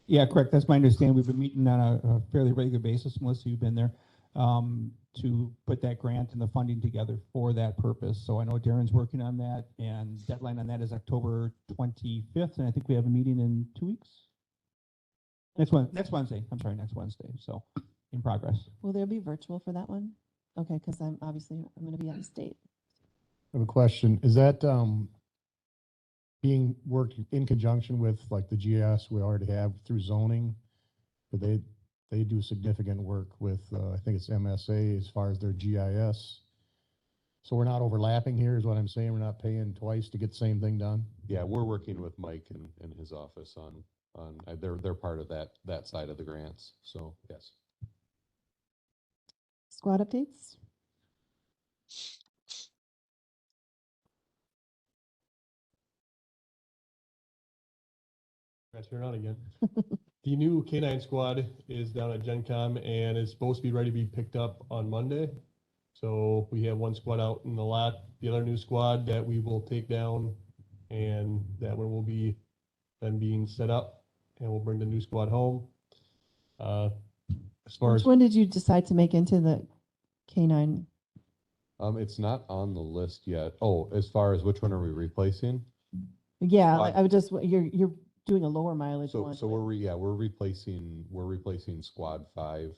Yeah, correct. That's my understanding. We've been meeting on a fairly regular basis, Melissa, you've been there, to put that grant and the funding together for that purpose. So I know Darren's working on that, and deadline on that is October 25th, and I think we have a meeting in 2 weeks. Next Wednesday. I'm sorry, next Wednesday. So in progress. Will there be virtual for that one? Okay, because I'm going to be out of state. I have a question. Is that being worked in conjunction with like the GIS we already have through zoning? But they do significant work with, I think it's MSA as far as their GIS. So we're not overlapping here is what I'm saying. We're not paying twice to get the same thing done. Yeah, we're working with Mike and his office on they're part of that side of the grants. So yes. Squad updates? I turn on again. The new K9 squad is down at Gen Com and is supposed to be ready to be picked up on Monday. So we have one squad out in the lot, the other new squad that we will take down, and that one will be then being set up, and we'll bring the new squad home. As far Which as one did you decide to make into the K9? It's not on the list yet. Oh, as far as which one are we replacing? Yeah, Squad. I would just, you're doing a lower mileage So one. we're replacing squad 5,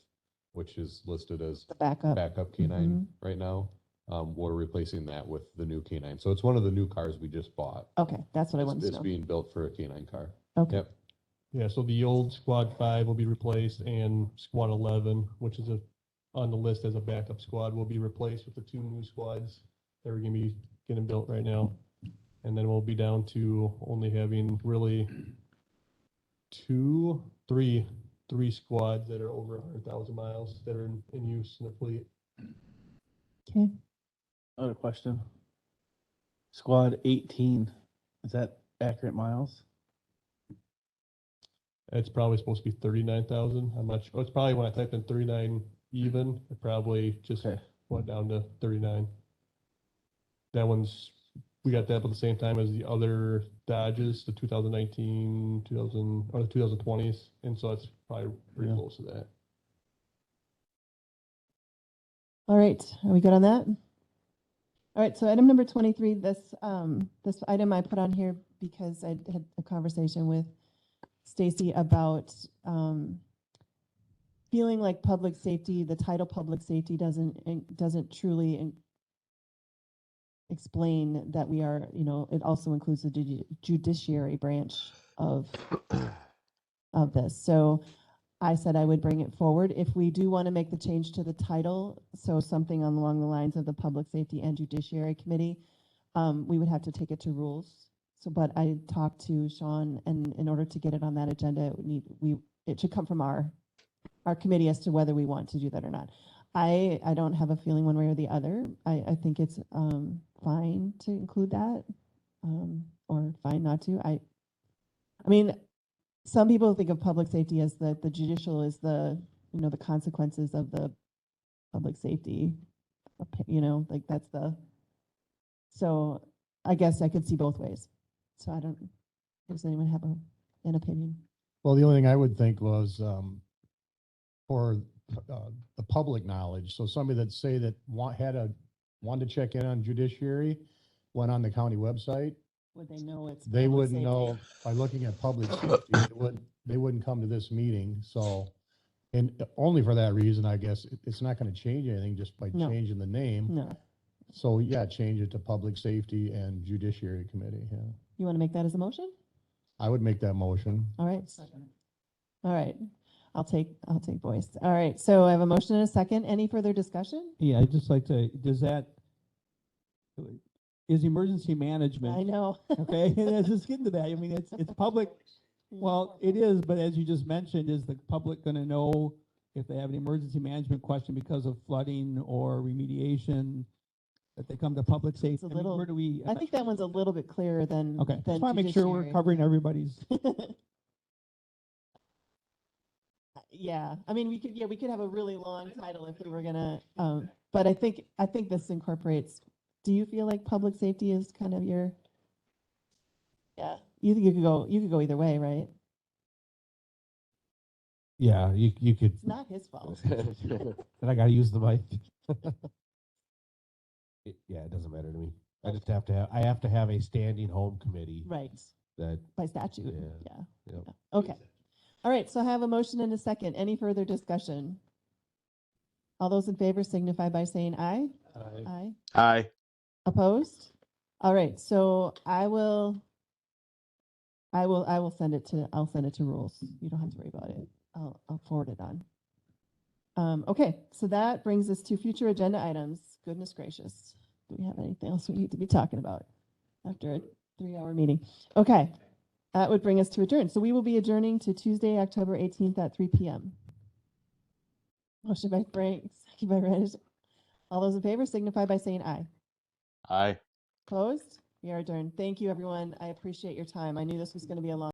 which is listed as The backup. backup K9 right now. We're replacing that with the new K9. So it's one of the new cars we just bought. Okay, that's what I It's, wanted to it's know. being built for a K9 car. Okay. Yep. yeah, so the old squad 5 will be replaced, and squad 11, which is on the list as a backup squad, will be replaced with the 2 new squads that are going to be getting built right now. And then we'll be down to only having really three squads that are over 100,000 miles that are in use in the fleet. Okay. Other question. Squad 18, is that accurate miles? It's probably supposed to be 39,000. I'm not sure. It's probably when I typed in 39 even, it probably just Okay. went down to 39. That one's, we got that about the same time as the other Dodges, the 2019, or the 2020s. And so it's probably pretty Yeah. close to that. All right, are we good on that? All right, so item number 23, this item I put on here because I had a conversation with Stacy about feeling like public safety, the title public safety doesn't truly explain that we are, it also includes the judiciary branch of this. So I said I would bring it forward. If we do want to make the change to the title, so something along the lines of the Public Safety and Judiciary Committee, we would have to take it to rules. So, but I talked to Sean, and in order to get it on that agenda, it should come from our committee as to whether we want to do that or not. I don't have a feeling one way or the other. I think it's fine to include that, or fine not to. I mean, some people think of public safety as the judicial is the consequences of the public safety, like so I guess I could see both ways. So I don't, Does anyone have an opinion? Well, the only thing I would think was, for, the public knowledge, so somebody that say that wanted to check in on judiciary, went on the county website, Would they know it's? they public wouldn't safety? know, by looking at public safety, they wouldn't come to this meeting, so. And only for that reason, I guess, it's not gonna change anything just by No. changing the name. No. So, yeah, change it to Public Safety and Judiciary Committee, yeah. You want to make that as a motion? I would make that motion. All right. All right. I'll take voice. All right. So I have a motion and a second. Any further discussion? Yeah, I'd just like to, is emergency management? I know. Okay, let's just get into that. I mean, it's public. Well, it is, but as you just mentioned, is the public going to know if they have an emergency management question because of flooding or remediation, that they come to public safety? a I mean, little- where do we? I think that one's a little bit clearer than. Okay, than just want to make sure we're judiciary. covering everybody's. Yeah, I mean, we could have a really long title if we were gonna, but I think this incorporates, do you feel like public safety is kind of your? Yeah, you think you could go either way, right? Yeah, you could, It's not his fault. and I gotta use the mic. Yeah, it doesn't matter to me. I just have to have a standing home committee Right, that, by statute, Yeah, yeah. yep. Yeah. Okay. All right, so I have a motion and a second. Any further discussion? All those in favor signify by saying aye. Aye. Aye. Opposed? All right, so I'll send it to rules. You don't have to worry about it. I'll forward it on. Okay, so that brings us to future agenda items. Goodness gracious. Do we have anything else we need to be talking about after a 3-hour meeting? Okay, that would bring us to adjourn. So we will be adjourning to Tuesday, October 18th at 3 p.m. Motion by Frank, second by Reg. All those in favor signify by saying aye. Aye. Opposed? We are adjourned. Thank you, everyone. I appreciate your time. I knew this was going to be a long